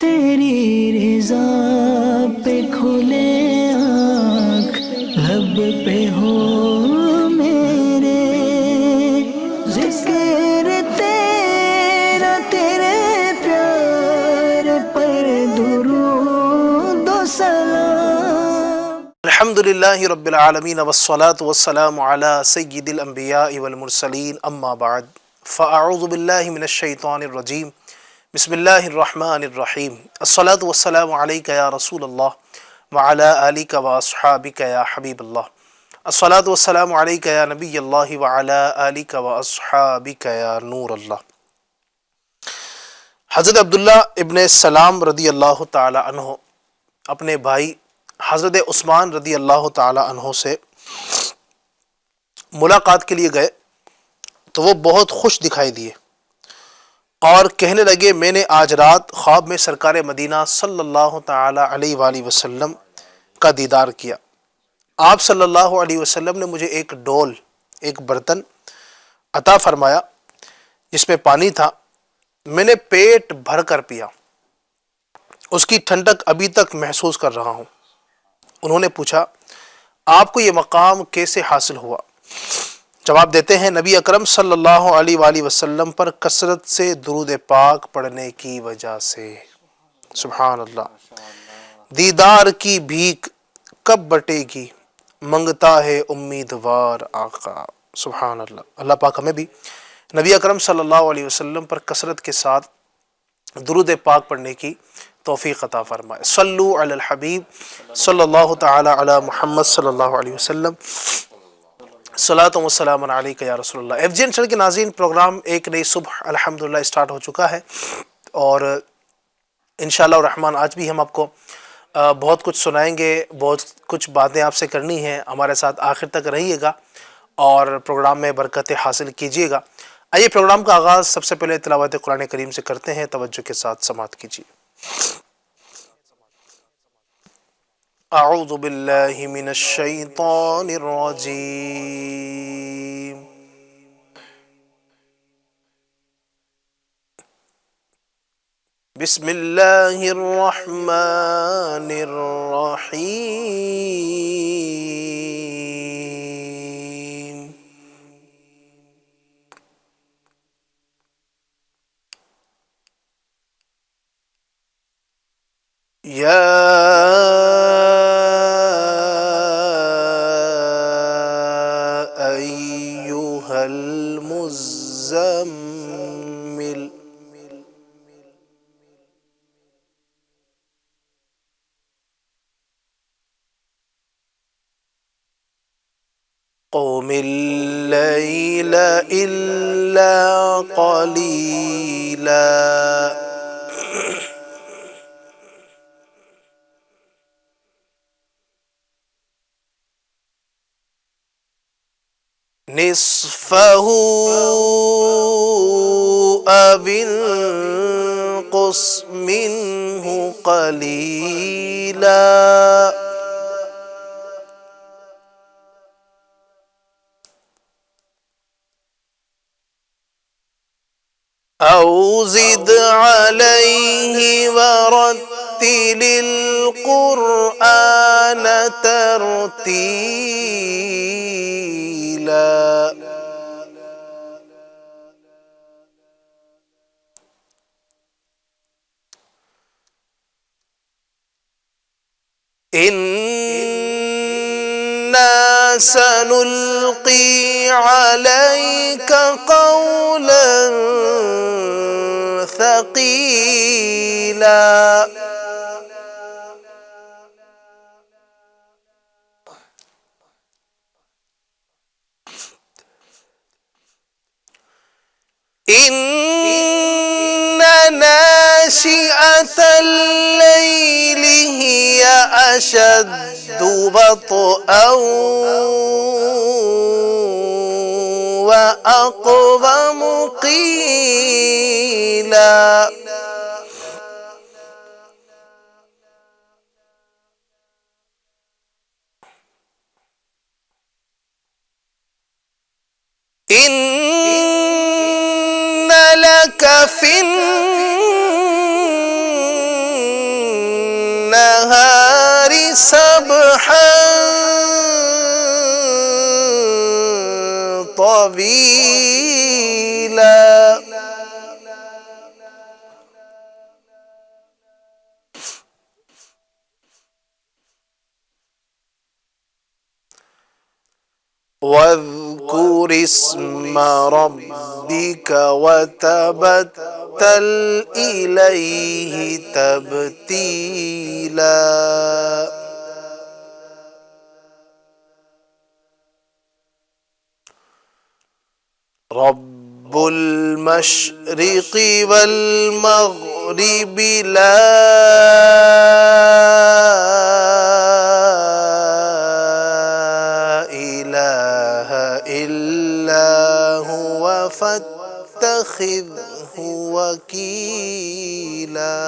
تیری رضا پہ کھلے آنکھ لب پہ ہو میرے، ذکر تیرا تیرے پیار پر درود و سلام۔ الحمدللہ رب العالمین والصلاة والسلام علی سید الانبیاء والمرسلین، اما بعد فاعوذ باللہ من الشیطان الرجیم، بسم اللہ الرحمن الرحیم۔ الصلاة والسلام علیک یا رسول اللہ وعلی آلک واصحابک یا حبیب اللہ۔ الصلاة والسلام علیک یا نبی اللہ وعلی آلک واصحابک یا نور اللہ۔ حضرت عبداللہ ابن سلام رضی اللہ تعالی عنہ اپنے بھائی حضرت عثمان رضی اللہ تعالی عنہ سے ملاقات کے لیے گئے تو وہ بہت خوش دکھائی دیے اور کہنے لگے، میں نے آج رات خواب میں سرکار مدینہ صلی اللہ تعالی علیہ وآلہ وسلم کا دیدار کیا۔ آپ صلی اللہ علیہ وسلم نے مجھے ایک ڈول، ایک برتن عطا فرمایا جس میں پانی تھا، میں نے پیٹ بھر کر پیا، اس کی ٹھنڈک ابھی تک محسوس کر رہا ہوں۔ انہوں نے پوچھا، آپ کو یہ مقام کیسے حاصل ہوا؟ جواب دیتے ہیں، نبی اکرم صلی اللہ علیہ وآلہ وسلم پر کثرت سے درود پاک پڑھنے کی وجہ سے۔ سبحان اللہ۔ دیدار کی بھیک کب بٹے گی، منگتا ہے امیدوار آقا۔ سبحان اللہ۔ اللہ پاک ہمیں بھی نبی اکرم صلی اللہ علیہ وسلم پر کثرت کے ساتھ درود پاک پڑھنے کی توفیق عطا فرمائے۔ صلو علی الحبیب صلی اللہ تعالی علی محمد صلی اللہ علیہ وسلم، صلاۃ و سلام علیک یا رسول اللہ۔ ایف جی این چینل کے ناظرین، پروگرام ایک نئی صبح الحمدللہ اسٹارٹ ہو چکا ہے اور انشاءاللہ الرحمن آج بھی ہم آپ کو بہت کچھ سنائیں گے، بہت کچھ باتیں آپ سے کرنی ہیں۔ ہمارے ساتھ آخر تک رہیے گا اور پروگرام میں برکتیں حاصل کیجیے گا۔ آئیے پروگرام کا آغاز سب سے پہلے تلاوت قرآن کریم سے کرتے ہیں، توجہ کے ساتھ سماعت کیجیے۔ اعوذ باللہ من الشیطان الرجیم، بسم اللہ الرحمن الرحیم۔ یا ایہا المزمل، قم اللیل الا قلیلا، نصفه أو انقص منه قليلا، أو زد عليه ورتل القرآن ترتيلا۔ إنا سنلقي عليك قولا ثقيلا، إن ناشئة الليل هي أشد وطئا وأقوم قيلا، إن لك في سبحا طویلا واذكر اسم ربك وتبتل إليه تبتيلا رب المشرق والمغرب لا إله إلا هو فاتخذه وكيلا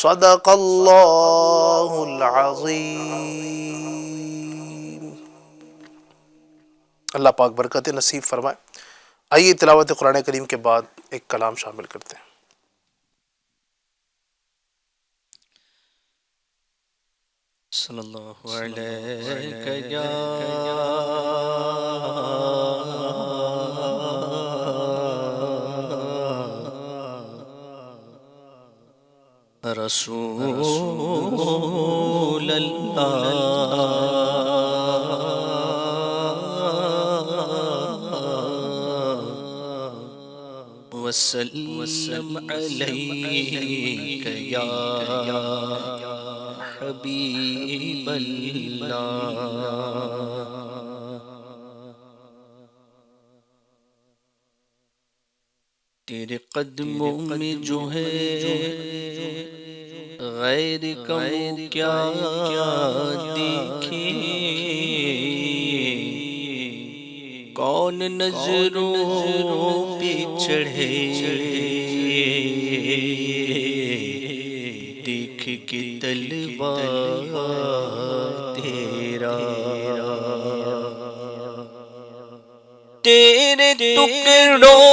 صدق اللہ العظیم۔ اللہ پاک برکت نصیب فرمائے۔ آئیے تلاوت قرآن کریم کے بعد ایک کلام شامل کرتے ہیں۔ صلی اللہ علیہ یا رسول اللہ وسلم علیک یا حبیب اللہ۔ تیرے قدموں میں جو ہے غیر کا منہ کیا دیکھے، کون نظروں پہ چڑھے دیکھ کے طلبا تیرا، تیرے ٹکڑوں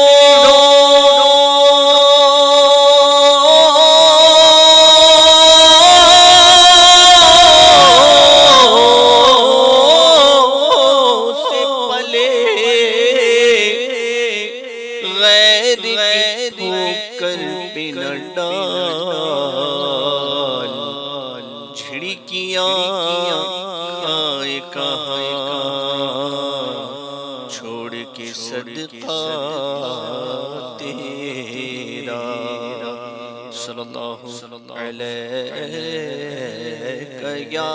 صدقہ تیرا، صلی اللہ علیہ یا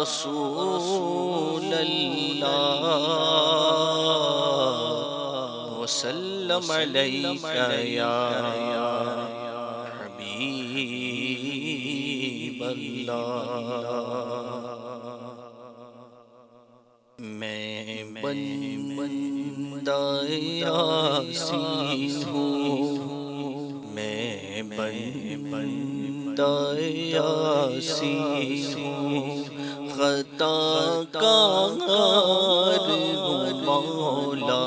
رسول اللہ وسلم علیک یا حبیب اللہ۔ میں بندہ یاسین ہوں، میں بندہ یاسین ہوں، خطا کار ہوں مولا،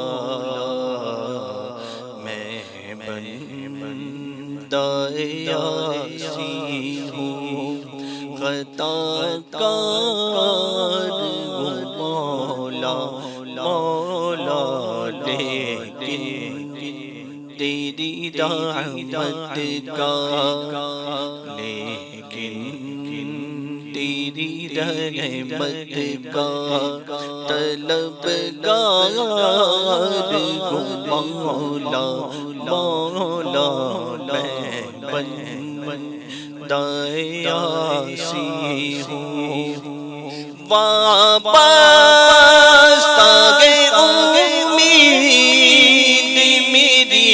میں بندہ یاسین ہوں، خطا کار ہوں مولا، لیکن تیری رحمت کا، لیکن تیری رحمت کا طلبگار ہوں مولا، میں بندہ یاسین ہوں، وابستہ امید میری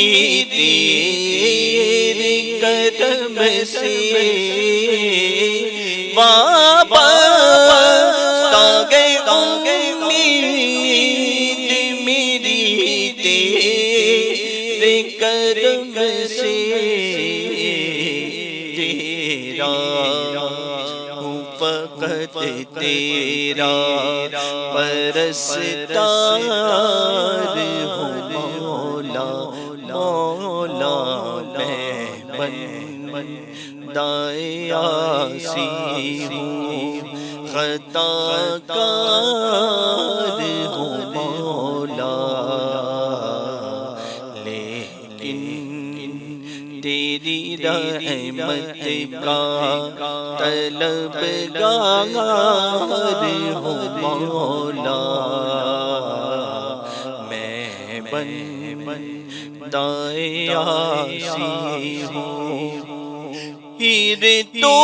تیرے کرم سے، وابستہ امید میری تیرے کرم سے، تیرا فقط تیرا پرستار ہوں مولا، میں بندہ عاصی ہوں، خطا کار ہوں مولا، لیکن تیری رحمت کا طلبگار ہوں مولا، میں بندہ عاصی ہوں، پھر تو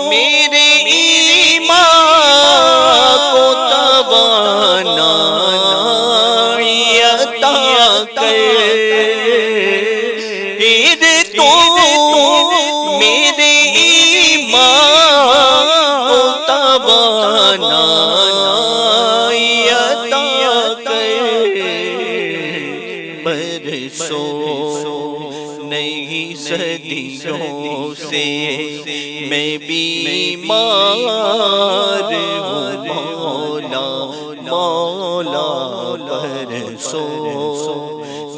میرے ایمان کو توانائی عطا کر، پھر تو میرے ایمان کو توانائی عطا کر، برسوں نہیں صدیوں سے میں بیمار ہوں مولا، مولا برسوں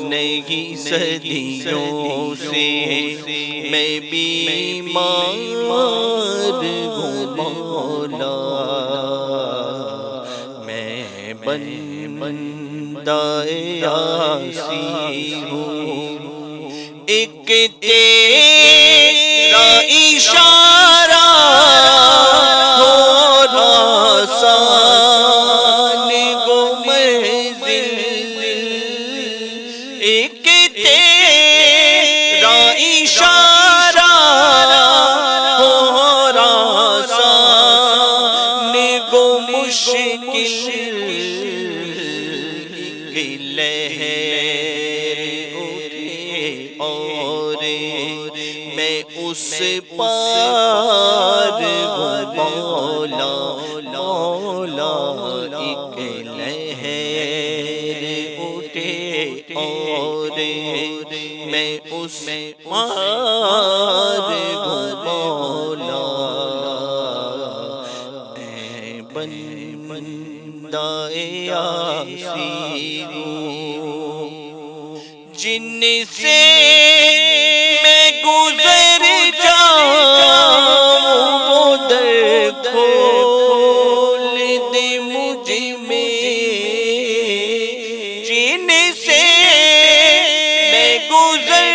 نہیں صدیوں سے میں بیمار ہوں مولا، میں بندہ عاصی ہوں، ایک تیرا اشارہ ہو آسان کو منزل، ایک تیرا اشارہ ہو آسان کو مشکل، لہر اٹھے اور میں اس پار ہوں مولا، مولا ایک لہر اٹھے اور میں اس پار ہوں مولا، اے بندہ عاصی ہوں، جن سے میں گزر جاؤں وہ در کھول دے مجھ میں، جن سے میں گزر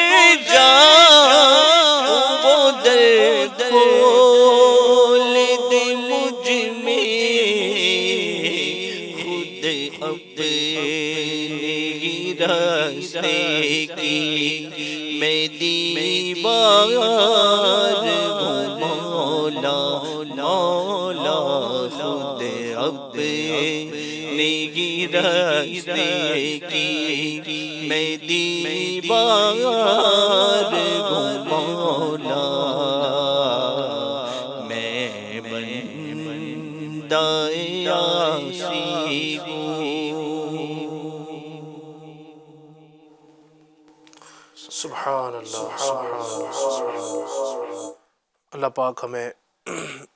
جاؤں وہ در کھول دے مجھ میں، خود اپنے راستے کی میں دیوار ہوں مولا، مولا خود اپنے راستے کی میں دیوار ہوں مولا، میں بندہ عاصی ہوں۔ سبحان اللہ، سبحان اللہ۔ اللہ پاک ہمیں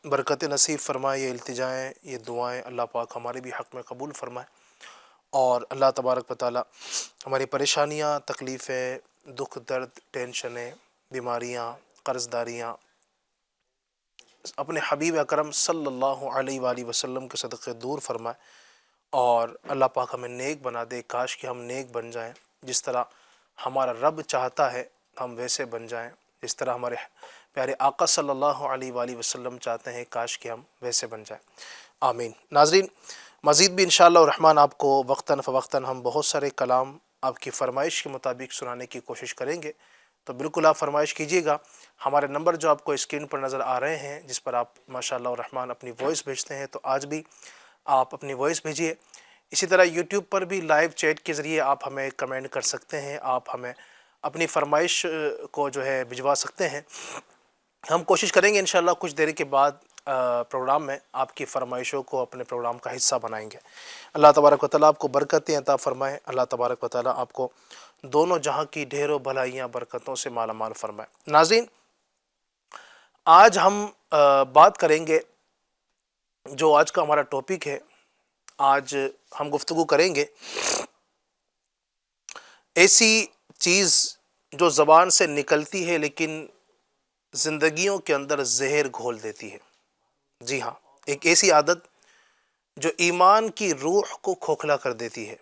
برکت نصیب فرمائے، یہ التجائیں، یہ دعائیں اللہ پاک ہمارے بھی حق میں قبول فرمائے، اور اللہ تبارک و تعالی ہماری پریشانیاں، تکلیفیں، دکھ درد، ٹینشنیں، بیماریاں، قرض داریاں اپنے حبیب اکرم صلی اللہ علیہ وآلہ وسلم کے صدقے دور فرمائے، اور اللہ پاک ہمیں نیک بنا دے۔ کاش کہ ہم نیک بن جائیں، جس طرح ہمارا رب چاہتا ہے ہم ویسے بن جائیں، جس طرح ہمارے پیارے آقا صلی اللہ علیہ وآلہ وسلم چاہتے ہیں، کاش کہ ہم ویسے بن جائیں، آمین۔ ناظرین، مزید بھی انشاءاللہ الرحمن آپ کو وقتاً فوقتاً ہم بہت سارے کلام آپ کی فرمائش کے مطابق سنانے کی کوشش کریں گے، تو بالکل آپ فرمائش کیجیے گا۔ ہمارے نمبر جو آپ کو اسکرین پر نظر آ رہے ہیں، جس پر آپ ماشاءاللہ الرحمن اپنی وائس بھیجتے ہیں، تو آج بھی آپ اپنی وائس بھیجیے۔ اسی طرح یوٹیوب پر بھی لائیو چیٹ کے ذریعے آپ ہمیں کمنٹ کر سکتے ہیں، آپ ہمیں اپنی فرمائش کو جو ہے بھجوا سکتے ہیں۔ ہم کوشش کریں گے انشاءاللہ کچھ دیر کے بعد پروگرام میں آپ کی فرمائشوں کو اپنے پروگرام کا حصہ بنائیں گے۔ اللہ تبارک و تعالیٰ آپ کو برکتیں عطا فرمائے، اللہ تبارک و تعالیٰ آپ کو دونوں جہاں کی ڈھیروں بھلائیاں برکتوں سے مالا مال فرمائے۔ ناظرین، آج ہم بات کریں گے، جو آج کا ہمارا ٹاپک ہے، آج ہم گفتگو کریں گے ایسی چیز جو زبان سے نکلتی ہے لیکن زندگیوں کے اندر زہر گھول دیتی ہے۔ جی ہاں، ایک ایسی عادت جو ایمان کی روح کو کھوکھلا کر دیتی ہے،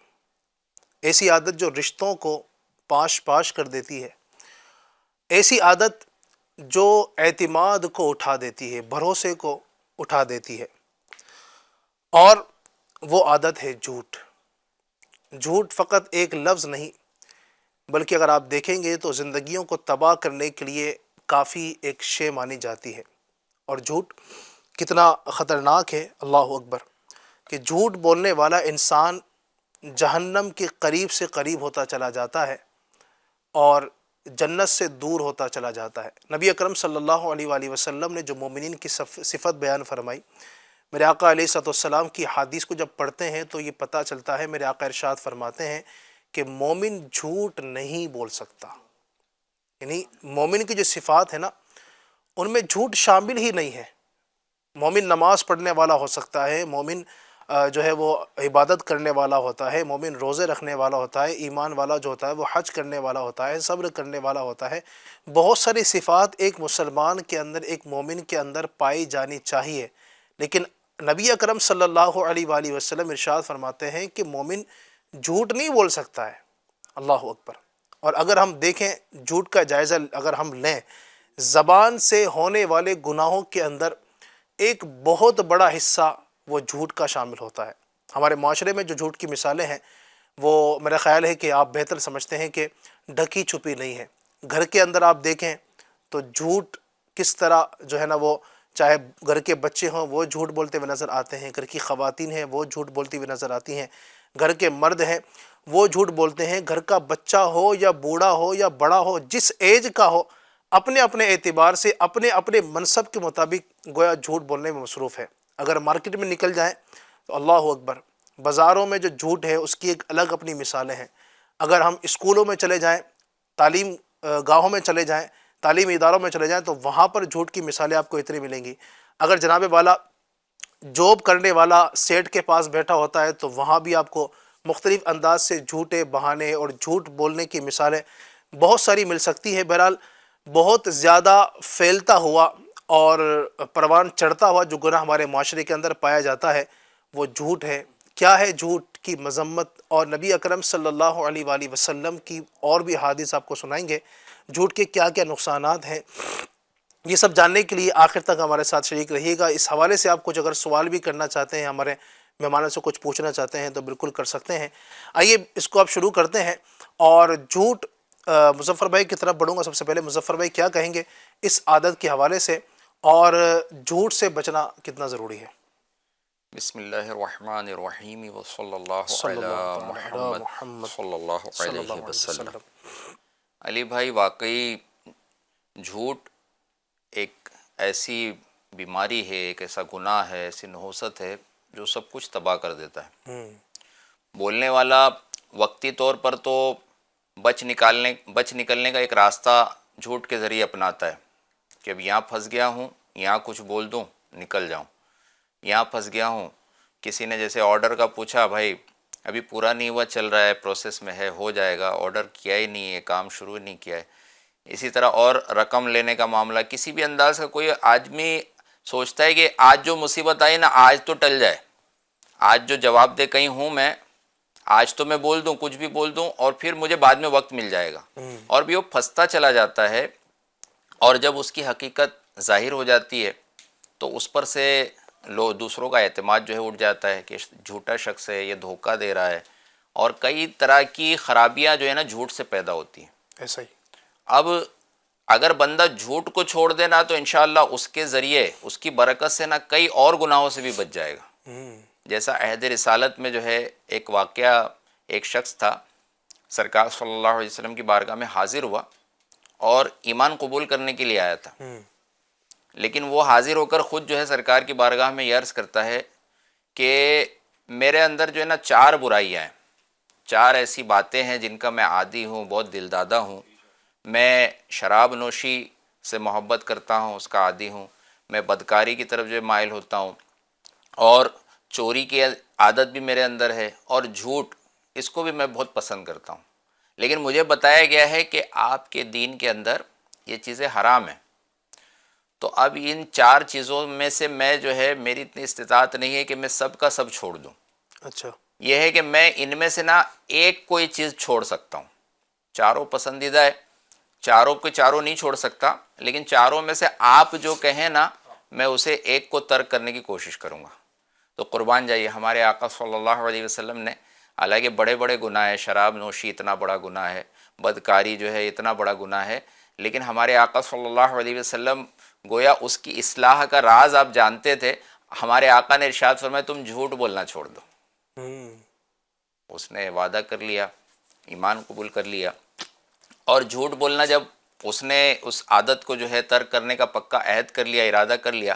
ایسی عادت جو رشتوں کو پاش پاش کر دیتی ہے، ایسی عادت جو اعتماد کو اٹھا دیتی ہے، بھروسے کو اٹھا دیتی ہے، اور وہ عادت ہے جھوٹ۔ جھوٹ فقط ایک لفظ نہیں، بلکہ اگر آپ دیکھیں گے تو زندگیوں کو تباہ کرنے کے لیے کافی ایک شے مانی جاتی ہے۔ اور جھوٹ کتنا خطرناک ہے، اللہ اکبر، کہ جھوٹ بولنے والا انسان جہنم کے قریب سے قریب ہوتا چلا جاتا ہے اور جنت سے دور ہوتا چلا جاتا ہے۔ نبی اکرم صلی اللہ علیہ وآلہ وسلم نے جو مومنین کی صفت بیان فرمائی، میرے آقا علیہ الصلوۃ والسلام کی حدیث کو جب پڑھتے ہیں تو یہ پتہ چلتا ہے، میرے آقا ارشاد فرماتے ہیں کہ مومن جھوٹ نہیں بول سکتا۔ یعنی مومن کی جو صفات ہے نا، ان میں جھوٹ شامل ہی نہیں ہے۔ مومن نماز پڑھنے والا ہو سکتا ہے، مومن جو ہے وہ عبادت کرنے والا ہوتا ہے، مومن روزے رکھنے والا ہوتا ہے، ایمان والا جو ہوتا ہے وہ حج کرنے والا ہوتا ہے، صبر کرنے والا ہوتا ہے۔ بہت ساری صفات ایک مسلمان کے اندر، ایک مومن کے اندر پائی جانی چاہیے، لیکن نبی اکرم صلی اللہ علیہ وآلہ وسلم ارشاد فرماتے ہیں کہ مومن جھوٹ نہیں بول سکتا ہے۔ اللہ اکبر۔ اور اگر ہم دیکھیں جھوٹ کا جائزہ اگر ہم لیں، زبان سے ہونے والے گناہوں کے اندر ایک بہت بڑا حصہ وہ جھوٹ کا شامل ہوتا ہے۔ ہمارے معاشرے میں جو جھوٹ کی مثالیں ہیں وہ میرا خیال ہے کہ آپ بہتر سمجھتے ہیں کہ ڈھکی چھپی نہیں ہے۔ گھر کے اندر آپ دیکھیں تو جھوٹ کس طرح جو ہے نا، وہ چاہے گھر کے بچے ہوں وہ جھوٹ بولتے ہوئے نظر آتے ہیں، گھر کی خواتین ہیں وہ جھوٹ بولتی ہوئی نظر آتی ہیں، گھر کے مرد ہیں وہ جھوٹ بولتے ہیں، گھر کا بچہ ہو یا بوڑھا ہو یا بڑا ہو، جس ایج کا ہو، اپنے اپنے اعتبار سے اپنے اپنے منصب کے مطابق گویا جھوٹ بولنے میں مصروف ہے۔ اگر مارکیٹ میں نکل جائیں تو اللہ اکبر، بازاروں میں جو جھوٹ ہے اس کی ایک الگ اپنی مثالیں ہیں۔ اگر ہم اسکولوں میں چلے جائیں، تعلیم گاہوں میں چلے جائیں، تعلیمی اداروں میں چلے جائیں تو وہاں پر جھوٹ کی مثالیں آپ کو اتنی ملیں گی۔ اگر جناب والا جاب کرنے والا سیٹ کے پاس بیٹھا ہوتا ہے تو وہاں بھی آپ کو مختلف انداز سے جھوٹے بہانے اور جھوٹ بولنے کی مثالیں بہت ساری مل سکتی ہے۔ بہرحال بہت زیادہ پھیلتا ہوا اور پروان چڑھتا ہوا جو گناہ ہمارے معاشرے کے اندر پایا جاتا ہے وہ جھوٹ ہے۔ کیا ہے جھوٹ کی مذمت، اور نبی اکرم صلی اللہ علیہ وآلہ وسلم کی اور بھی حدیث آپ کو سنائیں گے جھوٹ کے کیا کیا نقصانات ہیں۔ یہ سب جاننے کے لیے آخر تک ہمارے ساتھ شریک رہیے گا۔ اس حوالے سے آپ کچھ اگر سوال بھی کرنا چاہتے ہیں، ہمارے مہمانوں سے کچھ پوچھنا چاہتے ہیں تو بالکل کر سکتے ہیں۔ آئیے اس کو آپ شروع کرتے ہیں، اور جھوٹ مظفر بھائی کی طرف بڑھوں گا۔ سب سے پہلے مظفر بھائی کیا کہیں گے اس عادت کے حوالے سے، اور جھوٹ سے بچنا کتنا ضروری ہے؟ بسم اللہ الرحمن الرحیم وصلی اللہ صلی علی اللہ تعالی علی محمد محمد صلی اللہ صلی اللہ علیہ علیہ وسلم۔ وسلم۔ علی بھائی، واقعی جھوٹ ایک ایسی بیماری ہے، ایک ایسا گناہ ہے، ایسی نحوست ہے جو سب کچھ تباہ کر دیتا ہے۔ بولنے والا وقتی طور پر تو بچ نکلنے کا ایک راستہ جھوٹ کے ذریعے اپناتا ہے کہ اب یہاں پھنس گیا ہوں، یہاں کچھ بول دوں نکل جاؤں، یہاں پھنس گیا ہوں، کسی نے جیسے آرڈر کا پوچھا، بھائی ابھی پورا نہیں ہوا، چل رہا ہے، پروسیس میں ہے، ہو جائے گا، آرڈر کیا ہی نہیں ہے، کام شروع نہیں کیا ہے۔ اسی طرح اور رقم لینے کا معاملہ، کسی بھی انداز کا کوئی آدمی سوچتا ہے کہ آج جو مصیبت آئی نا آج تو ٹل جائے، آج جو جواب دے کہیں ہوں میں، آج تو میں بول دوں، کچھ بھی بول دوں، اور پھر مجھے بعد میں وقت مل جائے گا، اور بھی وہ پھنستا چلا جاتا ہے۔ اور جب اس کی حقیقت ظاہر ہو جاتی ہے تو اس پر سے دوسروں کا اعتماد جو ہے اٹھ جاتا ہے کہ جھوٹا شخص ہے، یہ دھوکہ دے رہا ہے، اور کئی طرح کی خرابیاں جو ہے نا جھوٹ سے پیدا ہوتی ہیں۔ ایسا ہی اب اگر بندہ جھوٹ کو چھوڑ دینا تو انشاءاللہ اس کے ذریعے، اس کی برکت سے نا کئی اور گناہوں سے بھی بچ جائے گا۔ جیسا عہد رسالت میں جو ہے ایک واقعہ، ایک شخص تھا سرکار صلی اللہ علیہ وسلم کی بارگاہ میں حاضر ہوا اور ایمان قبول کرنے کے لیے آیا تھا، لیکن وہ حاضر ہو کر خود جو ہے سرکار کی بارگاہ میں یہ عرض کرتا ہے کہ میرے اندر جو ہے نا 4 برائیاں ہیں، 4 ایسی باتیں ہیں جن کا میں عادی ہوں، بہت دلدادہ ہوں۔ میں شراب نوشی سے محبت کرتا ہوں، اس کا عادی ہوں، میں بدکاری کی طرف جو ہے مائل ہوتا ہوں، اور چوری کی عادت بھی میرے اندر ہے، اور جھوٹ اس کو بھی میں بہت پسند کرتا ہوں، لیکن مجھے بتایا گیا ہے کہ آپ کے دین کے اندر یہ چیزیں حرام ہیں۔ تو اب ان 4 چیزوں میں سے میں جو ہے میری اتنی استطاعت نہیں ہے کہ میں سب کا سب چھوڑ دوں. اچھا. یہ ہے کہ میں ان میں سے نا ایک کوئی چیز چھوڑ سکتا ہوں. چاروں پسندیدہ ہے, چاروں کے چاروں نہیں چھوڑ سکتا, لیکن چاروں میں سے آپ جو کہیں نا میں اسے ایک کو ترک کرنے کی کوشش کروں گا. تو قربان جائیے ہمارے آقا صلی اللہ علیہ وسلم نے, حالانکہ بڑے بڑے گناہ ہے, شراب نوشی اتنا بڑا گناہ ہے, بدکاری جو ہے اتنا بڑا گناہ ہے, لیکن ہمارے آقا صلی اللہ علیہ وسلم گویا اس کی اصلاح کا راز آپ جانتے تھے. ہمارے آقا نے ارشاد فرمایا تم جھوٹ بولنا چھوڑ دو. اس نے وعدہ کر لیا, ایمان قبول کر لیا, اور جھوٹ بولنا جب اس نے اس عادت کو جو ہے ترک کرنے کا پکا عہد کر لیا, ارادہ کر لیا,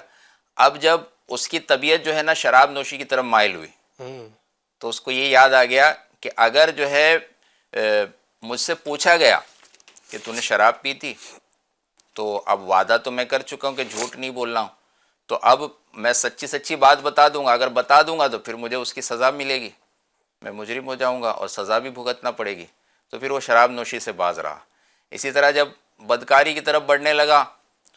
اب جب اس کی طبیعت جو ہے نا شراب نوشی کی طرف مائل ہوئی تو اس کو یہ یاد آ گیا کہ اگر جو ہے مجھ سے پوچھا گیا کہ تو نے شراب پی تھی تو اب وعدہ تو میں کر چکا ہوں کہ جھوٹ نہیں بولنا ہوں, تو اب میں سچی سچی بات بتا دوں گا. اگر بتا دوں گا تو پھر مجھے اس کی سزا ملے گی, میں مجرم ہو جاؤں گا اور سزا بھی بھگتنا پڑے گی. تو پھر وہ شراب نوشی سے باز رہا. اسی طرح جب بدکاری کی طرف بڑھنے لگا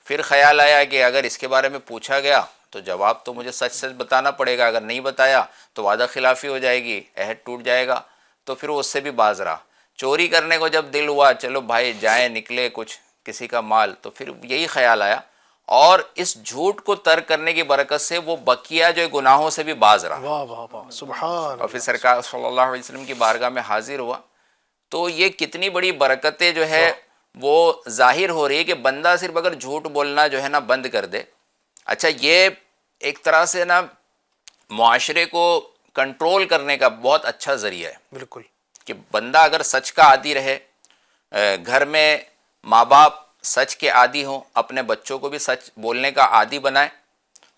پھر خیال آیا کہ اگر اس کے بارے میں پوچھا گیا تو جواب تو مجھے سچ سچ بتانا پڑے گا, اگر نہیں بتایا تو وعدہ خلافی ہو جائے گی, عہد ٹوٹ جائے گا. تو پھر وہ اس سے بھی باز رہا. چوری کرنے کو جب دل ہوا, چلو بھائی جائیں نکلے کچھ کسی کا مال, تو پھر یہی خیال آیا, اور اس جھوٹ کو ترک کرنے کی برکت سے وہ بقیہ جو گناہوں سے بھی باز رہا. واہ واہ واہ, سبحان. اور پھر سرکار صلی اللہ علیہ وسلم کی بارگاہ میں حاضر ہوا. تو یہ کتنی بڑی برکتیں جو ہے وہ ظاہر ہو رہی ہے کہ بندہ صرف اگر جھوٹ بولنا جو ہے نا بند کر دے. اچھا, یہ ایک طرح سے نا معاشرے کو کنٹرول کرنے کا بہت اچھا ذریعہ ہے. بالکل. کہ بندہ اگر سچ کا عادی رہے, گھر میں ماں باپ سچ کے عادی ہوں, اپنے بچوں کو بھی سچ بولنے کا عادی بنائیں,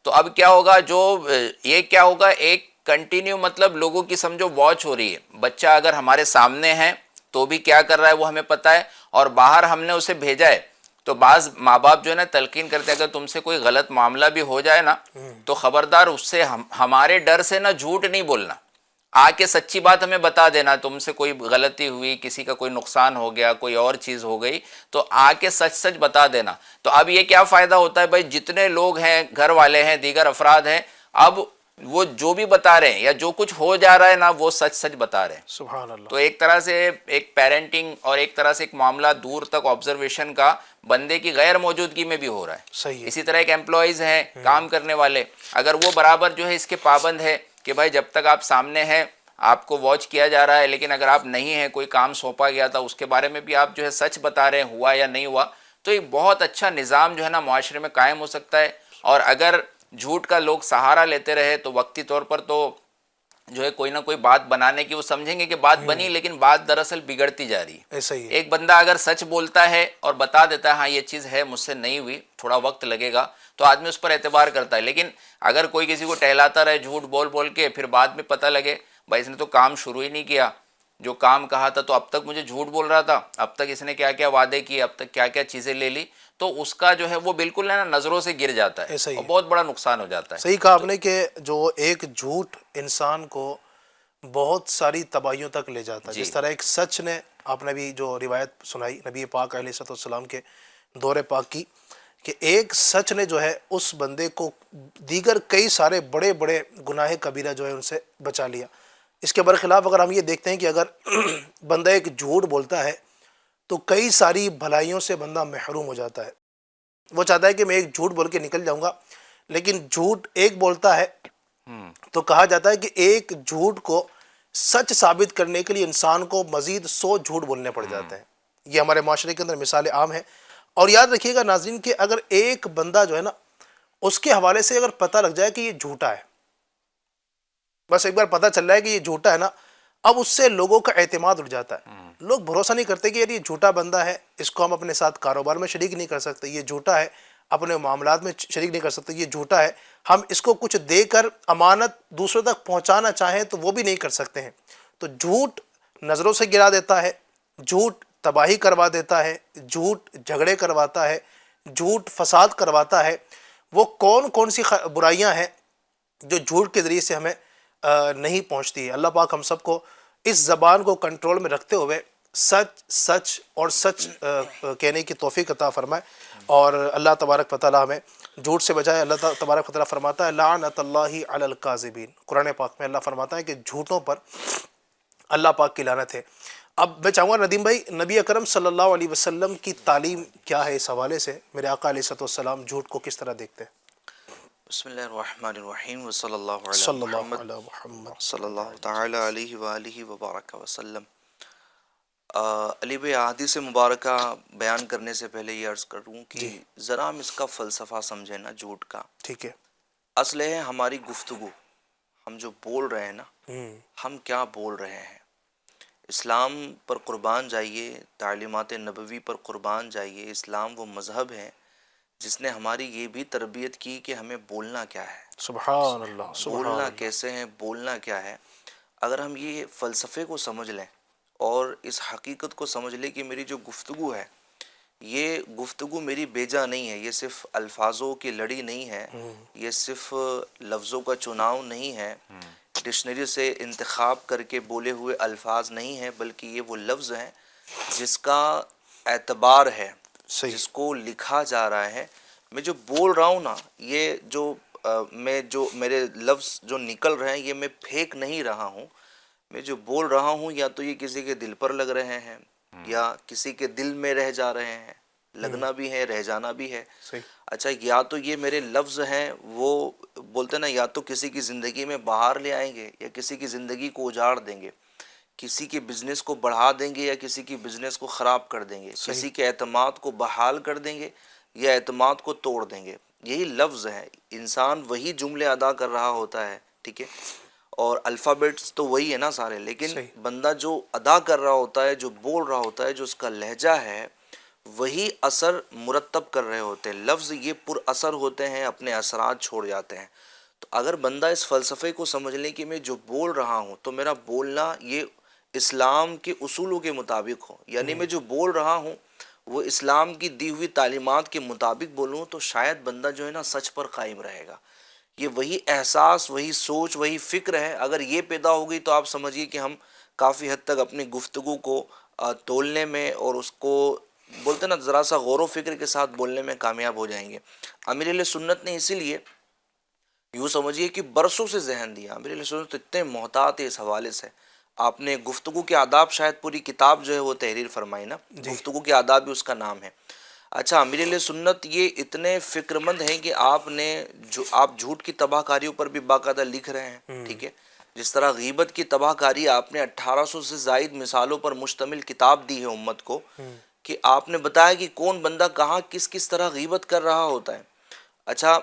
تو اب کیا ہوگا, جو یہ کیا ہوگا, ایک کنٹینیو مطلب لوگوں کی سمجھو واچ ہو رہی ہے. بچہ اگر ہمارے سامنے ہے تو بھی کیا کر رہا ہے وہ ہمیں پتہ ہے, اور باہر ہم نے اسے بھیجا ہے. تو بعض ماں باپ جو ہے نا تلقین کرتے ہیں اگر تم سے کوئی غلط معاملہ بھی ہو جائے نا تو خبردار اس سے ہمارے ڈر سے نا جھوٹ نہیں بولنا, آ کے سچی بات ہمیں بتا دینا. تم سے کوئی غلطی ہوئی, کسی کا کوئی نقصان ہو گیا, کوئی اور چیز ہو گئی, تو آ کے سچ سچ بتا دینا. تو اب یہ کیا فائدہ ہوتا ہے بھائی, جتنے لوگ ہیں, گھر والے ہیں, دیگر افراد ہیں, اب وہ جو بھی بتا رہے ہیں یا جو کچھ ہو جا رہا ہے نا وہ سچ سچ بتا رہے ہیں. سبحان اللہ. تو ایک طرح سے ایک پیرنٹنگ اور ایک طرح سے ایک معاملہ دور تک آبزرویشن کا بندے کی غیر موجودگی میں بھی ہو رہا ہے. صحیح ہے. اسی طرح ایک امپلائیز ہیں, کام کرنے والے, اگر وہ برابر جو ہے اس کے پابند ہے کہ بھائی جب تک آپ سامنے ہیں آپ کو واچ کیا جا رہا ہے, لیکن اگر آپ نہیں ہیں, کوئی کام سونپا گیا تھا اس کے بارے میں بھی آپ جو ہے سچ بتا رہے ہیں, ہوا یا نہیں ہوا, تو ایک بہت اچھا نظام جو ہے نا معاشرے میں قائم ہو سکتا ہے. اور اگر جھوٹ کا لوگ سہارا لیتے رہے تو وقتی طور پر تو جو ہے کوئی نہ کوئی بات بنانے کی وہ سمجھیں گے کہ بات بنی, لیکن بات دراصل بگڑتی جا رہی ہے. ایسا ہی ہے. ایک بندہ اگر سچ بولتا ہے اور بتا دیتا ہے ہاں یہ چیز ہے مجھ سے نہیں ہوئی, تھوڑا وقت لگے گا, تو آدمی اس پر اعتبار کرتا ہے. لیکن اگر کوئی کسی کو ٹہلاتا رہے جھوٹ بول بول کے, پھر بعد میں پتہ لگے بھائی اس نے تو کام شروع ہی نہیں کیا, جو کام کہا تھا تو اب تک مجھے جھوٹ بول رہا تھا, اب تک اس نے کیا کیا وعدے کیے, اب تک کیا کیا چیزیں لے لی, تو اس کا جو ہے وہ بالکل نا نظروں سے گر جاتا ہے اور بہت بڑا نقصان ہو جاتا ہے. صحیح کہا آپ نے کہ جو ایک جھوٹ انسان کو بہت ساری تباہیوں تک لے جاتا ہے. جس طرح ایک سچ نے, آپ نے بھی جو روایت سنائی نبی پاک علیہ السلام کے دور پاک کی, کہ ایک سچ نے جو ہے اس بندے کو دیگر کئی سارے بڑے بڑے گناہ کبیرہ جو ہے ان سے بچا لیا. اس کے برخلاف اگر ہم یہ دیکھتے ہیں کہ اگر بندہ ایک جھوٹ بولتا ہے تو کئی ساری بھلائیوں سے بندہ محروم ہو جاتا ہے. وہ چاہتا ہے کہ میں ایک جھوٹ بول کے نکل جاؤں گا, لیکن جھوٹ ایک بولتا ہے تو کہا جاتا ہے کہ ایک جھوٹ کو سچ ثابت کرنے کے لیے انسان کو مزید 100 جھوٹ بولنے پڑ جاتے ہیں. یہ ہمارے معاشرے کے اندر مثالیں عام ہیں. اور یاد رکھیے گا ناظرین کہ اگر ایک بندہ جو ہے نا اس کے حوالے سے اگر پتہ لگ جائے کہ یہ جھوٹا ہے, بس ایک بار پتہ چل رہا ہے کہ یہ جھوٹا ہے نا, اب اس سے لوگوں کا اعتماد اٹھ جاتا ہے. لوگ بھروسہ نہیں کرتے کہ یار یہ جھوٹا بندہ ہے, اس کو ہم اپنے ساتھ کاروبار میں شریک نہیں کر سکتے, یہ جھوٹا ہے, اپنے معاملات میں شریک نہیں کر سکتے, یہ جھوٹا ہے, ہم اس کو کچھ دے کر امانت دوسروں تک پہنچانا چاہیں تو وہ بھی نہیں کر سکتے ہیں. تو جھوٹ نظروں سے گرا دیتا ہے, جھوٹ تباہی کروا دیتا ہے, جھوٹ جھگڑے کرواتا ہے, جھوٹ فساد کرواتا ہے. وہ کون کون سی برائیاں ہیں جو جھوٹ کے ذریعے سے ہمیں نہیں پہنچتی ہے. اللہ پاک ہم سب کو اس زبان کو کنٹرول میں رکھتے ہوئے سچ سچ اور سچ کہنے کی توفیق عطا فرمائے، اور اللہ تبارک و تعالیٰ ہمیں جھوٹ سے بچائے۔ اللہ تبارک و تعالیٰ فرماتا ہے لعنت اللہ علی الکاذبین، قرآن پاک میں اللہ فرماتا ہے کہ جھوٹوں پر اللہ پاک کی لعنت ہے۔ اب میں چاہوں گا ندیم بھائی، نبی اکرم صلی اللہ علیہ وسلم کی تعلیم کیا ہے اس حوالے سے؟ میرے آقا علیہ الصلوۃ والسلام جھوٹ کو کس طرح دیکھتے ہیں؟ بسم اللہ الرحمن الرحیم وصلی اللہ علی صلی اللہ محمد علیہ محمد۔ صلی اللہ تعالی علیہ وآلہ وبارک وسلم۔ علی بھائی، احادیث مبارکہ بیان کرنے سے پہلے یہ عرض کروں کہ ذرا ہم اس کا فلسفہ سمجھیں نا جھوٹ کا۔ ٹھیک ہے۔ اصل ہے ہماری گفتگو، ہم جو بول رہے ہیں نا، ہم کیا بول رہے ہیں۔ اسلام پر قربان جائیے، تعلیمات نبوی پر قربان جائیے۔ اسلام وہ مذہب ہے جس نے ہماری یہ بھی تربیت کی کہ ہمیں بولنا کیا ہے، سبحان اللہ، سبحان بولنا اللہ۔ کیسے ہے، بولنا کیا ہے۔ اگر ہم یہ فلسفے کو سمجھ لیں اور اس حقیقت کو سمجھ لیں کہ میری جو گفتگو ہے، یہ گفتگو میری بیجا نہیں ہے، یہ صرف الفاظوں کی لڑی نہیں ہے، یہ صرف لفظوں کا چناؤ نہیں ہے، ڈکشنری سے انتخاب کر کے بولے ہوئے الفاظ نہیں ہیں، بلکہ یہ وہ لفظ ہیں جس کا اعتبار ہے، صحیح۔ جس کو لکھا جا رہا ہے۔ میں جو بول رہا ہوں نا، یہ جو میرے لفظ جو نکل رہے ہیں، یہ میں پھینک نہیں رہا ہوں۔ میں جو بول رہا ہوں یا تو یہ کسی کے دل پر لگ رہے ہیں، یا کسی کے دل میں رہ جا رہے ہیں، لگنا بھی ہے، رہ جانا بھی ہے۔ صحیح۔ اچھا، یا تو یہ میرے لفظ ہیں، وہ بولتے نا، یا تو کسی کی زندگی میں بہار لے آئیں گے یا کسی کی زندگی کو اجاڑ دیں گے، کسی کے بزنس کو بڑھا دیں گے یا کسی کی بزنس کو خراب کر دیں گے، کسی کے اعتماد کو بحال کر دیں گے یا اعتماد کو توڑ دیں گے۔ یہی لفظ ہے۔ انسان وہی جملے ادا کر رہا ہوتا ہے، ٹھیک ہے، اور الفابیٹس تو وہی ہے نا سارے، لیکن بندہ جو ادا کر رہا ہوتا ہے، جو بول رہا ہوتا ہے، جو اس کا لہجہ ہے، وہی اثر مرتب کر رہے ہوتے ہیں۔ لفظ یہ پر اثر ہوتے ہیں، اپنے اثرات چھوڑ جاتے ہیں۔ تو اگر بندہ اس فلسفے کو سمجھ لے کہ میں جو بول رہا ہوں تو میرا بولنا یہ اسلام کے اصولوں کے مطابق ہو، یعنی میں جو بول رہا ہوں وہ اسلام کی دی ہوئی تعلیمات کے مطابق بولوں، تو شاید بندہ جو ہے نا سچ پر قائم رہے گا۔ یہ وہی احساس، وہی سوچ، وہی فکر ہے۔ اگر یہ پیدا ہو گئی تو آپ سمجھیے کہ ہم کافی حد تک اپنی گفتگو کو تولنے میں اور اس کو بولتے نا ذرا سا غور و فکر کے ساتھ بولنے میں کامیاب ہو جائیں گے۔ امیر اہل سنت نے اسی لیے یوں سمجھیے کہ برسوں سے ذہن دیا۔ امیر اہل سنت اتنے محتاط ہے اس حوالے سے۔ آپ نے گفتگو کے آداب، شاید پوری کتاب جو ہے وہ تحریر فرمائی نا، گفتگو کے آداب بھی اس کا نام ہے۔ اچھا، امیر اہل سنت یہ اتنے فکر مند ہیں کہ آپ جھوٹ کی تباہ کاریوں پر بھی باقاعدہ لکھ رہے ہیں، ٹھیک ہے۔ جس طرح غیبت کی تباہ کاری آپ نے 1800 سے زائد مثالوں پر مشتمل کتاب دی ہے امت کو، کہ آپ نے بتایا کہ کون بندہ کہاں کس طرح غیبت کر رہا ہوتا ہے۔ اچھا،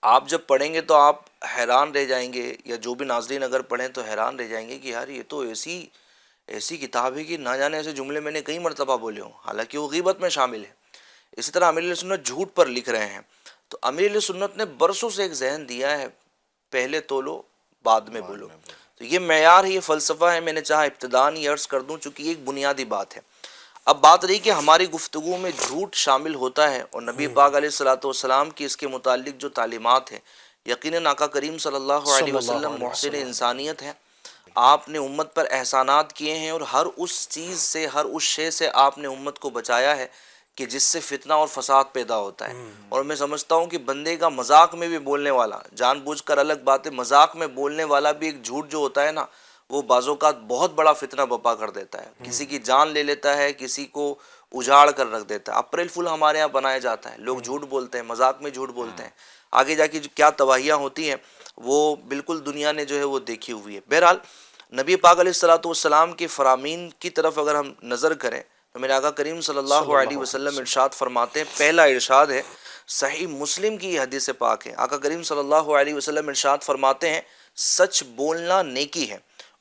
آپ جب پڑھیں گے تو آپ حیران رہ جائیں گے، یا جو بھی ناظرین اگر پڑھیں تو حیران رہ جائیں گے کہ یار یہ تو ایسی کتاب ہے کہ نہ جانے ایسے جملے میں نے کئی مرتبہ بولے ہوں، حالانکہ وہ غیبت میں شامل ہے۔ اسی طرح امیر اہل سنت جھوٹ پر لکھ رہے ہیں۔ تو امیر اہل سنت نے برسوں سے ایک ذہن دیا ہے، پہلے تولو بعد میں بولو۔ تو یہ معیار ہے، یہ فلسفہ ہے۔ میں نے چاہا ابتداءً یہ عرض کر دوں چونکہ یہ ایک بنیادی بات ہے۔ اب بات رہی کہ ہماری گفتگو میں جھوٹ شامل ہوتا ہے، اور نبی پاک علیہ الصلوۃ والسلام کی اس کے متعلق جو تعلیمات ہیں، یقیناً آقا کریم صلی اللہ علیہ وسلم محسن انسانیت ہے۔ آپ نے امت پر احسانات کیے ہیں، اور ہر اس چیز سے، ہر اس شے سے آپ نے امت کو بچایا ہے کہ جس سے فتنہ اور فساد پیدا ہوتا ہے۔ اور میں سمجھتا ہوں کہ بندے کا مذاق میں بھی بولنے والا، جان بوجھ کر الگ بات ہے، مذاق میں بولنے والا بھی ایک جھوٹ جو ہوتا ہے نا، وہ بعض اوقات بہت بڑا فتنہ بپا کر دیتا ہے، کسی کی جان لے لیتا ہے، کسی کو اجاڑ کر رکھ دیتا ہے۔ اپریل فول ہمارے یہاں بنایا جاتا ہے، لوگ جھوٹ بولتے ہیں، مذاق میں جھوٹ بولتے ہیں، آگے جا کے جو کیا تباہیاں ہوتی ہیں وہ بالکل دنیا نے جو ہے وہ دیکھی ہوئی ہے۔ بہرحال نبی پاک علیہ الصلوۃ والسلام کے فرامین کی طرف اگر ہم نظر کریں تو میرے آقا کریم صلی اللہ علیہ وسلم ارشاد فرماتے ہیں، پہلا ارشاد ہے، صحیح مسلم کی یہ حدیث پاک ہے، آقا کریم صلی اللہ علیہ وسلم ارشاد فرماتے ہیں، سچ بولنا نیکی ہے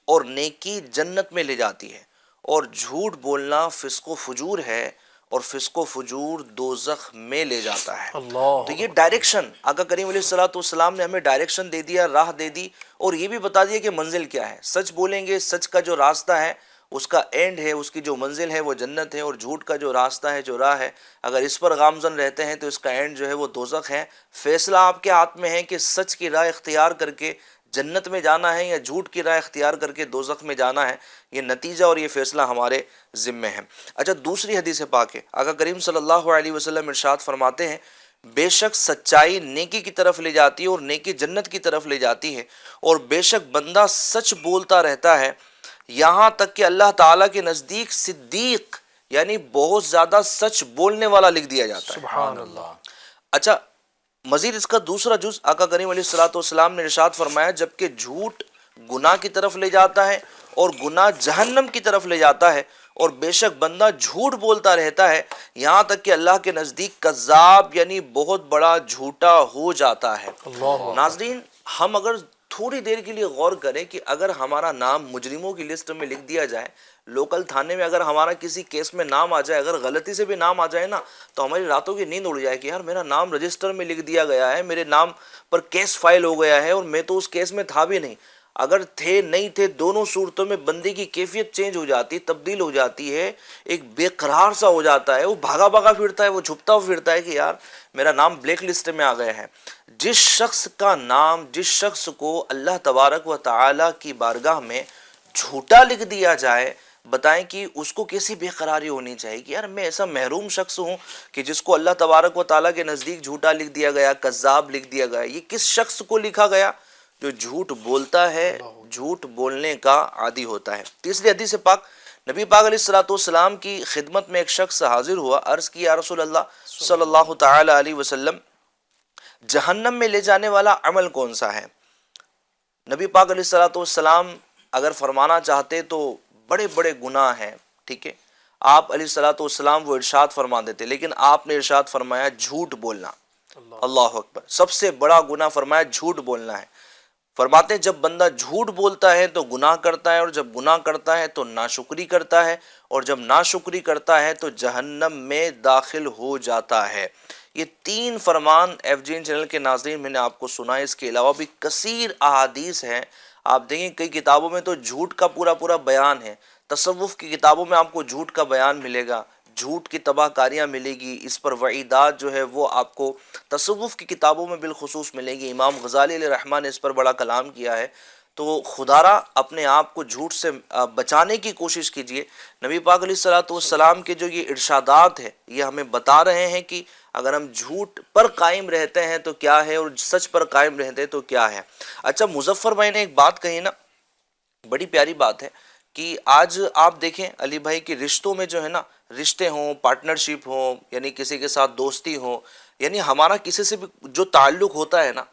اور نیکی جنت میں لے جاتی ہے، اور جھوٹ بولنا فسق و فجور ہے اور فسق و فجور دوزخ میں لے جاتا ہے۔ تو یہ ڈائریکشن آقا کریم علیہ الصلوۃ والسلام نے ہمیں ڈائریکشن دے دیا، راہ دے دی، اور یہ بھی بتا دیا کہ منزل کیا ہے۔ سچ بولیں گے، سچ کا جو راستہ ہے اس کا اینڈ ہے، اس کی جو منزل ہے وہ جنت ہے، اور جھوٹ کا جو راستہ ہے، جو راہ ہے، اگر اس پر گامزن رہتے ہیں تو اس کا اینڈ جو ہے وہ دوزخ ہے۔ فیصلہ آپ کے ہاتھ میں ہے کہ سچ کی راہ اختیار کر کے جنت میں جانا ہے یا جھوٹ کی راہ اختیار کر کے دوزخ میں جانا ہے، یہ نتیجہ اور یہ فیصلہ ہمارے ذمے ہے۔ اچھا، دوسری حدیث پاک ہے، آقا کریم صلی اللہ علیہ وسلم ارشاد فرماتے ہیں بے شک سچائی نیکی کی طرف لے جاتی ہے اور نیکی جنت کی طرف لے جاتی ہے، اور بے شک بندہ سچ بولتا رہتا ہے یہاں تک کہ اللہ تعالیٰ کے نزدیک صدیق یعنی بہت زیادہ سچ بولنے والا لکھ دیا جاتا ہے۔ سبحان اللہ۔ اچھا، مزید اس کا دوسرا جز آقا کریم علیہ الصلوۃ والسلام نے ارشاد فرمایا جبکہ جھوٹ گناہ کی طرف لے جاتا ہے اور گناہ جہنم کی طرف لے جاتا ہے، اور بے شک بندہ جھوٹ بولتا رہتا ہے یہاں تک کہ اللہ کے نزدیک کذاب یعنی بہت بڑا جھوٹا ہو جاتا ہے۔ ناظرین، ہم اگر تھوڑی دیر کے لیے غور کریں کہ اگر ہمارا نام مجرموں کی لسٹ میں لکھ دیا جائے، لوکل تھانے میں اگر ہمارا کسی کیس میں نام آ جائے، اگر غلطی سے بھی نام آ جائے نا، تو ہماری راتوں کی نیند اڑ جائے کہ یار میرا نام رجسٹر میں لکھ دیا گیا ہے، میرے نام پر کیس فائل ہو گیا ہے اور میں تو اس کیس میں تھا بھی نہیں۔ اگر تھے نہیں تھے، دونوں صورتوں میں بندے کی کیفیت چینج ہو جاتی، تبدیل ہو جاتی ہے، ایک بے قرار سا ہو جاتا ہے، وہ بھاگا بھاگا پھرتا ہے، وہ چھپتا ہوا پھرتا ہے کہ یار میرا نام بلیک لسٹ میں آ گیا ہے۔ جس شخص کا نام، جس شخص کو اللہ تبارک و تعالیٰ کی بارگاہ میں جھوٹا لکھ دیا جائے، بتائیں کہ اس کو کیسی بے قراری ہونی چاہیے کہ یار میں ایسا محروم شخص ہوں کہ جس کو اللہ تبارک و تعالیٰ کے نزدیک جھوٹا لکھ دیا گیا، کذاب لکھ دیا گیا۔ یہ کس شخص کو لکھا گیا؟ جو جھوٹ بولتا ہے، جھوٹ بولنے کا عادی ہوتا ہے۔ تیسری حدیث پاک، نبی پاک علیہ الصلوۃ والسلام کی خدمت میں ایک شخص حاضر ہوا، عرض کی یا رسول اللہ صلی اللہ تعالی علیہ وسلم جہنم میں لے جانے والا عمل کون سا ہے؟ نبی پاک علیہ الصلوۃ والسلام اگر فرمانا چاہتے تو بڑے بڑے گناہ ہیں، ٹھیک ہے، آپ علیہ الصلوۃ والسلام وہ ارشاد فرما دیتے، لیکن آپ نے ارشاد فرمایا جھوٹ بولنا۔ اللہ اکبر، سب سے بڑا گناہ فرمایا جھوٹ بولنا ہے۔ فرماتے ہیں جب بندہ جھوٹ بولتا ہے تو گناہ کرتا ہے، اور جب گناہ کرتا ہے تو ناشکری کرتا ہے، اور جب ناشکری کرتا ہے تو جہنم میں داخل ہو جاتا ہے۔ یہ تین فرمان ایف جی این چینل کے ناظرین میں نے آپ کو سنا ہے، اس کے علاوہ بھی کثیر احادیث ہیں۔ آپ دیکھیں کئی کتابوں میں تو جھوٹ کا پورا پورا بیان ہے، تصوف کی کتابوں میں آپ کو جھوٹ کا بیان ملے گا، جھوٹ کی تباہ کاریاں ملے گی، اس پر وعیدات جو ہے وہ آپ کو تصوف کی کتابوں میں بالخصوص ملے گی۔ امام غزالی علیہ رحمہ نے اس پر بڑا کلام کیا ہے۔ تو خدارا اپنے آپ کو جھوٹ سے بچانے کی کوشش کیجئے۔ نبی پاک علیہ الصلوۃ والسلام کے جو یہ ارشادات ہیں یہ ہمیں بتا رہے ہیں کہ اگر ہم جھوٹ پر قائم رہتے ہیں تو کیا ہے، اور سچ پر قائم رہتے ہیں تو کیا ہے۔ اچھا، مظفر بھائی نے ایک بات کہی نا، بڑی پیاری بات ہے کہ آج آپ دیکھیں علی بھائی کے رشتوں میں جو ہے نا، رشتے ہوں، پارٹنرشپ ہوں، یعنی کسی کے ساتھ دوستی ہو، یعنی ہمارا کسی سے بھی جو تعلق ہوتا ہے نا،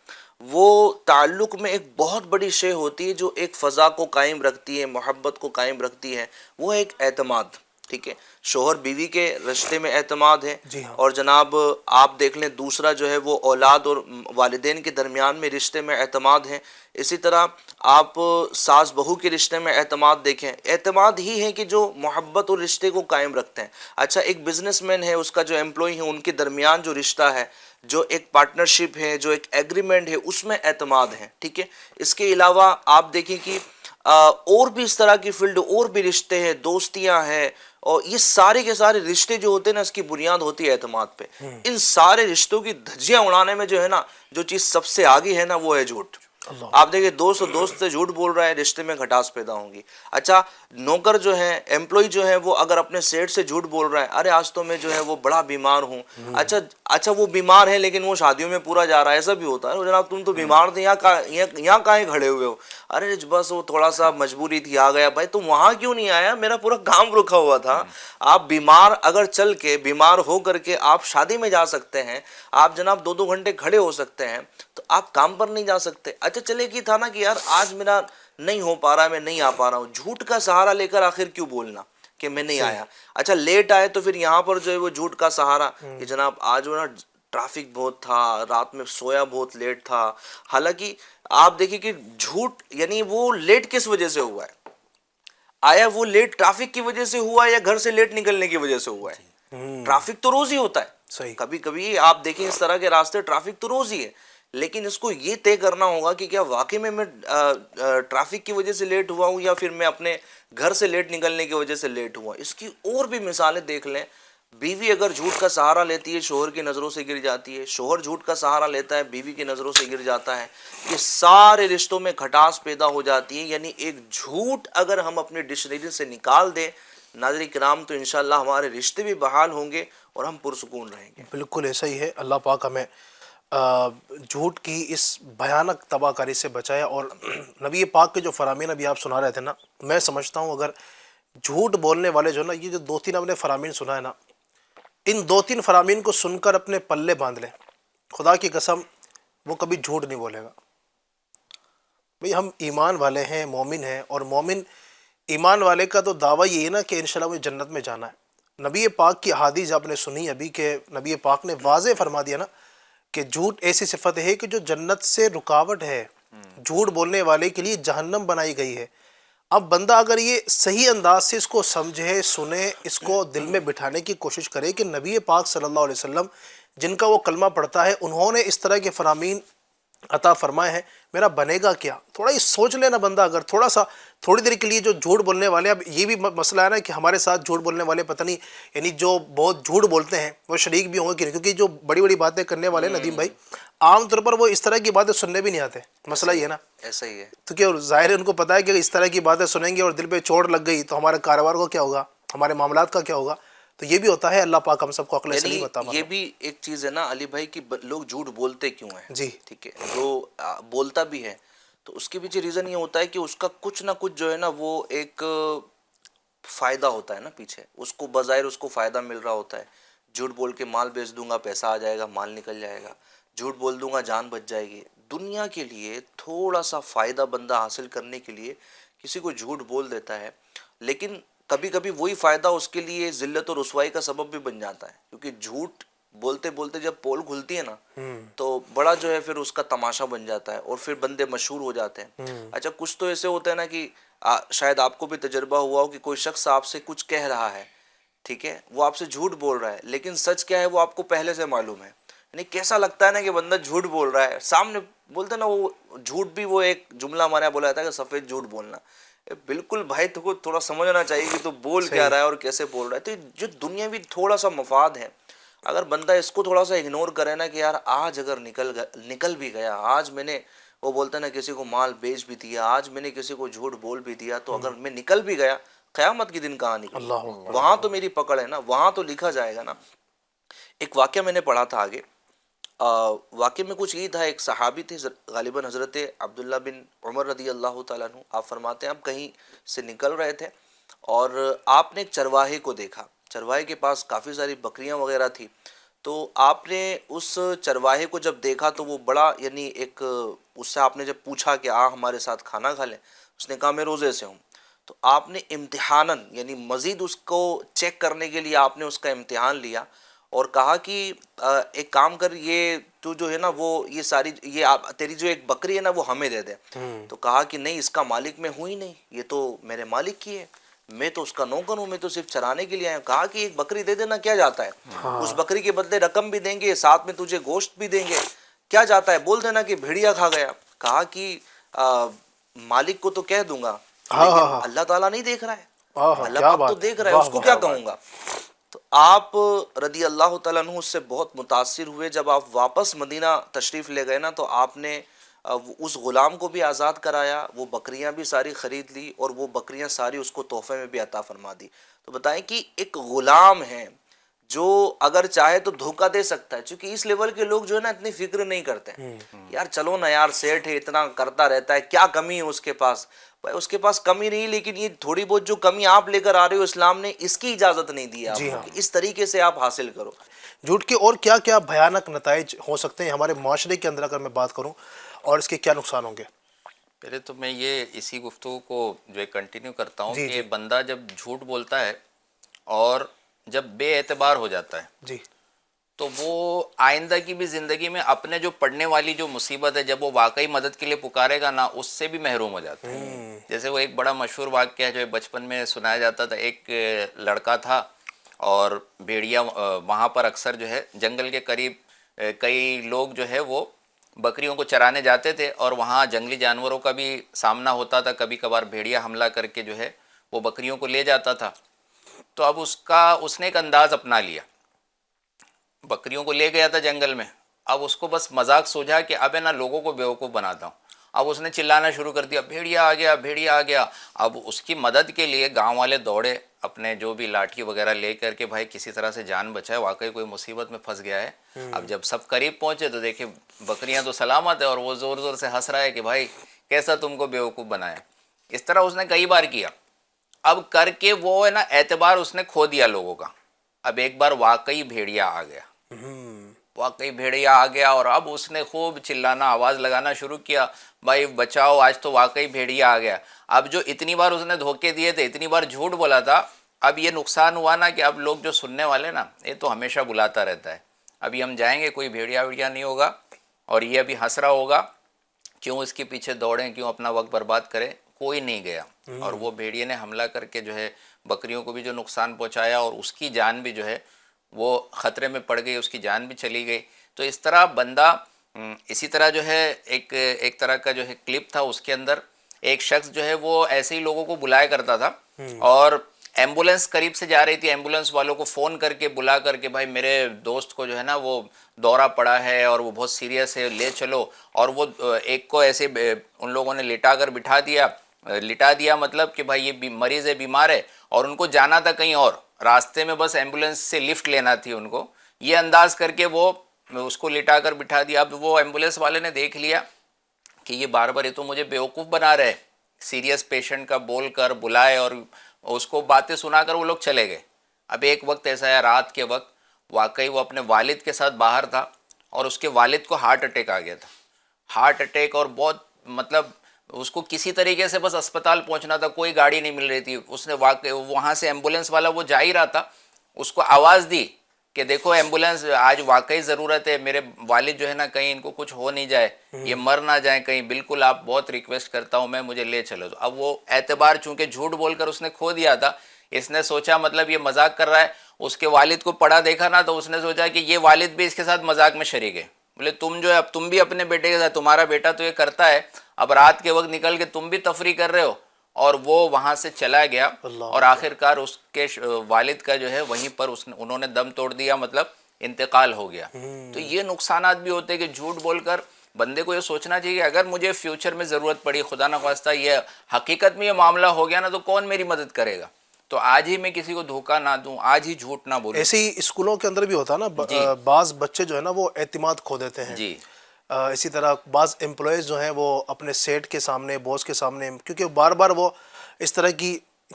وہ تعلق میں ایک بہت بڑی شے ہوتی ہے جو ایک فضا کو قائم رکھتی ہے، محبت کو قائم رکھتی ہے، وہ ہے ایک اعتماد، ٹھیک ہے۔ شوہر بیوی کے رشتے میں اعتماد ہے، جی ہاں۔ اور جناب آپ دیکھ لیں دوسرا جو ہے وہ اولاد اور والدین کے درمیان میں رشتے میں اعتماد ہے۔ اسی طرح آپ ساس بہو کے رشتے میں اعتماد دیکھیں، اعتماد ہی ہے کہ جو محبت اور رشتے کو قائم رکھتے ہیں۔ اچھا، ایک بزنس مین ہے، اس کا جو ایمپلائی ہے، ان کے درمیان جو رشتہ ہے، جو ایک پارٹنرشپ ہے، جو ایک ایگریمنٹ ہے، اس میں اعتماد ہے، ٹھیک ہے۔ اس کے علاوہ آپ دیکھیں کہ اور بھی اس طرح کی فیلڈ اور بھی رشتے ہیں، دوستیاں ہیں، اور یہ سارے کے سارے رشتے جو ہوتے ہیں نا، اس کی بنیاد ہوتی ہے اعتماد پہ۔ ان سارے رشتوں کی دھجیاں اڑانے میں جو ہے نا، جو چیز سب سے آگے ہے نا، وہ ہے جھوٹ۔ آپ دیکھیں دوست سے جھوٹ بول رہا ہے، رشتے میں کھٹاس پیدا ہوں گی۔ اچھا، نوکر جو ہے، ایمپلائی جو ہے، وہ اگر اپنے سیٹ سے جھوٹ بول رہا ہے، ارے آج تو میں جو ہے وہ بڑا بیمار ہوں، اچھا وہ بیمار ہے لیکن وہ شادیوں میں پورا جا رہا ہے، ایسا بھی ہوتا ہے۔ جناب تم تو بیمار تھے، یہاں کہیں کھڑے ہوئے ہو؟ ارے بس وہ تھوڑا سا مجبوری تھی، آ گیا۔ بھائی تم وہاں کیوں نہیں آیا؟ میرا پورا کام رکا ہوا تھا۔ آپ بیمار اگر چل کے، بیمار ہو کر کے آپ شادی میں جا سکتے ہیں، آپ جناب 2 گھنٹے کھڑے ہو سکتے ہیں، تو آپ کام پر نہیں جا سکتے؟ اچھا چلے کہ تھا نا کہ یار آج میرا نہیں ہو پا رہا ہے، میں نہیں آ پا رہا ہوں، جھوٹ کا سہارا لے کر آخر کیوں بولنا کہ میں نہیں آیا؟ اچھا لیٹ آئے تو پھر یہاں پر جو ہے وہ جھوٹ کا سہارا کہ جناب آج وہ نا ٹریفک بہت تھا، رات میں سویا بہت لیٹ تھا۔ حالانکہ آپ دیکھیں کہ جھوٹ یعنی وہ لیٹ کس وجہ سے ہوا ہے؟ آیا وہ لیٹ ٹریفک کی وجہ سے ہوا یا گھر سے لیٹ نکلنے کی وجہ سے ہوا ہے؟ ٹریفک تو روز ہی ہوتا ہے، کبھی کبھی آپ دیکھیں اس طرح کے راستے ٹریفک تو روز ہی ہے، لیکن اس کو یہ طے کرنا ہوگا کہ کیا واقعی میں ٹریفک کی وجہ سے لیٹ ہوا ہوں یا پھر میں اپنے گھر سے لیٹ نکلنے کی وجہ سے لیٹ ہوا۔ اس کی اور بھی مثالیں دیکھ لیں، بیوی اگر جھوٹ کا سہارا لیتی ہے شوہر کی نظروں سے گر جاتی ہے، شوہر جھوٹ کا سہارا لیتا ہے بیوی کی نظروں سے گر جاتا ہے، یہ سارے رشتوں میں کھٹاس پیدا ہو جاتی ہے. یعنی ایک جھوٹ اگر ہم اپنے ڈکشنری سے نکال دیں ناظرین کرام تو انشاءاللہ ہمارے رشتے بھی بحال ہوں گے اور ہم پرسکون رہیں گے. بالکل ایسا ہی ہے. اللہ پاک ہمیں جھوٹ کی اس بھیانک تباہ کاری سے بچایا. اور نبی پاک کے جو فرامین ابھی آپ سنا رہے تھے نا، میں سمجھتا ہوں اگر جھوٹ بولنے والے جو نا، یہ جو 2-3 ہم نے فرامین سنا ہے نا، ان 2-3 فرامین کو سن کر اپنے پلے باندھ لیں، خدا کی قسم وہ کبھی جھوٹ نہیں بولے گا. بھئی ہم ایمان والے ہیں، مومن ہیں، اور مومن ایمان والے کا تو دعویٰ یہ ہے نا کہ انشاءاللہ مجھے جنت میں جانا ہے. نبی پاک کی احادیث آپ نے سنی ابھی کہ نبی پاک نے واضح فرما دیا نا کہ جھوٹ ایسی صفت ہے کہ جو جنت سے رکاوٹ ہے، جھوٹ بولنے والے کے لیے جہنم بنائی گئی ہے. اب بندہ اگر یہ صحیح انداز سے اس کو سمجھے، سنے، اس کو دل میں بٹھانے کی کوشش کرے کہ نبی پاک صلی اللہ علیہ وسلم جن کا وہ کلمہ پڑھتا ہے انہوں نے اس طرح کے فرامین عطا فرمائے ہیں، میرا بنے گا کیا؟ تھوڑا یہ سوچ لینا بندہ. اگر تھوڑی دیر کے لیے جو جھوٹ بولنے والے، اب یہ بھی مسئلہ ہے نا کہ ہمارے ساتھ جھوٹ بولنے والے پتہ نہیں، یعنی جو بہت جھوٹ بولتے ہیں وہ شریک بھی ہوں گے، کیونکہ جو بڑی بڑی باتیں کرنے والے ندیم بھائی عام طور پر وہ اس طرح کی باتیں سننے بھی نہیں آتے. مسئلہ یہ ہے نا، ایسا ہی ہے. تو کہ ظاہر ہے ان کو پتہ ہے کہ اس طرح کی باتیں سنیں گے اور دل پہ چوٹ لگ گئی تو ہمارے کاروبار کو کیا ہوگا، ہمارے معاملات کا کیا ہوگا. تو یہ بھی ہوتا ہے. اللہ پاک ہم سب کو عقل سلیم عطا یعنی فرمائے. یہ بھی ایک چیز ہے نا علی بھائی کہ لوگ جھوٹ بولتے کیوں ہیں. جی ٹھیک ہے، جو بولتا بھی ہے تو اس کے پیچھے ریزن یہ ہوتا ہے کہ اس کا کچھ نہ کچھ جو ہے نا وہ ایک فائدہ ہوتا ہے نا پیچھے، اس کو بظاہر اس کو فائدہ مل رہا ہوتا ہے. جھوٹ بول کے مال بیچ دوں گا پیسہ آ جائے گا، مال نکل جائے گا. جھوٹ بول دوں گا جان بچ جائے گی. دنیا کے لیے تھوڑا سا فائدہ بندہ حاصل کرنے کے لیے کسی کو جھوٹ بول دیتا ہے، لیکن کبھی کبھی وہی فائدہ اس کے لیے ذلت و رسوائی کا سبب بھی بن جاتا ہے. کیونکہ جھوٹ بولتے بولتے جب پول کھلتی ہے نا تو بڑا جو ہے پھر اس کا تماشا بن جاتا ہے اور پھر بندے مشہور ہو جاتے ہیں. اچھا کچھ تو ایسے ہوتا ہے نا کہ شاید آپ کو بھی تجربہ ہوا ہو کہ کوئی شخص آپ سے کچھ کہہ رہا ہے، ٹھیک ہے، وہ آپ سے جھوٹ بول رہا ہے، لیکن سچ کیا ہے وہ آپ کو پہلے سے معلوم ہے. یعنی کیسا لگتا ہے نا کہ بندہ جھوٹ بول رہا ہے سامنے، بولتے نا وہ جھوٹ بھی، وہ ایک جملہ ہمارے یہاں بولا جاتا ہے کہ سفید جھوٹ بولنا. بالکل بھائی تو کو تھوڑا سمجھنا چاہیے کہ تو بول کیا رہا ہے اور کیسے بول رہا ہے. تو جو دنیاوی تھوڑا سا مفاد ہے، اگر بندہ اس کو تھوڑا سا اگنور کرے نا کہ یار آج اگر نکل بھی گیا، آج میں نے وہ بولتا ہے نا کسی کو مال بیچ بھی دیا، آج میں نے کسی کو جھوٹ بول بھی دیا، تو اگر میں نکل بھی گیا قیامت کے دن کہاں نکل، اللہ اکبر. وہاں تو میری پکڑ ہے نا، وہاں تو لکھا جائے گا نا. ایک واقعہ میں نے پڑھا تھا آگے. واقعے میں کچھ یہ تھا، ایک صحابی تھے غالباً حضرت عبداللہ بن عمر رضی اللہ تعالیٰ عنہ. آپ فرماتے ہیں آپ کہیں سے نکل رہے تھے اور آپ نے ایک چرواہے کو دیکھا. چرواہے کے پاس کافی ساری بکریاں وغیرہ تھی. تو آپ نے اس چرواہے کو جب دیکھا تو وہ بڑا، یعنی ایک، اس سے آپ نے جب پوچھا کہ ہمارے ساتھ کھانا کھا لیں، اس نے کہا میں روزے سے ہوں. تو آپ نے امتحاناً، یعنی مزید اس کو چیک کرنے کے لیے آپ نے اس کا امتحان لیا اور کہا کہ ایک کام کر، یہ تو جو ہے نا وہ یہ ساری، یہ تیری جو ایک بکری ہے نا وہ ہمیں دے دے. تو کہا کہ نہیں، اس کا مالک میں ہوں ہی نہیں، یہ تو میرے مالک کی ہے، میں تو اس کا نوکر ہوں، میں تو صرف چرانے کے لیے آیا ہوں. کہا کہ ایک بکری دے دینا، کیا جاتا ہے، اس بکری کے بدلے رقم بھی دیں گے، ساتھ میں تجھے گوشت بھی دیں گے، کیا جاتا ہے، بول دینا کہ بھیڑیا کھا گیا. کہا کہ مالک کو تو کہہ دوں گا، لیکن اللہ تعالیٰ نہیں دیکھ رہا ہے، اللہ پاک تو دیکھ رہا ہے، اس کو کیا کہوں گا. تو آپ رضی اللہ تعالیٰ عنہ اس سے بہت متاثر ہوئے. جب آپ واپس مدینہ تشریف لے گئے نا تو آپ نے اس غلام کو بھی آزاد کرایا، وہ بکریاں بھی ساری خرید لی اور وہ بکریاں ساری اس کو تحفے میں بھی عطا فرما دی. تو بتائیں کہ ایک غلام ہے جو اگر چاہے تو دھوکہ دے سکتا ہے، چونکہ اس لیول کے لوگ جو ہے نا اتنی فکر نہیں کرتے ہیں. یار چلو نا یار، سیٹ ہے، اتنا کرتا رہتا ہے، کیا کمی ہے اس کے پاس. بھائی اس کے پاس کمی نہیں، لیکن یہ تھوڑی بہت جو کمی آپ لے کر آ رہے ہو، اسلام نے اس کی اجازت نہیں دی آپ کو کہ اس طریقے سے آپ حاصل کرو. جھوٹ کے اور کیا کیا بھیانک نتائج ہو سکتے ہیں ہمارے معاشرے کے اندر اگر میں بات کروں، اور اس کے کیا نقصان ہوں گے؟ پہلے تو میں یہ اسی گفتگو کو جو ہے کنٹینیو کرتا ہوں کہ بندہ جب جھوٹ بولتا ہے اور جب بے اعتبار ہو جاتا ہے جی، تو وہ آئندہ کی بھی زندگی میں اپنے جو پڑنے والی جو مصیبت ہے، جب وہ واقعی مدد کے لیے پکارے گا نا، اس سے بھی محروم ہو جاتا ہے. جیسے وہ ایک بڑا مشہور واقعہ جو بچپن میں سنایا جاتا تھا. ایک لڑکا تھا اور بھیڑیا وہاں پر اکثر جو ہے جنگل کے قریب کئی لوگ جو ہے وہ بکریوں کو چرانے جاتے تھے اور وہاں جنگلی جانوروں کا بھی سامنا ہوتا تھا. کبھی کبھار بھیڑیا حملہ کر کے جو ہے وہ بکریوں کو لے جاتا تھا. تو اب اس نے ایک انداز اپنا لیا، بکریوں کو لے گیا تھا جنگل میں، اب اس کو بس مذاق سوچا کہ اب ہے نا لوگوں کو بیوقوف بناتا ہوں، اب اس نے چلانا شروع کر دیا، بھیڑیا آ گیا، بھیڑیا آ گیا۔ اب اس کی مدد کے لیے گاؤں والے دوڑے اپنے جو بھی لاٹھی وغیرہ لے کر کے بھائی کسی طرح سے جان بچائے، واقعی کوئی مصیبت میں پھنس گیا ہے۔ اب جب سب قریب پہنچے تو دیکھیں بکریاں تو سلامت ہے، اور وہ زور زور سے ہنس رہا ہے کہ بھائی کیسا تم کو بیوقوف بنایا۔ اس طرح اس نے کئی بار کیا، اب کر کے وہ ہے نا اعتبار اس نے کھو دیا لوگوں کا۔ اب ایک بار واقعی بھیڑیا آ گیا، واقعی بھیڑیا آ گیا، اور اب اس نے خوب چلانا، آواز لگانا شروع کیا، بھائی بچاؤ آج تو واقعی بھیڑیا آ گیا۔ اب جو اتنی بار اس نے دھوکے دیے تھے، اتنی بار جھوٹ بولا تھا، اب یہ نقصان ہوا نا کہ اب لوگ جو سننے والے نا، یہ تو ہمیشہ بلاتا رہتا ہے، ابھی ہم جائیں گے کوئی بھیڑیا ویڑیا نہیں ہوگا، اور یہ ابھی ہنس رہا ہوگا، کیوں اس کے پیچھے دوڑیں، کیوں اپنا وقت برباد کریں۔ کوئی نہیں گیا، اور وہ بھیڑیے نے حملہ کر کے جو ہے بکریوں کو بھی جو نقصان پہنچایا، اور اس کی جان بھی جو ہے وہ خطرے میں پڑ گئی، اس کی جان بھی چلی گئی۔ تو اس طرح بندہ اسی طرح جو ہے ایک طرح کا جو ہے کلپ تھا، اس کے اندر ایک شخص جو ہے وہ ایسے ہی لوگوں کو بلایا کرتا تھا، اور ایمبولینس قریب سے جا رہی تھی، ایمبولینس والوں کو فون کر کے بلا کر کے بھائی میرے دوست کو جو ہے نا وہ دورہ پڑا ہے اور وہ بہت سیریس ہے، لے چلو۔ اور وہ ایک کو ایسے ان لوگوں نے لٹا دیا مطلب کہ بھائی یہ مریض ہے، بیمار ہے، اور ان کو جانا تھا کہیں اور، راستے میں بس ایمبولینس سے لفٹ لینا تھی ان کو، یہ انداز کر کے وہ اس کو لٹا کر بٹھا دیا۔ اب وہ ایمبولینس والے نے دیکھ لیا کہ یہ بار بار یہ تو مجھے بیوقوف بنا رہے، سیریس پیشنٹ کا بول کر بلائے اور اس کو باتیں سنا کر وہ لوگ چلے گئے۔ اب ایک وقت ایسا ہے رات کے وقت، واقعی وہ اپنے والد کے ساتھ باہر تھا، اور اس کے والد کو ہارٹ اٹیک آ گیا تھا، ہارٹ اٹیک، اور بہت مطلب اس کو کسی طریقے سے بس اسپتال پہنچنا تھا، کوئی گاڑی نہیں مل رہی تھی۔ اس نے وہاں سے ایمبولینس والا وہ جا ہی رہا تھا، اس کو آواز دی کہ دیکھو ایمبولینس آج واقعی ضرورت ہے، میرے والد جو ہے نا کہیں ان کو کچھ ہو نہیں جائے، یہ مر نہ جائیں کہیں، بالکل آپ بہت ریکویسٹ کرتا ہوں میں، مجھے لے چلو۔ تو اب وہ اعتبار چونکہ جھوٹ بول کر اس نے کھو دیا تھا، اس نے سوچا مطلب یہ مذاق کر رہا ہے، اس کے والد کو پڑھا دیکھا نا، تو اس نے سوچا کہ یہ والد بھی اس کے ساتھ مذاق میں شریک ہے، بولے تم جو ہے اب تم بھی اپنے بیٹے کے ساتھ، تمہارا بیٹا تو یہ کرتا ہے، اب رات کے وقت نکل کے تم بھی تفریح کر رہے ہو۔ اور وہ وہاں سے چلا گیا، اور آخرکار اس کے والد کا جو ہے وہیں پر انہوں نے دم توڑ دیا، مطلب انتقال ہو گیا۔ تو یہ نقصانات بھی ہوتے ہیں کہ جھوٹ بول کر بندے کو یہ سوچنا چاہیے کہ اگر مجھے فیوچر میں ضرورت پڑی، خدا نخواستہ یہ حقیقت میں یہ معاملہ ہو گیا نا، تو کون میری مدد کرے گا؟ تو آج ہی میں کسی کو دھوکہ نہ دوں، آج ہی جھوٹ نہ بولوں۔ ایسے ہی اسکولوں کے اندر بھی ہوتا ہے نا، بعض بچے جو ہے نا وہ اعتماد کھو دیتے ہیں، جی اسی طرح بعض امپلائیز جو ہیں وہ اپنے سیٹ کے سامنے، باس کے سامنے، کیونکہ بار بار وہ اس طرح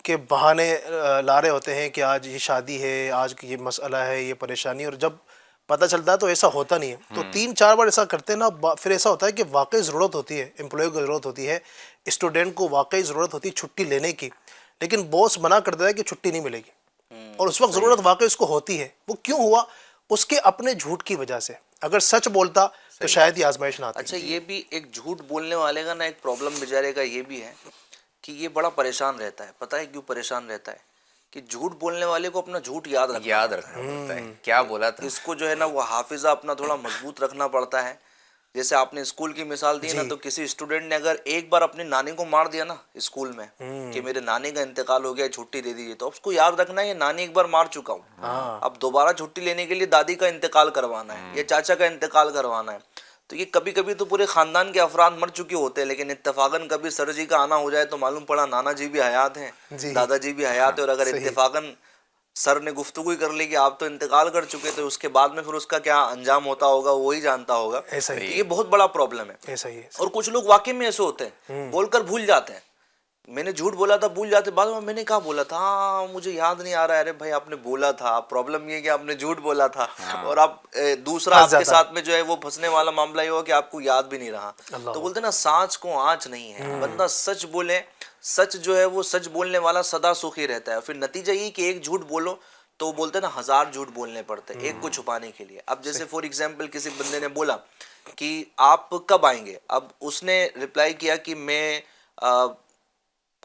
کے بہانے لا رہے ہوتے ہیں کہ آج یہ شادی ہے، آج یہ مسئلہ ہے، یہ پریشانی، اور جب پتہ چلتا ہے تو ایسا ہوتا نہیں ہے۔ تو 3-4 بار ایسا کرتے ہیں نا، پھر ایسا ہوتا ہے کہ واقعی ضرورت ہوتی ہے، امپلائی کو ضرورت ہوتی ہے، اسٹوڈنٹ کو واقعی ضرورت ہوتی ہے چھٹی لینے کی، لیکن باس منع کر دیتا ہے کہ چھٹی نہیں ملے گی، اور اس وقت ضرورت واقعی اس کو ہوتی ہے۔ وہ کیوں ہوا؟ اس کے اپنے جھوٹ کی وجہ سے۔ اگر سچ بولتا تو شاید یہ آزمائش نہ آتی۔ اچھا، یہ بھی ایک جھوٹ بولنے والے کا نا ایک پرابلم بیچارے کا یہ بھی ہے کہ یہ بڑا پریشان رہتا ہے۔ پتہ ہے کیوں پریشان رہتا ہے؟ کہ جھوٹ بولنے والے کو اپنا جھوٹ یاد رکھنا پڑتا ہے، کیا بولا تھا، اس کو جو ہے نا وہ حافظہ اپنا تھوڑا مضبوط رکھنا پڑتا ہے۔ جیسے آپ نے اسکول کی مثال دی نا، تو کسی اسٹوڈنٹ نے اگر ایک بار اپنی نانی کو مار دیا نا اسکول میں کہ میرے نانی کا انتقال ہو گیا، چھٹی دے دیجیے، تو اب اس کو یاد رکھنا ہے یہ نانی ایک بار مار چکا ہوں، اب دوبارہ چھٹی لینے کے لیے دادی کا انتقال کروانا ہے یا چاچا کا انتقال کروانا ہے۔ تو یہ کبھی کبھی تو پورے خاندان کے افراد مر چکے ہوتے ہیں، لیکن اتفاقاً کبھی سر جی کا آنا ہو جائے تو معلوم پڑا نانا جی بھی حیات ہیں، دادا جی بھی حیات ہیں، اور اگر اتفاقاً سر نے گفتگو کر لی کہ آپ تو انتقال کر چکے، تو اس کے بعد میں پھر اس کا کیا انجام ہوتا ہوگا وہی جانتا ہوگا۔ یہ بہت بڑا پرابلم ہے۔ ایسا ہی ہے۔ اور کچھ لوگ واقعی میں ایسے ہوتے ہیں، بول کر بھول جاتے ہیں، میں نے جھوٹ بولا تھا بھول جاتے، بعد میں نے کہا بولا تھا، ہاں مجھے یاد نہیں آ رہا ہے۔ ارے بھائی آپ نے بولا تھا، پرابلم یہ ہے کہ آپ نے جھوٹ بولا تھا، اور آپ دوسرا آپ کے ساتھ میں جو ہے وہ پھنسنے والا معاملہ یہ ہوا کہ آپ کو یاد بھی نہیں رہا۔ تو بولتے نا سانچ کو آنچ نہیں ہے، بندہ سچ بولے، سچ جو ہے وہ سچ بولنے والا سدا سخی رہتا ہے۔ پھر نتیجہ یہ کہ ایک جھوٹ بولو تو بولتے نا 1000 جھوٹ بولنے پڑتے ایک کو چھپانے کے لیے۔ اب جیسے فور ایگزامپل کسی بندے نے بولا کہ آپ کب آئیں گے، اب اس نے رپلائی کیا کہ میں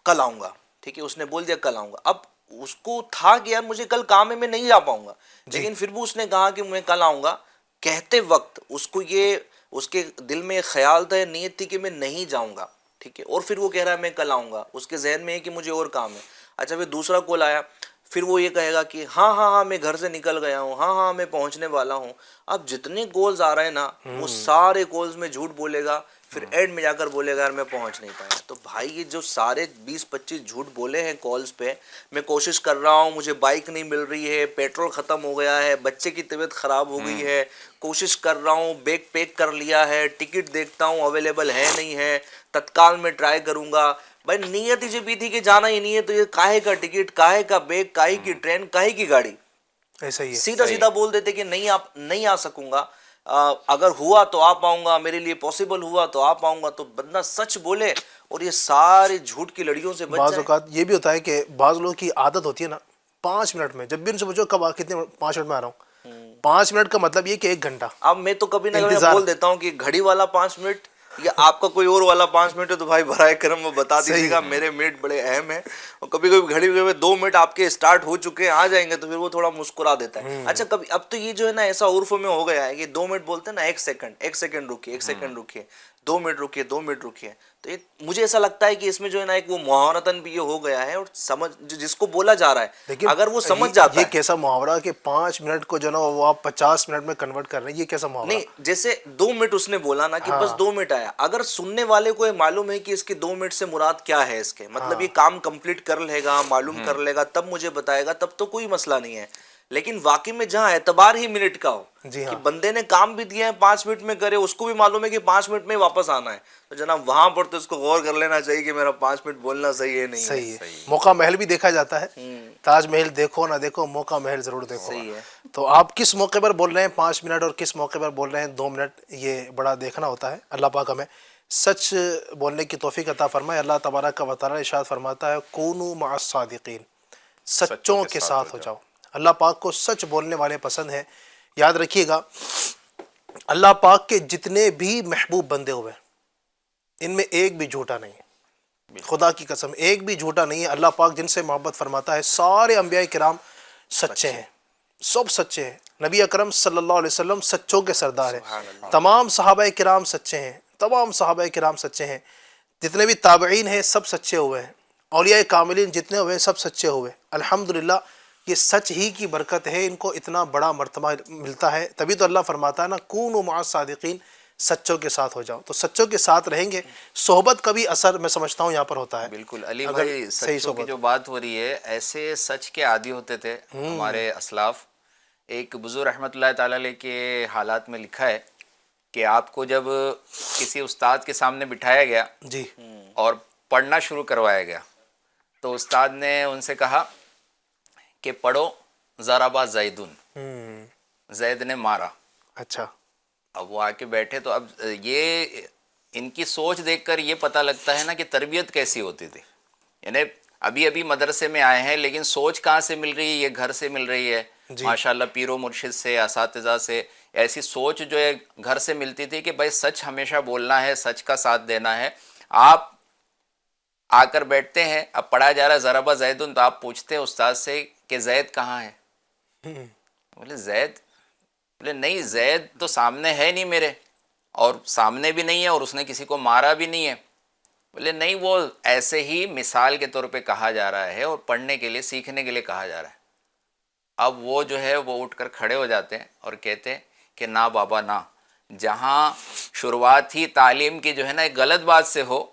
کل آؤں گا، ٹھیک ہے، اس نے بول دیا کل آؤں گا۔ اب اس کو تھا کہ یار مجھے کل کام ہے میں نہیں جا پاؤں گا، لیکن پھر بھی اس نے کہا کہ میں کل آؤں گا، کہتے وقت اس کو یہ اس کے دل میں خیال تھا، نیت تھی کہ میں نہیں جاؤں گا، ٹھیک ہے، اور پھر وہ کہہ رہا ہے میں کل آؤں گا، اس کے ذہن میں ہے کہ مجھے اور کام ہے۔ اچھا پھر دوسرا کال آیا، پھر وہ یہ کہے گا کہ ہاں ہاں ہاں میں گھر سے نکل گیا ہوں, ہاں ہاں میں پہنچنے والا ہوں. اب جتنے کالز آ رہے ہیں نا وہ سارے کالز میں جھوٹ بولے گا, پھر اینڈ میں جا کر بولے گا یار میں پہنچ نہیں پایا. تو بھائی یہ جو سارے 20-25 جھوٹ بولے ہیں کالز پہ, میں کوشش کر رہا ہوں, مجھے بائک نہیں مل رہی ہے, پیٹرول ختم ہو گیا ہے, بچے کی طبیعت خراب ہو گئی ہے, کوشش کر رہا ہوں, بیگ پیک کر لیا ہے, ٹکٹ دیکھتا ہوں اویلیبل ہے نہیں ہے, تتکال میں ٹرائی کروں گا. بھائی نیت ہی جب بھی تھی کہ جانا ہی نہیں ہے تو یہ کاہے کا ٹکٹ, کاہے کا بیگ, کاہے کی ٹرین, کاہے کی گاڑی. ایسا ہی ہے. سیدھا سیدھا بول دیتے کہ نہیں آ سکوں گا, اگر ہوا تو آ پاؤں گا, میرے لیے پاسبل ہوا تو آ پاؤں گا. تو بندہ سچ بولے اور یہ سارے جھوٹ کی لڑیوں سے بچ بعض جائے. اوقات یہ بھی ہوتا ہے کہ بعض لوگوں کی عادت ہوتی ہے نا 5 منٹ میں, جب بھی ان سے پوچھو کب کتنے 5 منٹ میں آ رہا ہوں, 5 منٹ کا مطلب یہ کہ 1 گھنٹہ. اب میں تو کبھی نہ کبھی انتظار. بول دیتا ہوں کہ گھڑی والا 5 منٹ یا آپ کا کوئی اور والا 5 منٹ ہے تو بھائی برائے کرم وہ بتا دیجیے گا, میرے منٹ بڑے اہم ہیں. اور کبھی کبھی گھڑی میں 2 منٹ آپ کے اسٹارٹ ہو چکے ہیں آ جائیں گے تو پھر وہ تھوڑا مسکرا دیتا ہے. اچھا کبھی اب تو یہ جو ہے نا ایسا عرف میں ہو گیا ہے کہ 2 منٹ بولتے ہیں نا, 1 سیکنڈ رکیے, 1 سیکنڈ رکیے, 2 منٹ رکیے, 2 منٹ رکیے. تو مجھے ایسا لگتا ہے کہ اس میں جو ہے نا ایک وہ محاورتاً بھی یہ ہو گیا ہے, اور سمجھ جس کو بولا جا رہا ہے لیکن اگر وہ سمجھ جاتا یہ ہے. کیسا محاورہ کہ 5 منٹ کو جو نا وہ آپ 50 منٹ میں کنورٹ کر رہے ہیں, یہ کیسا محاورہ. نہیں جیسے 2 منٹ اس نے بولا نا کہ بس 2 منٹ آیا, اگر سننے والے کو یہ معلوم ہے کہ اس کے 2 منٹ سے مراد کیا ہے, اس کے مطلب یہ کام کمپلیٹ کر لے گا, معلوم کر لے گا, تب مجھے بتائے گا, تب تو کوئی مسئلہ نہیں ہے. لیکن واقعی میں جہاں اعتبار ہی منٹ کا ہو جی ہاں. کہ بندے نے کام بھی دیا ہے 5 منٹ میں کرے, اس کو بھی معلوم ہے کہ 5 منٹ میں واپس آنا ہے, تو جناب وہاں پر تو اس کو غور کر لینا چاہیے کہ میرا 5 منٹ بولنا صحیح ہے نہیں ہے. صحیح ہے. موقع محل بھی دیکھا جاتا ہے, تاج محل دیکھو نہ دیکھو, موقع محل ضرور دیکھو. صحیح ہے. تو آپ کس موقع پر بول رہے ہیں 5 منٹ اور کس موقع پر بول رہے ہیں 2 منٹ, یہ بڑا دیکھنا ہوتا ہے. اللہ پاک ہمیں سچ بولنے کی توفیق عطا فرمائے. اللہ تبارک و تعالی ارشاد فرماتا ہے کونوا مع الصادقین, سچوں کے ساتھ ہو جاؤ. اللہ پاک کو سچ بولنے والے پسند ہیں. یاد رکھیے گا اللہ پاک کے جتنے بھی محبوب بندے ہوئے ان میں ایک بھی جھوٹا نہیں ہے, خدا کی قسم ایک بھی جھوٹا نہیں ہے. اللہ پاک جن سے محبت فرماتا ہے سارے انبیاء کرام سچے ہیں, سب سچے ہیں. نبی اکرم صلی اللہ علیہ وسلم سچوں کے سردار ہیں. تمام صحابہ کرام سچے ہیں, تمام صحابہ کرام سچے ہیں. جتنے بھی تابعین ہیں سب سچے ہوئے ہیں. اولیاء کاملین جتنے ہوئے ہیں سب سچے ہوئے. الحمدللہ یہ سچ ہی کی برکت ہے, ان کو اتنا بڑا مرتبہ ملتا ہے. تبھی تو اللہ فرماتا ہے نا کونوا مع الصادقین, سچوں کے ساتھ ہو جاؤ. تو سچوں کے ساتھ رہیں گے, صحبت کا بھی اثر میں سمجھتا ہوں یہاں پر ہوتا ہے. بالکل علی بھائی, صحیح سچوں کی صحبت. جو بات ہو رہی ہے, ایسے سچ کے عادی ہوتے تھے ہمارے اسلاف. ایک بزرگ رحمۃ اللہ تعالی علیہ کے حالات میں لکھا ہے کہ آپ کو جب کسی استاد کے سامنے بٹھایا گیا جی اور پڑھنا شروع کروایا گیا تو استاد نے ان سے کہا کہ پڑھو ضربا زیدن, زید نے مارا. اچھا. اب وہ آ کے بیٹھے تو اب یہ ان کی سوچ دیکھ کر یہ پتہ لگتا ہے نا کہ تربیت کیسی ہوتی تھی. یعنی ابھی ابھی مدرسے میں آئے ہیں لیکن سوچ کہاں سے مل رہی ہے, یہ گھر سے مل رہی ہے. ماشاءاللہ پیر و مرشد سے, اساتذہ سے ایسی سوچ جو ہے گھر سے ملتی تھی کہ بھائی سچ ہمیشہ بولنا ہے, سچ کا ساتھ دینا ہے. آپ آ کر بیٹھتے ہیں, اب پڑھا جا رہا ہے ضربا زیدن, تو آپ پوچھتے ہیں استاد سے کہ زید کہاں ہے. بولے زید, بولے نہیں زید تو سامنے ہے نہیں میرے, اور سامنے بھی نہیں ہے اور اس نے کسی کو مارا بھی نہیں ہے. بولے نہیں وہ ایسے ہی مثال کے طور پہ کہا جا رہا ہے اور پڑھنے کے لیے سیکھنے کے لیے کہا جا رہا ہے. اب وہ جو ہے وہ اٹھ کر کھڑے ہو جاتے ہیں اور کہتے ہیں کہ نا بابا نا, جہاں شروعات ہی تعلیم کی جو ہے نا ایک غلط بات سے ہو,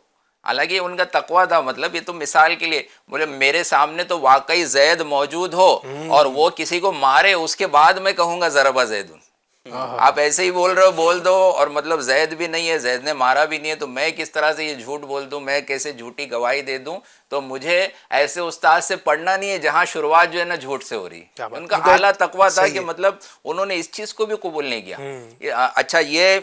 حالانکہ ان کا تقویٰ تھا, مطلب یہ تو مثال کے لیے. بولے میرے سامنے تو واقعی زید موجود ہو اور وہ کسی کو مارے, اس کے بعد میں کہوں گا ضربا زیدن. آپ ایسے ہی بول رہے ہو, بول دو, اور مطلب زید بھی نہیں ہے, زید نے مارا بھی نہیں ہے, تو میں کس طرح سے یہ جھوٹ بول دوں, میں کیسے جھوٹی گواہی دے دوں. تو مجھے ایسے استاد سے پڑھنا نہیں ہے جہاں شروعات جو ہے نا جھوٹ سے ہو رہی. ان کا اعلیٰ تقویٰ تھا کہ مطلب انہوں نے اس چیز کو بھی قبول نہیں کیا. اچھا یہ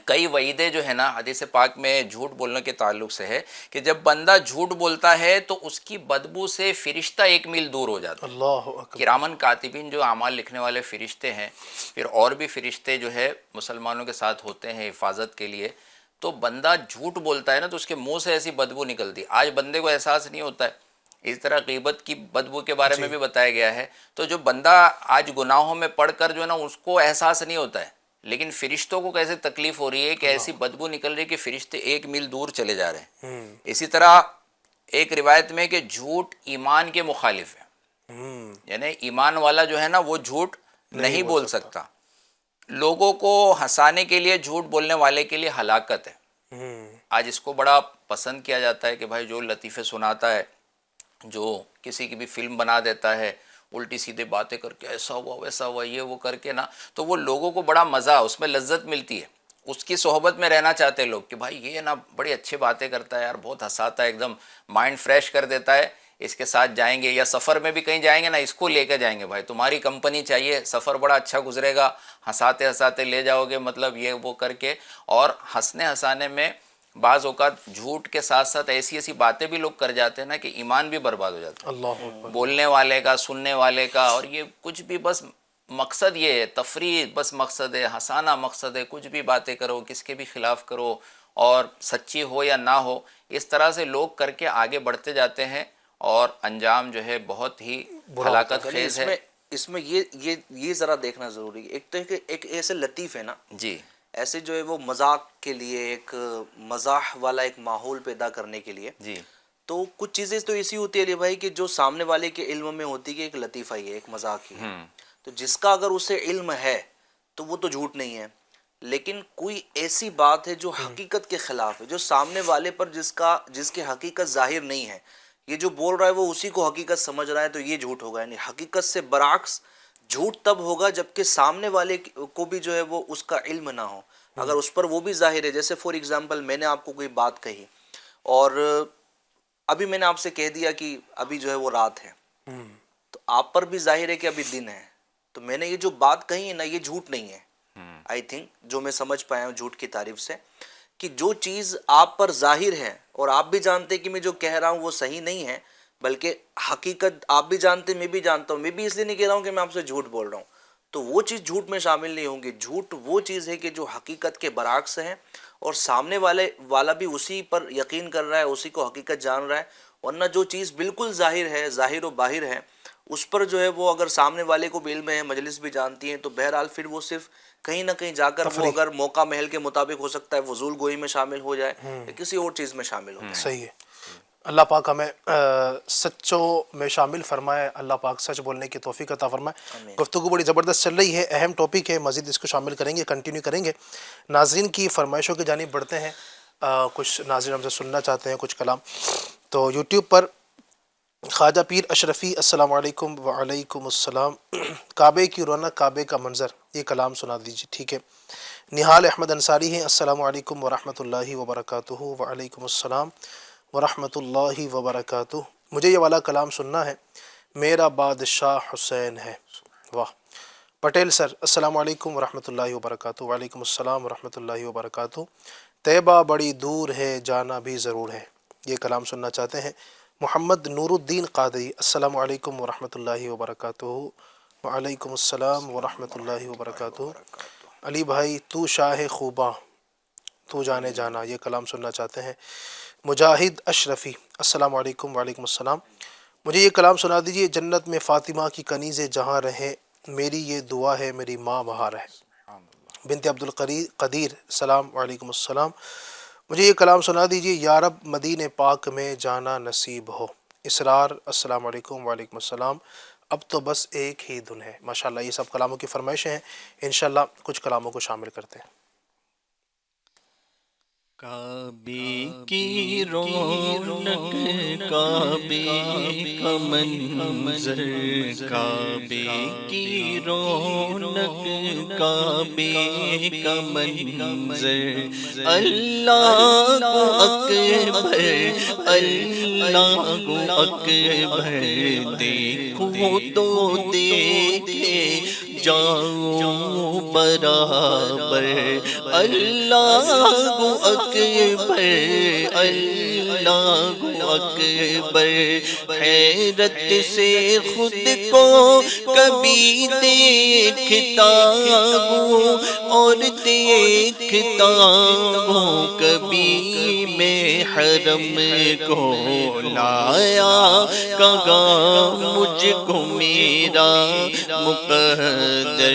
کئی وعیدیں جو ہے نا حدیث پاک میں جھوٹ بولنے کے تعلق سے ہے کہ جب بندہ جھوٹ بولتا ہے تو اس کی بدبو سے فرشتہ 1 میل دور ہو جاتا ہے. اللہ اکبر. کرامن کاتبین جو اعمال لکھنے والے فرشتے ہیں, پھر اور بھی فرشتے جو ہے مسلمانوں کے ساتھ ہوتے ہیں حفاظت کے لیے. تو بندہ جھوٹ بولتا ہے نا تو اس کے منہ سے ایسی بدبو نکلتی. آج بندے کو احساس نہیں ہوتا ہے. اس طرح غیبت کی بدبو کے بارے میں بھی بتایا گیا ہے. تو جو بندہ آج گناہوں میں پڑھ کر جو ہے نا اس کو احساس نہیں ہوتا ہے, لیکن فرشتوں کو کیسے تکلیف ہو رہی ہے کہ ایسی بدبو نکل رہی ہے کہ فرشتے 1 میل دور چلے جا رہے ہیں. اسی طرح ایک روایت میں کہ جھوٹ ایمان کے مخالف ہے. یعنی ایمان والا جو ہے نا وہ جھوٹ نہیں بول سکتا. لوگوں کو ہنسانے کے لیے جھوٹ بولنے والے کے لیے ہلاکت ہے. آج اس کو بڑا پسند کیا جاتا ہے کہ بھائی جو لطیفے سناتا ہے، جو کسی کی بھی فلم بنا دیتا ہے، الٹی سیدھے باتیں کر کے ایسا ہوا ویسا ہوا یہ وہ کر کے نا، تو وہ لوگوں کو بڑا مزہ، اس میں لذت ملتی ہے. اس کی صحبت میں رہنا چاہتے ہیں لوگ کہ بھائی یہ نا بڑی اچھی باتیں کرتا ہے یار، بہت ہنساتا ہے، ایک دم مائنڈ فریش کر دیتا ہے. اس کے ساتھ جائیں گے یا سفر میں بھی کہیں جائیں گے نا، اس کو لے کے جائیں گے، بھائی تمہاری کمپنی چاہیے، سفر بڑا اچھا گزرے گا، ہنساتے ہنساتے لے جاؤ گے، مطلب یہ وہ کر کے. اور ہنسنے ہنسانے میں بعض اوقات جھوٹ کے ساتھ ساتھ ایسی ایسی باتیں بھی لوگ کر جاتے ہیں نا کہ ایمان بھی برباد ہو جاتا ہے اللہ اکبر. بولنے والے کا، سننے والے کا. اور یہ کچھ بھی بس مقصد یہ ہے، تفریح بس مقصد ہے، ہنسانا مقصد ہے. کچھ بھی باتیں کرو، کس کے بھی خلاف کرو، اور سچی ہو یا نہ ہو، اس طرح سے لوگ کر کے آگے بڑھتے جاتے ہیں اور انجام جو ہے بہت ہی ہلاکت خیز ہے. اس میں یہ ذرا دیکھنا ضروری ہے. ایک تو ہے کہ ایک ایسے لطیف ہے نا، جی ایسے جو ہے وہ مذاق کے لیے، ایک مزاح والا ایک ماحول پیدا کرنے کے لیے، جی تو کچھ چیزیں تو ایسی ہوتی ہے علی بھائی کہ جو سامنے والے کے علم میں ہوتی ہے کہ ایک لطیفہ ہی ہے، ایک مذاق ہی ہے. تو جس کا اگر اسے علم ہے تو وہ تو جھوٹ نہیں ہے. لیکن کوئی ایسی بات ہے جو حقیقت کے خلاف ہے، جو سامنے والے پر جس کی حقیقت ظاہر نہیں ہے، یہ جو بول رہا ہے وہ اسی کو حقیقت سمجھ رہا ہے، تو یہ جھوٹ ہوگا. یعنی حقیقت سے برعکس جھوٹ تب ہوگا جبکہ سامنے والے کو بھی جو ہے وہ اس کا علم نہ ہو. اگر اس پر وہ بھی ظاہر ہے، جیسے فور ایگزامپل میں نے آپ کو کوئی بات کہی اور ابھی میں نے آپ سے کہہ دیا کہ ابھی جو ہے وہ رات ہے، تو آپ پر بھی ظاہر ہے کہ ابھی دن ہے. تو میں نے یہ جو بات کہی ہے نا، یہ جھوٹ نہیں ہے. آئی تھنک جو میں سمجھ پایا ہوں جھوٹ کی تعریف سے، کہ جو چیز آپ پر ظاہر ہے اور آپ بھی جانتے کہ میں جو کہہ رہا ہوں وہ صحیح نہیں ہے، بلکہ حقیقت آپ بھی جانتے، میں بھی جانتا ہوں، میں بھی اس لیے نہیں کہہ رہا ہوں کہ میں آپ سے جھوٹ بول رہا ہوں، تو وہ چیز جھوٹ میں شامل نہیں ہوں گی. جھوٹ وہ چیز ہے کہ جو حقیقت کے برعکس ہے اور سامنے والا بھی اسی پر یقین کر رہا ہے، اسی کو حقیقت جان رہا ہے. ورنہ جو چیز بالکل ظاہر ہے، ظاہر و باہر ہے، اس پر جو ہے وہ اگر سامنے والے کو بھی علم ہے، مجلس بھی جانتی ہیں، تو بہرحال پھر وہ صرف کہیں نہ کہیں جا کر وہ اگر موقع محل کے مطابق ہو سکتا ہے فضول گوئی میں شامل ہو جائے یا کسی اور چیز میں شامل ہو جائے. صحیح ہے. اللہ پاک ہمیں سچوں میں شامل فرمائے، اللہ پاک سچ بولنے کی توفیق عطا فرمائے. گفتگو بڑی زبردست چل رہی ہے، اہم ٹاپک ہے، مزید اس کو شامل کریں گے، کنٹینیو کریں گے. ناظرین کی فرمائشوں کی جانب بڑھتے ہیں. کچھ ناظرین ہم سے سننا چاہتے ہیں کچھ کلام. تو یوٹیوب پر خواجہ پیر اشرفی السلام علیکم. وعلیکم السلام. کعبے کی رونق، کعبے کا منظر، یہ کلام سنا دیجیے. ٹھیک ہے. نہال احمد انصاری ہیں، السلام علیکم ورحمۃ اللہ وبرکاتہ. وعلیکم السلام ورحمۃ اللہ وبرکاتہ. مجھے یہ والا کلام سننا ہے، میرا بادشاہ حسین ہے. واہ. پٹیل سر السلام علیکم ورحمۃ اللہ وبرکاتہ. وعلیکم السلام ورحمۃ اللہ وبرکاتہ. طیبہ بڑی دور ہے، جانا بھی ضرور ہے، یہ کلام سننا چاہتے ہیں. محمد نور الدین قادری السلام علیکم ورحمۃ اللہ وبرکاتہ. وعلیکم السلام ورحمۃ اللہ وبرکاتہ. علی بھائی تو شاہ خوباں، تو جانے جانا، یہ کلام سننا چاہتے ہیں. مجاہد اشرفی السلام علیکم. وعلیکم السلام. مجھے یہ کلام سنا دیجیے، جنت میں فاطمہ کی کنیزیں جہاں رہیں، میری یہ دعا ہے میری ماں وہاں رہے. بنت عبد القدیر السلام علیکم السلام. مجھے یہ کلام سنا دیجیے، یا رب مدینہ پاک میں جانا نصیب ہو. اسرار السلام علیکم. وعلیکم السلام. اب تو بس ایک ہی دن ہے. ماشاءاللہ یہ سب کلاموں کی فرمائشیں ہیں، انشاءاللہ کچھ کلاموں کو شامل کرتے ہیں. کعبے کی رونق، کعبے کا منظر، کعبے کی رونق، کعبے کا منظر. اللہ اکبر، اللہ اکبر. دیکھو تو دیکھے جاؤ برابر. اللہ اکبر، اللہ اکبر. حیرت سے خود کو کبھی دیکھتا ہوں اور دیکھتا ہوں کبھی میں حرم کو لایا کہاں مجھ کو میرا مقدر.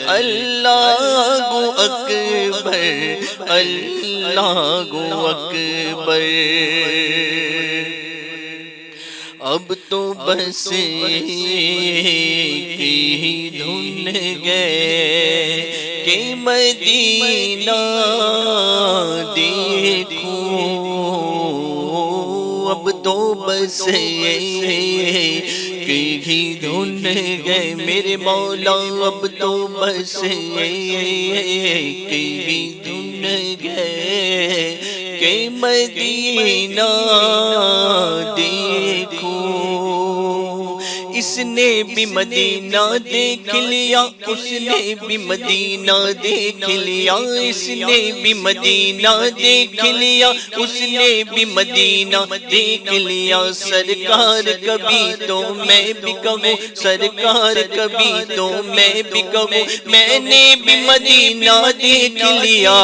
اللہ اکبر، اللہ اکبر. اب تو بس ایک ہی دھن گئے کہ مدینہ دیکھوں، اب تو بس ایک ہی دھن گئے میرے مولا، اب تو بس ایک ہی دھن گئے کہ مدینہ دیکھوں۔ اس نے بھی مدینہ دیکھ لیا، اس نے بھی مدینہ دیکھ لیا، اس نے بھی مدینہ دیکھ لیا، اس نے بھی مدینہ دیکھ لیا۔ سرکار کبھی تو میں بھی کہوں، سرکار کبھی تو میں بھی کہوں، میں نے بھی مدینہ دیکھ لیا،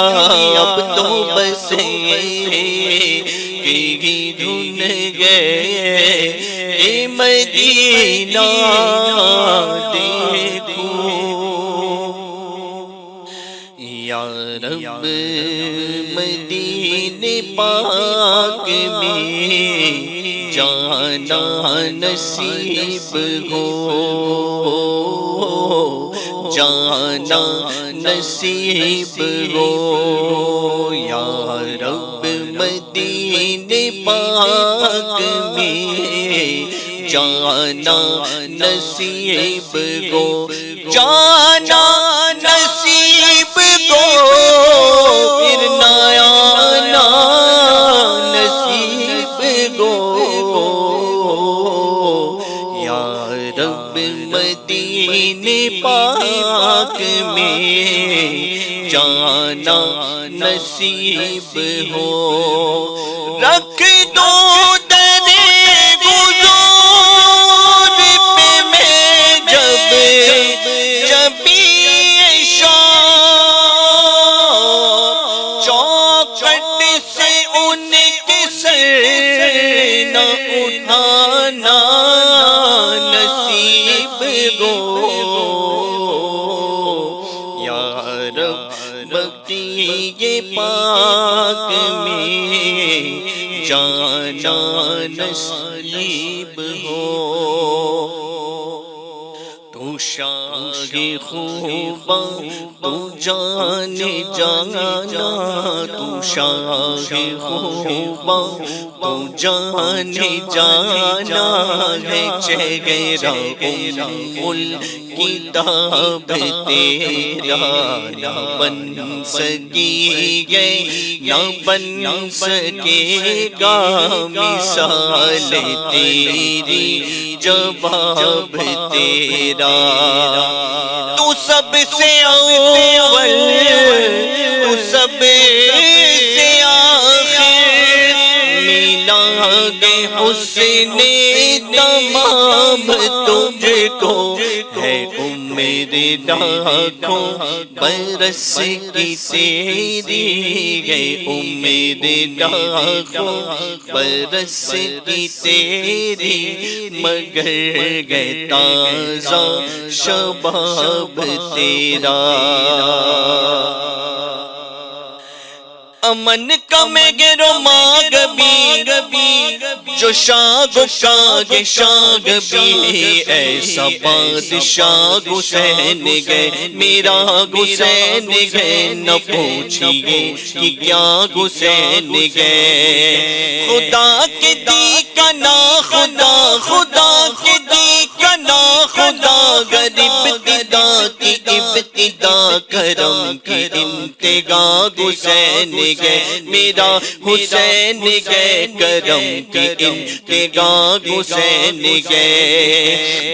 اب تو بس کہ ہی دھن گئے کہ مدینہ دیکھوں۔ یا رب مدینے پاک میں جانا نصیب ہو، جانا نصیب ہو، یا رب مدینے پاک میں جانا نصیب ہو، جانا نصیب ہو، پھر نہ آنا نصیب ہو، یا رب مدینے پاک میں جانا نصیب ہو۔ رکھ دو پاک میں جانا نصیب ہو۔ تو شاہ خوباں تو جانے جانا، تو شاہ خوباں تو جانے جانا ہے، چہرہ الکتاب تیرا نہ بن سکی گئی، نہ بن سکے گا مثال تیری، جواب تیرا۔ تو سب سے اول، تو سب سے آخر، میلاد حسن تمام تجھ کو ہے، میرے لاکھوں برس کی تیری ہے، میرے لاکھوں برس کی تیری، مگر گئے تازہ شباب تیرا۔ امن کا میں گرو ماگ بھی جو شاگ شاگ شاگ بھی، ایسا بادشاہ حسین گئے میرا حسین گئے، نہ پوچھئے کہ کیا حسین گئے۔ خدا کے دی کا نا خدا، خدا کے دی کا نا خدا، غریب ابتدا کی ابتدا، کرم کی انتہا حسین گئے میرا حسین گئے، کرم کی انتہا حسین گئے۔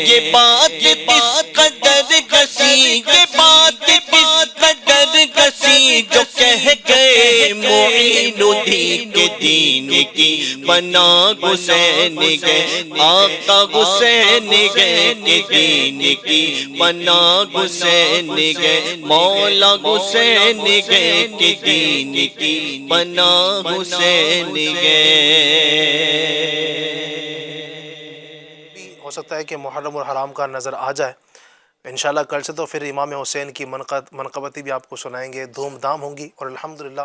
یہ بات کس قدر کسی، یہ بات کس قدر کسی، جو کہہ گئے معین الدین کے دین کی بنا حسین گئے، آقا حسین گئے کہ دین کی بنا حسین گئے، مولا حسین گئے کہ دین کی بنا حسین گئے۔ ہو سکتا ہے کہ محرم اور حرام کا نظر آ جائے، انشاءاللہ کل سے تو پھر امام حسین کی منقبتی بھی آپ کو سنائیں گے، دھوم دھام ہوں گی، اور الحمدللہ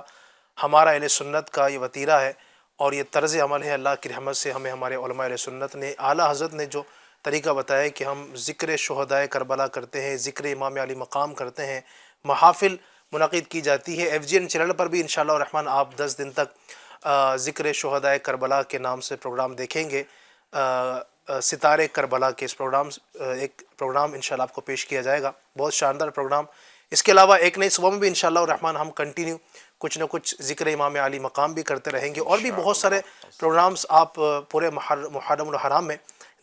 ہمارا اہل سنت کا یہ وتیرہ ہے، اور یہ طرز عمل ہے. اللہ کی رحمت سے ہمیں ہمارے علماء اہل سنت نے، اعلیٰ حضرت نے جو طریقہ بتایا کہ ہم ذکر شہدائے کربلا کرتے ہیں، ذکر امام علی مقام کرتے ہیں، محافل منعقد کی جاتی ہے. FGN چینل پر بھی انشاءاللہ الرحمن آپ 10 دن تک ذکر شہدائے کربلا کے نام سے پروگرام دیکھیں گے. ستارے کربلا کے اس ایک پروگرام انشاءاللہ آپ کو پیش کیا جائے گا، بہت شاندار پروگرام. اس کے علاوہ ایک نئی صبح میں بھی انشاءاللہ الرحمن ہم کنٹینیو کچھ نہ کچھ ذکر امام علی مقام بھی کرتے رہیں گے، اور بھی بہت سارے پروگرامز آپ پورے محرم الحرام میں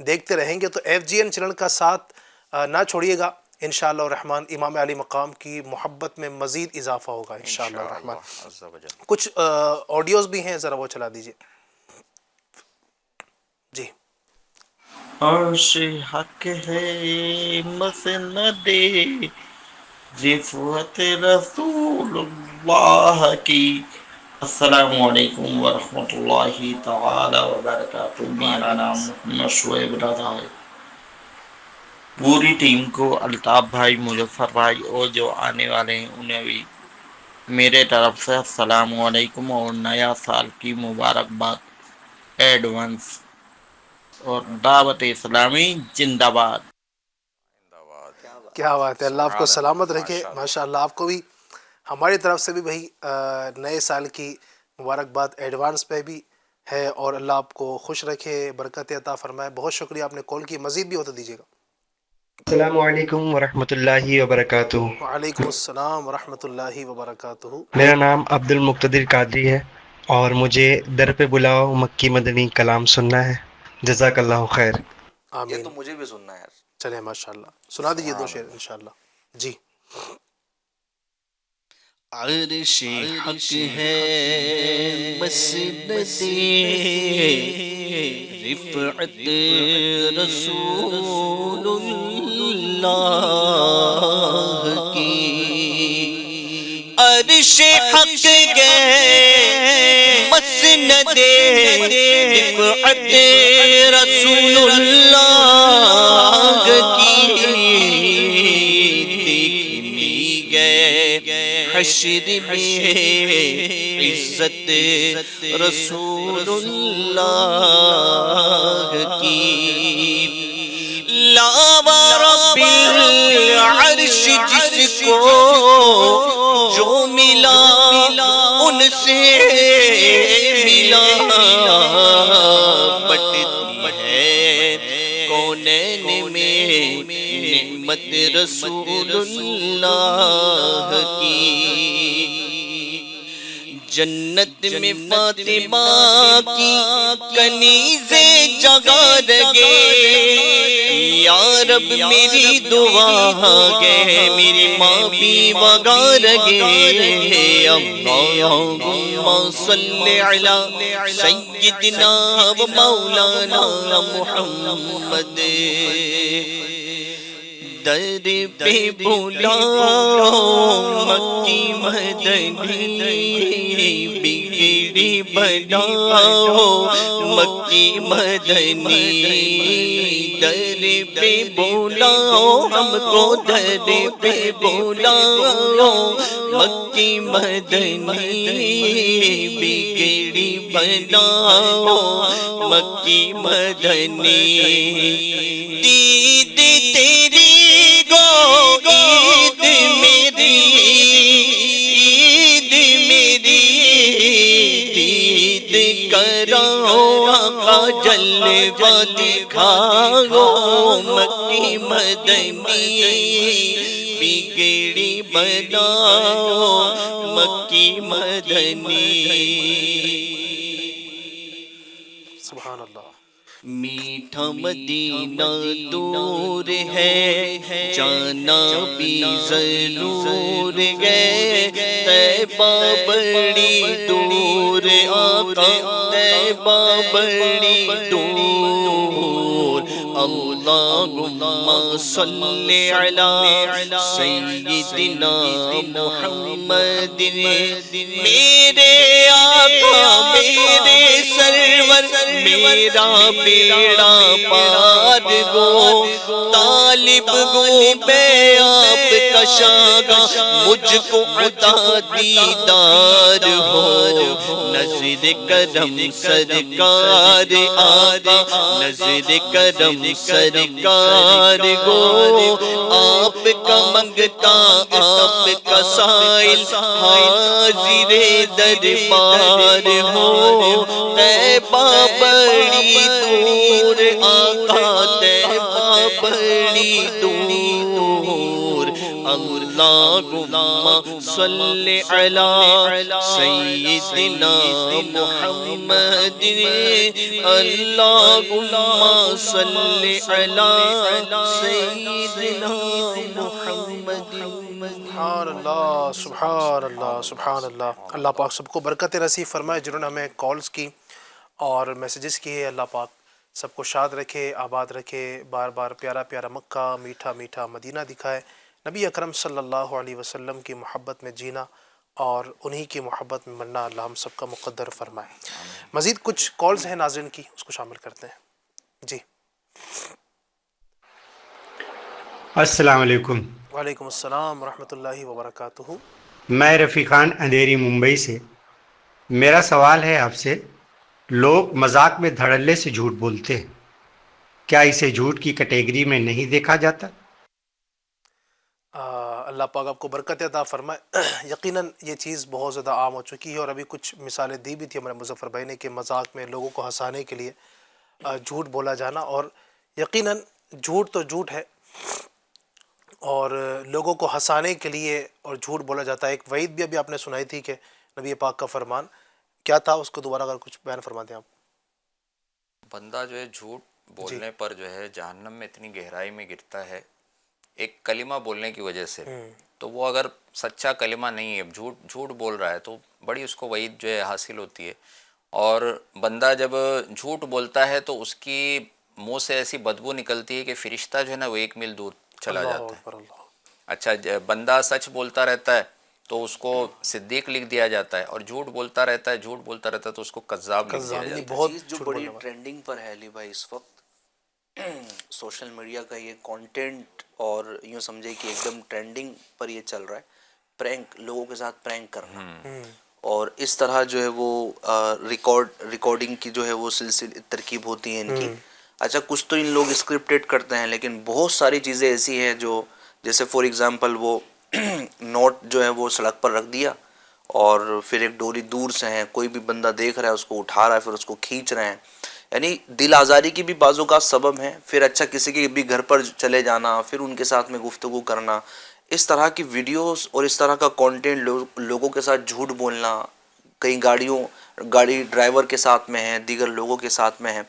دیکھتے رہیں گے. تو FGN چینل کا ساتھ نہ چھوڑیے گا. انشاءاللہ الرحمن امام علی مقام کی محبت میں مزید اضافہ ہوگا انشاءاللہ الرحمن. عز و جل. کچھ آڈیوز بھی ہیں، ذرا وہ چلا دیجئے. جی. عرش حق ہے مسند رفعت رسول اللہ کی. السلام علیکم ورحمۃ اللہ تعالی وبرکاتہ. میرا نام محمد شعیب رضا ہے. پوری ٹیم کو، الطاف بھائی، مظفر بھائی اور جو آنے والے ہیں انہیں بھی میرے طرف سے السلام علیکم اور نیا سال کی مبارکباد ایڈوانس. اور دعوت اسلامی زندہ باد. کیا بات ہے، اللہ آپ کو سلامت رکھے. ماشاءاللہ. ماشاءاللہ آپ کو بھی ہماری طرف سے بھی بھائی نئے سال کی مبارکباد ایڈوانس پہ بھی ہے، اور اللہ آپ کو خوش رکھے، برکت عطا فرمائے. بہت شکریہ آپ نے کال کی، مزید بھی ہوتا دیجیے گا. السلام علیکم ورحمۃ اللہ وبرکاتہ. وعلیکم السلام ورحمۃ اللہ وبرکاتہ. میرا نام عبد المقتدر قادری ہے اور مجھے در پہ بلاؤ مکی مدنی کلام سننا ہے. جزاک اللہ خیر. یہ آمین. تو مجھے بھی سننا ہے یار. چلیں ماشاءاللہ سنا دیجیے 2 شعر انشاءاللہ. جی. عرش حق ہے مسند رفعت رسول اللہ کی. عرش حق ہے مسند رفعت رسول اللہ کی. حشر میں عزت رسول اللہ کی. لاوا رب العرش جس کو جو ملا ان سے ملا. بٹتی ہے کونین میں نعمت رسول اللہ کی. جنت میں فاطمہ کی کنیزیں جگا رگے. یا رب میری دعا گے، میری ماں بھی وگا رگے. اللہم صلی علی سیدنا و مولانا محمد. در پہ بلاؤ مکی مدنی بگڑی بناؤ مکی مدنی. در پہ بلاؤ ہم کو، در پہ بلاؤ مکی مدنی بگڑی بناؤ مکی مدنی. دید تیری گو عید میری، عید میری دید کراؤ آقا جلوہ دکھاؤ مکی مدنی بگڑی بناؤ مکی مدنی. سبحان اللہ. میٹھا مدینہ دور ہے جانا بھی ضرور ہے. طیبہ بڑی دور آقا، طیبہ بڑی دور. اللہم صلی علی سیدنا محمد. میرے آقا میرے سرور میرا بیڑا پار گو، طالب گو بے آپ کا شاگاہ مجھ کو عطا دیدار ہو، نظر کرم سرکار آقا، نظر کرم سرکار گو، آپ کا منگتا آپ کا سائل حاضر دربار ہو، طیبہ بڑی دور آقا، طیبہ بڑی دور، اللہم صلی علی سیدنا محمد، اللہم صلی علی سیدنا محمد۔ سبحان اللہ، سبحان اللہ، سبحان اللہ۔ اللہ پاک سب کو برکت نصیب فرمائے، جنہوں نے ہمیں کالز کی اور میسیجز کیے، اللہ پاک سب کو شاد رکھے، آباد رکھے، بار بار پیارا پیارا مکہ، میٹھا میٹھا مدینہ دکھائے، نبی اکرم صلی اللہ علیہ وسلم کی محبت میں جینا اور انہی کی محبت میں مرنا اللہ ہم سب کا مقدر فرمائے۔ مزید کچھ کالز ہیں ناظرین کی، اس کو شامل کرتے ہیں۔ جی السلام علیکم، وعلیکم السلام ورحمۃ اللہ وبرکاتہ۔ میں رفیق خان اندھیری ممبئی سے۔ میرا سوال ہے آپ سے، لوگ مذاق میں دھڑلے سے جھوٹ بولتے ہیں، کیا اسے جھوٹ کی کیٹیگری میں نہیں دیکھا جاتا؟ اللہ پاک آپ کو برکت عطا فرمائے۔ یقیناً یہ چیز بہت زیادہ عام ہو چکی ہے، اور ابھی کچھ مثالیں دی بھی تھی ہمارے مظفر بھائی نے کہ مذاق میں لوگوں کو ہنسانے کے لیے جھوٹ بولا جانا، اور یقیناً جھوٹ تو جھوٹ ہے اور لوگوں کو ہنسانے کے لیے اور جھوٹ بولا جاتا ہے۔ ایک وعید بھی ابھی آپ نے سنائی تھی کہ نبی پاک کا فرمان کیا تھا، اس کو دوبارہ اگر کچھ بیان فرما دیں آپ۔ بندہ جو ہے جھوٹ بولنے پر جو ہے جہنم میں اتنی گہرائی میں گرتا ہے ایک کلمہ بولنے کی وجہ سے، تو وہ اگر سچا کلمہ نہیں ہے، جھوٹ بول رہا ہے، تو بڑی اس کو وعید جو ہے حاصل ہوتی ہے۔ اور بندہ جب جھوٹ بولتا ہے تو اس کی منہ سے ایسی بدبو نکلتی ہے کہ فرشتہ جو ہے نا وہ 1 میل دور چلا جاتا ہے۔ اچھا، بندہ سچ بولتا رہتا ہے تو اس کو صدیق لکھ دیا جاتا ہے، اور جھوٹ بولتا رہتا ہے تو اس کو کذاب لکھ دیا جاتا ہے۔ چیز جو بڑی ٹرینڈنگ پر ہے علی بھائی اس وقت، سوشل میڈیا کا یہ کانٹینٹ، اور یوں سمجھے کہ ایک دم ٹرینڈنگ پر یہ چل رہا ہے، پرینک، لوگوں کے ساتھ پرینک کرنا، اور اس طرح جو ہے وہ ریکارڈنگ کی جو ہے وہ سلسلے ترکیب ہوتی ہیں ان کی۔ اچھا، کچھ تو ان لوگ اسکرپٹیڈ کرتے ہیں، لیکن بہت ساری چیزیں ایسی ہیں جو، جیسے فار ایگزامپل وہ نوٹ جو ہے وہ سڑک پر رکھ دیا، اور پھر ایک ڈوری دور سے ہیں، کوئی بھی بندہ دیکھ رہا ہے اس کو اٹھا رہا ہے، پھر اس کو کھینچ رہے ہیں، یعنی دل آزاری کی بھی بعض اوقات سبب ہیں۔ پھر اچھا کسی کے بھی گھر پر چلے جانا، پھر ان کے ساتھ میں گفتگو کرنا، اس طرح کی ویڈیوز اور اس طرح کا کانٹینٹ، لوگوں کے ساتھ جھوٹ بولنا، کئی گاڑی ڈرائیور کے ساتھ میں ہیں، دیگر لوگوں کے ساتھ میں ہیں،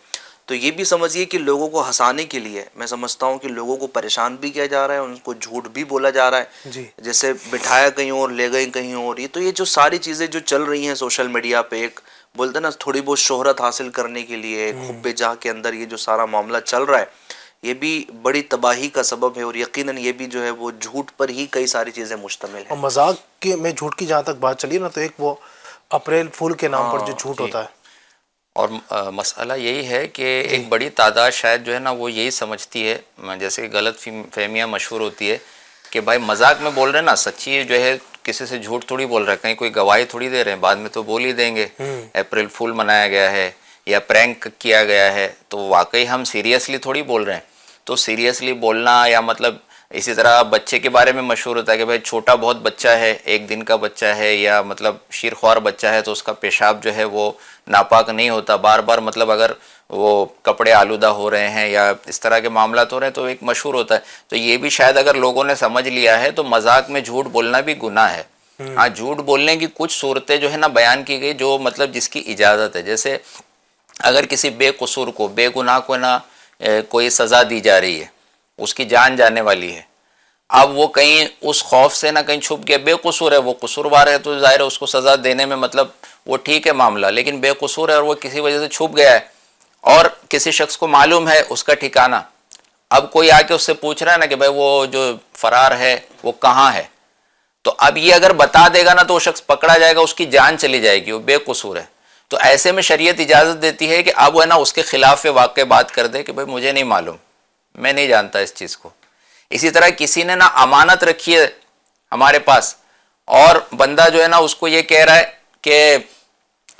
تو یہ بھی سمجھیے کہ لوگوں کو ہنسانے کے لیے، میں سمجھتا ہوں کہ لوگوں کو پریشان بھی کیا جا رہا ہے، ان کو جھوٹ بھی بولا جا رہا ہے، جیسے بٹھایا کہیں اور لے گئے کہیں اور۔ یہ جو ساری چیزیں جو چل رہی ہیں سوشل میڈیا پہ، ایک بولتے نا تھوڑی بہت شہرت حاصل کرنے کے لیے، ایک حب جاہ کے اندر یہ جو سارا معاملہ چل رہا ہے، یہ بھی بڑی تباہی کا سبب ہے، اور یقیناً یہ بھی جو ہے وہ جھوٹ پر ہی کئی ساری چیزیں مشتمل ہیں۔ اور مذاق میں جھوٹ کی جہاں تک بات چلی نا، تو ایک وہ اپریل فول کے نام پر جو جھوٹ ہوتا ہے، اور مسئلہ یہی ہے کہ ایک بڑی تعداد شاید جو ہے نا وہ یہی سمجھتی ہے، جیسے کہ غلط فہمیاں مشہور ہوتی ہے کہ بھائی مذاق میں بول رہے ہیں نا، سچی جو ہے کسی سے جھوٹ تھوڑی بول رہے ہیں، کہیں کوئی گواہی تھوڑی دے رہے ہیں، بعد میں تو بول ہی دیں گے اپریل فول منایا گیا ہے یا پرینک کیا گیا ہے، تو واقعی ہم سیریسلی تھوڑی بول رہے ہیں۔ تو سیریسلی بولنا، یا مطلب اسی طرح بچے کے بارے میں مشہور ہوتا ہے کہ بھائی چھوٹا بہت بچہ ہے، 1 دن کا بچہ ہے، یا مطلب شیرخوار بچہ ہے، تو اس کا پیشاب جو ہے وہ ناپاک نہیں ہوتا، بار بار مطلب اگر وہ کپڑے آلودہ ہو رہے ہیں یا اس طرح کے معاملات ہو رہے ہیں تو ایک مشہور ہوتا ہے۔ تو یہ بھی شاید اگر لوگوں نے سمجھ لیا ہے تو مذاق میں جھوٹ بولنا بھی گناہ ہے۔ ہاں، جھوٹ بولنے کی کچھ صورتیں جو ہے نا بیان کی گئی جو مطلب جس کی اجازت ہے، جیسے اگر کسی بے قصور کو، بے گناہ کو نا کوئی سزا دی جا رہی ہے، اس کی جان جانے والی ہے، اب وہ کہیں اس خوف سے نہ کہیں چھپ گیا، بے قصور ہے، وہ قصوروار ہے تو ظاہر ہے اس کو سزا دینے میں مطلب وہ ٹھیک ہے معاملہ، لیکن بے قصور ہے اور وہ کسی وجہ سے چھپ گیا ہے اور کسی شخص کو معلوم ہے اس کا ٹھکانہ، اب کوئی آ کے اس سے پوچھ رہا ہے نا کہ بھائی وہ جو فرار ہے وہ کہاں ہے، تو اب یہ اگر بتا دے گا نا تو وہ شخص پکڑا جائے گا، اس کی جان چلی جائے گی، وہ بے قصور ہے۔ تو ایسے میں شریعت اجازت دیتی ہے کہ اب وہ ہے نا اس کے خلاف واقع بات کر دے کہ بھائی مجھے نہیں معلوم، میں نہیں جانتا اس چیز کو۔ اسی طرح کسی نے نا امانت رکھی ہے ہمارے پاس, اور بندہ جو ہے نا اس کو یہ کہہ رہا ہے کہ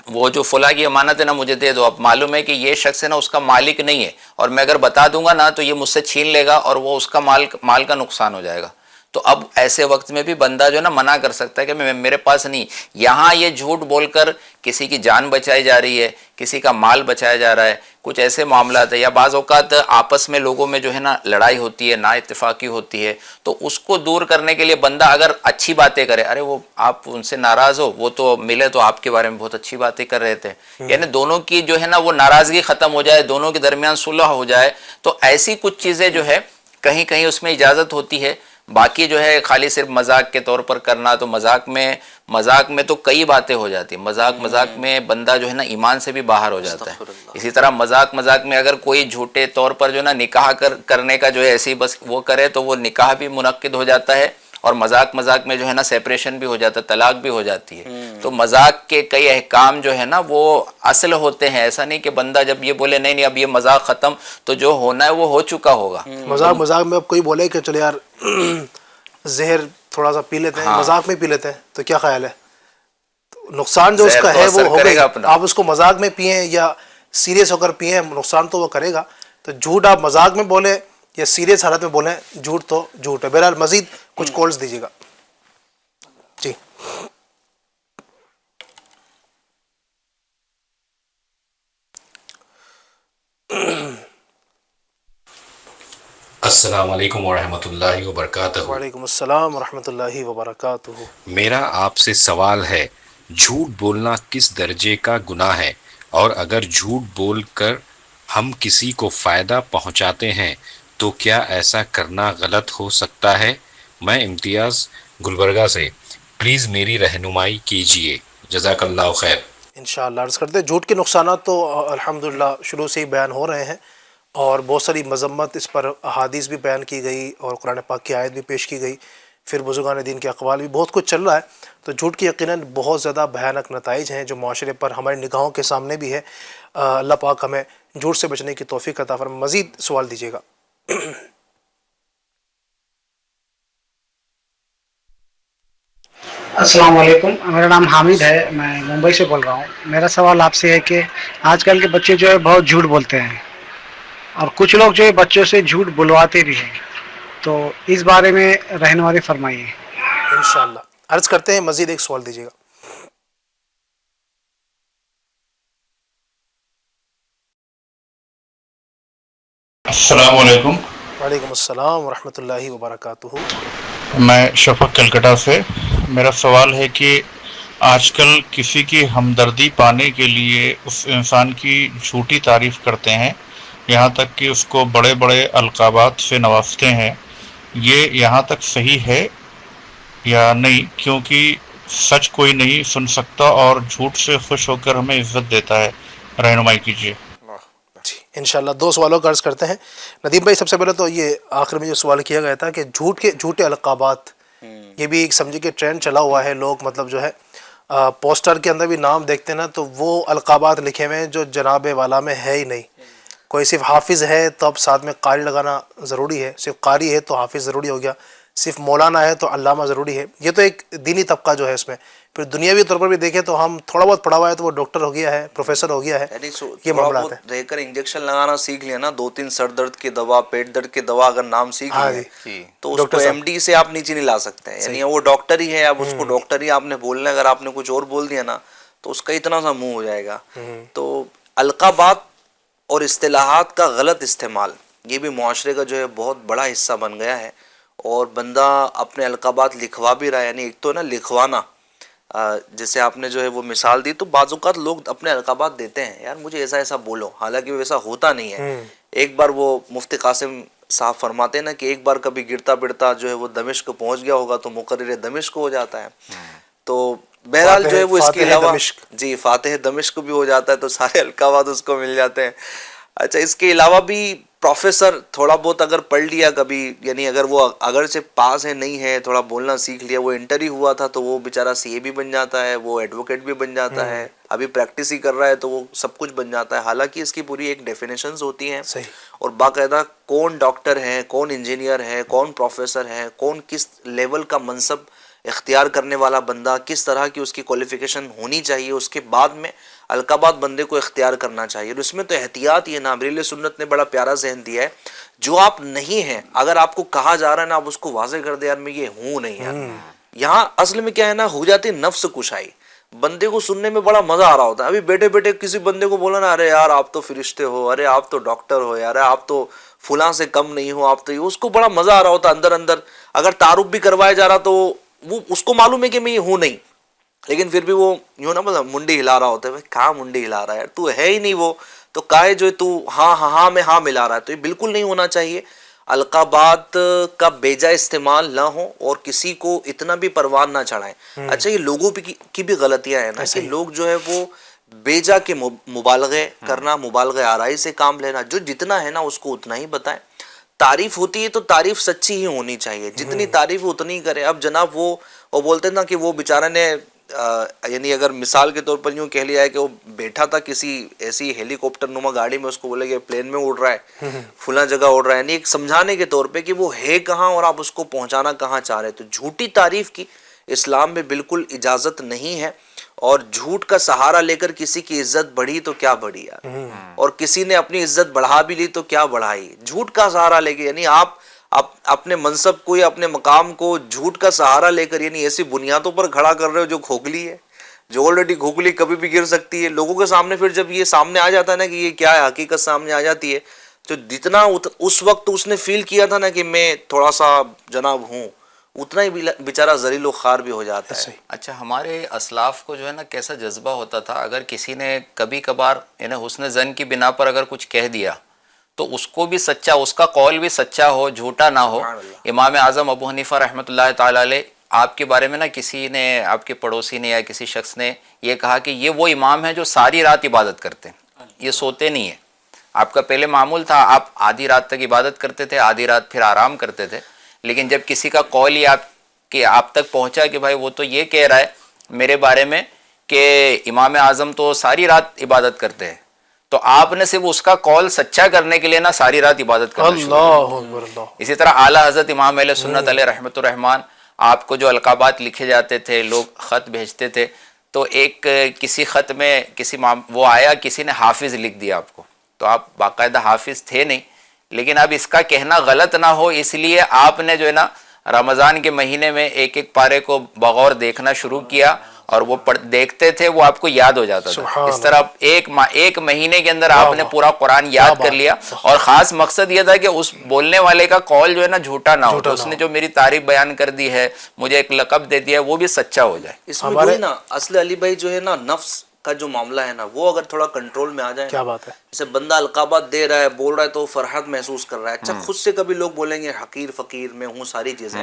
وہ جو فلاں کی امانت ہے نا مجھے دے دو. اب معلوم ہے کہ یہ شخص ہے نا اس کا مالک نہیں ہے, اور میں اگر بتا دوں گا نا تو یہ مجھ سے چھین لے گا اور وہ اس کا مال کا نقصان ہو جائے گا. تو اب ایسے وقت میں بھی بندہ جو ہے نا منع کر سکتا ہے کہ میرے پاس نہیں. یہاں یہ جھوٹ بول کر کسی کی جان بچائی جا رہی ہے, کسی کا مال بچایا جا رہا ہے, کچھ ایسے معاملات ہیں, یا بعض اوقات آپس میں لوگوں میں جو ہے نا لڑائی ہوتی ہے, نا اتفاقی ہوتی ہے, تو اس کو دور کرنے کے لیے بندہ اگر اچھی باتیں کرے, ارے وہ آپ ان سے ناراض ہو, وہ تو ملے تو آپ کے بارے میں بہت اچھی باتیں کر رہے تھے, یعنی دونوں کی جو ہے نا وہ ناراضگی ختم ہو جائے, دونوں کے درمیان صلح ہو جائے, تو ایسی کچھ چیزیں جو ہے کہیں کہیں اس میں اجازت ہوتی ہے. باقی جو ہے خالی صرف مذاق کے طور پر کرنا, تو مذاق میں تو کئی باتیں ہو جاتی ہیں. مذاق میں بندہ جو ہے نا ایمان سے بھی باہر ہو جاتا ہے. اسی طرح مذاق میں اگر کوئی جھوٹے طور پر جو ہے نا نکاح کرنے کا جو ہے ایسی بس وہ کرے تو وہ نکاح بھی منعقد ہو جاتا ہے, اور مذاق میں جو ہے نا سیپریشن بھی ہو جاتا ہے, طلاق بھی ہو جاتی ہے. تو مذاق کے کئی احکام جو ہے نا وہ اصل ہوتے ہیں. ایسا نہیں کہ بندہ جب یہ بولے نہیں اب یہ مذاق ختم, تو جو ہونا ہے وہ ہو چکا ہوگا. مذاق میں اب کوئی بولے کہ چلو یار زہر تھوڑا سا پی لیتے ہیں, مذاق میں پی لیتے ہیں, تو کیا خیال ہے؟ نقصان جو اس کا ہے وہ ہو گا. آپ اس کو مذاق میں پئیں یا سیریس ہو کر پئیں, نقصان تو وہ کرے گا. تو جھوٹ آپ مذاق میں بولیں یا سیریس حالت میں بولیں, جھوٹ تو جھوٹ ہے. بہرحال مزید کچھ کالز دیجیے گا. جی السلام علیکم ورحمۃ اللہ وبرکاتہ. وعلیکم السلام ورحمۃ اللہ وبرکاتہ. میرا آپ سے سوال ہے, جھوٹ بولنا کس درجے کا گناہ ہے, اور اگر جھوٹ بول کر ہم کسی کو فائدہ پہنچاتے ہیں تو کیا ایسا کرنا غلط ہو سکتا ہے؟ میں امتیاز گلبرگہ سے, پلیز میری رہنمائی کیجیے, جزاک اللہ خیر. انشاءاللہ عرض کرتے ہیں, جھوٹ کے نقصانات تو الحمدللہ شروع سے ہی بیان ہو رہے ہیں, اور بہت ساری مذمت اس پر احادیث بھی بیان کی گئی, اور قرآن پاک کی آیت بھی پیش کی گئی, پھر بزرگان دین کے اقوال بھی, بہت کچھ چل رہا ہے. تو جھوٹ کی یقیناً بہت زیادہ بھیانک نتائج ہیں جو معاشرے پر ہماری نگاہوں کے سامنے بھی ہے. اللہ پاک ہمیں جھوٹ سے بچنے کی توفیق عطا فرمائے. مزید سوال دیجیے گا. السلام علیکم, میرا نام حامد ہے, میں ممبئی سے بول رہا ہوں. میرا سوال آپ سے ہے کہ آج کل کے بچے جو ہے بہت جھوٹ بولتے ہیں, اور کچھ لوگ جو ہے بچوں سے جھوٹ بلواتے بھی ہیں, تو اس بارے میں رہنمائی فرمائیے. انشاءاللہ عرض کرتے ہیں, مزید ایک سوال دیجیے گا. السلام علیکم. وعلیکم السلام ورحمۃ اللہ وبرکاتہ. میں شفق کلکتہ سے. میرا سوال ہے کہ آج کل کسی کی ہمدردی پانے کے لیے اس انسان کی جھوٹی تعریف کرتے ہیں, یہاں تک کہ اس کو بڑے بڑے القابات سے نوازتے ہیں. یہ یہاں تک صحیح ہے یا نہیں؟ کیونکہ سچ کوئی نہیں سن سکتا اور جھوٹ سے خوش ہو کر ہمیں عزت دیتا ہے. رہنمائی کیجیے. جی انشاءاللہ دو سوالوں کا عرض کرتے ہیں. ندیم بھائی, سب سے پہلے تو یہ آخر میں جو سوال کیا گیا تھا کہ جھوٹے القابات, یہ بھی ایک سمجھے کہ ٹرینڈ چلا ہوا ہے. لوگ مطلب جو ہے پوسٹر کے اندر بھی نام دیکھتے ہیں نا, تو وہ القابات لکھے ہوئے ہیں جو جناب والا میں ہے ہی نہیں. کوئی صرف حافظ ہے تو اب ساتھ میں قاری لگانا ضروری ہے, صرف قاری ہے تو حافظ ضروری ہو گیا, صرف مولانا ہے تو علامہ ضروری ہے. یہ تو ایک دینی طبقہ جو ہے اس میں. پھر دنیاوی طور پر بھی دیکھیں تو ہم تھوڑا بہت پڑھا ہوا ہے تو وہ ڈاکٹر ہو گیا ہے, پروفیسر ہو گیا ہے, یہ معاملات ہیں. رہ کر انجیکشن لگانا سیکھ لیا نا, 2-3 سر درد کی دوا, پیٹ درد کی دوا اگر نام سیکھ لیا تو اس کو ایم ڈی سے آپ نیچے نہیں لا سکتے ہیں. یعنی وہ ڈاکٹر ہی ہے, اب اس کو ڈاکٹر ہی آپ نے بولنا ہے. اگر آپ نے کچھ اور بول دیا نا تو اس کا اتنا سا منہ ہو جائے گا. تو القابات اور اصطلاحات کا غلط استعمال یہ بھی معاشرے کا جو ہے بہت بڑا حصہ بن گیا ہے, اور بندہ اپنے القابات لکھوا بھی رہا ہے. یعنی ایک تو نا لکھوانا, جیسے آپ نے جو ہے وہ مثال دی, تو بعض اوقات لوگ اپنے القابات دیتے ہیں, یار مجھے ایسا ایسا بولو, حالانکہ ویسا ہوتا نہیں ہے. ایک بار وہ مفتی قاسم صاحب فرماتے ہیں نا کہ ایک بار کبھی گرتا بڑتا جو ہے وہ دمشق پہنچ گیا ہوگا تو مقرر دمشق ہو جاتا ہے. تو بہرحال جو ہے وہ اس کے علاوہ جی فاتح دمشق بھی ہو جاتا ہے, تو سارے القابات اس کو مل جاتے ہیں. اچھا, اس کے علاوہ بھی پروفیسر تھوڑا بہت اگر پڑھ لیا کبھی, یعنی اگر وہ اگرچہ پاس ہے نہیں ہے, تھوڑا بولنا سیکھ لیا, وہ انٹر ہی ہوا تھا تو وہ بیچارہ سی اے بھی بن جاتا ہے, وہ ایڈوکیٹ بھی بن جاتا ہے, ابھی پریکٹس ہی کر رہا ہے تو وہ سب کچھ بن جاتا ہے. حالانکہ اس کی پوری ایک ڈیفینیشنز ہوتی ہیں, اور باقاعدہ کون ڈاکٹر ہے, کون انجینئر ہے, کون پروفیسر ہے, کون کس لیول کا منصب اختیار کرنے والا بندہ کس طرح کی اس کی کوالیفیکیشن ہونی چاہیے، اس کے بعد میں القابات بندے کو اختیار کرنا چاہیے. اور اس میں تو احتیاط یہ نا، امیر سنت نے بڑا پیارا ذہن دیا ہے، جو آپ نہیں ہیں اگر آپ کو کہا جا رہا ہے نا، آپ اس کو واضح کر دیں یار میں یہ ہوں نہیں یار. یہاں اصل میں کیا ہے نا، ہو جاتی نفس کشائی. بندے کو سننے میں بڑا مزہ آ رہا ہوتا ہے. ابھی بیٹھے بیٹھے کسی بندے کو بولا نا، ارے یار آپ تو فرشتے ہو، ارے آپ تو ڈاکٹر ہو، یار آپ تو فلاں سے کم نہیں ہو، آپ تو یہ، اس کو بڑا مزہ آ رہا ہوتا اندر اندر. اگر تعارف بھی کروایا جا رہا تو وہ اس کو معلوم ہے کہ میں یہ ہوں نہیں، لیکن پھر بھی وہ یوں نا مطلب منڈی ہلا رہا ہوتا ہے. بھائی کہاں منڈی ہلا رہا ہے یار، تو ہے ہی نہیں وہ تو کائے جو تو ہاں ہاں ہاں میں ہاں ملا رہا ہے. تو یہ بالکل نہیں ہونا چاہیے. القابات کا بیجا استعمال نہ ہو اور کسی کو اتنا بھی پروان نہ چڑھائیں. اچھا یہ لوگوں کی بھی غلطیاں ہیں نا، کہ لوگ جو ہے وہ بیجا کے مبالغے کرنا، مبالغہ آرائی سے کام لینا. جو جتنا ہے نا اس کو اتنا ہی بتائیں. تعریف ہوتی ہے تو تعریف سچی ہی ہونی چاہیے، جتنی تعریف اتنی کرے. اب جناب وہ بولتے ہیں نا کہ وہ بیچارے نے یعنی اگر مثال کے طور پر یوں کہہ لیا ہے کہ وہ بیٹھا تھا کسی ایسی ہیلی کاپٹر نما گاڑی میں، اس کو بولے کہ پلین میں اڑ رہا ہے، فلاں جگہ اڑ رہا ہے، یعنی ایک سمجھانے کے طور پہ کہ وہ ہے کہاں اور آپ اس کو پہنچانا کہاں چاہ رہے. تو جھوٹی تعریف کی اسلام میں بالکل اجازت نہیں ہے. اور جھوٹ کا سہارا لے کر کسی کی عزت بڑھی تو کیا بڑھی یار، اور کسی نے اپنی عزت بڑھا بھی لی تو کیا بڑھائی. جھوٹ کا سہارا لے کے، یعنی آپ اپنے منصب کو یا اپنے مقام کو جھوٹ کا سہارا لے کر یعنی ایسی بنیادوں پر کھڑا کر رہے ہو جو کھوکھلی ہے، جو آلریڈی کھوکھلی کبھی بھی گر سکتی ہے. لوگوں کے سامنے پھر جب یہ سامنے آ جاتا ہے نا کہ یہ کیا ہے، حقیقت سامنے آ جاتی ہے، تو جتنا اس وقت اس نے فیل کیا تھا نا کہ میں تھوڑا سا جناب ہوں، اتنا ہی بیچارہ ذلیل و خوار بھی ہو جاتا ہے. اچھا ہمارے اسلاف کو جو ہے نا کیسا جذبہ ہوتا تھا، اگر کسی نے کبھی کبھار یعنی حسن ظن کی بنا پر اگر کچھ کہہ دیا تو اس کو بھی سچا، اس کا قول بھی سچا ہو، جھوٹا نہ ہو. امام اعظم ابو حنیفہ رحمۃ اللہ تعالی علیہ آپ کے بارے میں نا کسی نے، آپ کے پڑوسی نے یا کسی شخص نے یہ کہا کہ یہ وہ امام ہے جو ساری رات عبادت کرتے ہیں، یہ سوتے نہیں ہیں. آپ کا پہلے معمول تھا آپ آدھی رات تک عبادت کرتے تھے، آدھی رات پھر آرام کرتے تھے. لیکن جب کسی کا قول ہی آپ تک پہنچا کہ بھائی وہ تو یہ کہہ رہا ہے میرے بارے میں کہ امام اعظم تو ساری رات عبادت کرتے ہیں، تو آپ نے صرف اس کا قول سچا کرنے کے لیے نا ساری رات عبادت کرنا شروع کیا. اسی طرح اعلیٰ حضرت امام اہل سنت علیہ رحمۃ الرحمن، آپ کو جو القابات لکھے جاتے تھے، لوگ خط بھیجتے تھے، تو ایک کسی خط میں وہ آیا، کسی نے حافظ لکھ دیا آپ کو، تو آپ باقاعدہ حافظ تھے نہیں، لیکن اب اس کا کہنا غلط نہ ہو اس لیے آپ نے جو ہے نا رمضان کے مہینے میں ایک ایک پارے کو بغور دیکھنا شروع کیا، اور وہ دیکھتے تھے وہ آپ کو یاد ہو جاتا تھا. اس طرح ایک مہینے کے اندر آپ نے پورا قرآن یاد کر لیا. اور خاص مقصد یہ تھا کہ اس بولنے والے کا قول جو ہے نا جھوٹا نہ ہو، تو اس نے جو میری تعریف بیان کر دی ہے، مجھے ایک لقب دے دیا ہے، وہ بھی سچا ہو جائے. اس میں وہی نا اصل علی بھائی جو ہے نا نفس کا جو معاملہ ہے نا، وہ اگر تھوڑا کنٹرول میں آ جائے، کیا بات ہے. جیسے بندہ القابات دے رہا ہے، بول رہا ہے تو فرحت محسوس کر رہا ہے. اچھا خود سے کبھی لوگ بولیں گے حقیر فقیر میں ہوں، ساری چیزیں،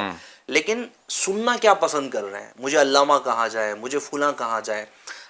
لیکن سننا کیا پسند کر رہے ہیں، مجھے علامہ کہا جائے، مجھے فلاں کہا جائے.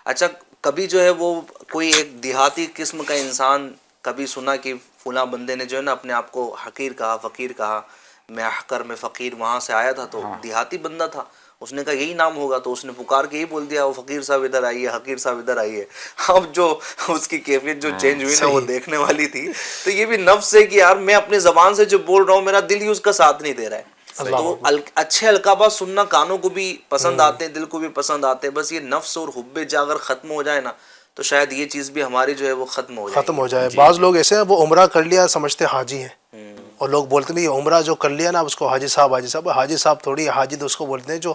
اچھا کبھی جو ہے وہ کوئی ایک دیہاتی قسم کا انسان کبھی سنا کہ فلاں بندے نے جو ہے نا اپنے آپ کو حقیر کہا، فقیر کہا، میں حقر میں فقیر، وہاں سے آیا تھا تو دیہاتی بندہ تھا، اس نے کہا یہی نام ہوگا، تو اس نے پکار کے یہی بول دیا وہ فقیر صاحب ادھر آئیے، حقیر صاحب ادھر آئیے. اب جو اس کی کیفیت جو چینج ہوئی نا وہ دیکھنے والی تھی. تو یہ بھی نفس ہے کہ یار میں اپنے زبان سے جو بول رہا ہوں میرا دل ہی اس کا ساتھ نہیں دے رہا ہے. تو اچھے القابات سننا کانوں کو بھی پسند آتے ہیں، دل کو بھی پسند آتے ہیں. بس یہ نفس اور حب جا اگر ختم ہو جائے نا تو شاید یہ چیز بھی ہماری جو ہے وہ ختم ہو جائے. بعض لوگ ایسے ہیں وہ عمرہ کر لیا سمجھتے حاجی ہیں، اور لوگ بولتے ہیں یہ عمرہ جو کر لیا نا اس کو حاجی صاحب تھوڑی، حاجی تو اس کو بولتے ہیں جو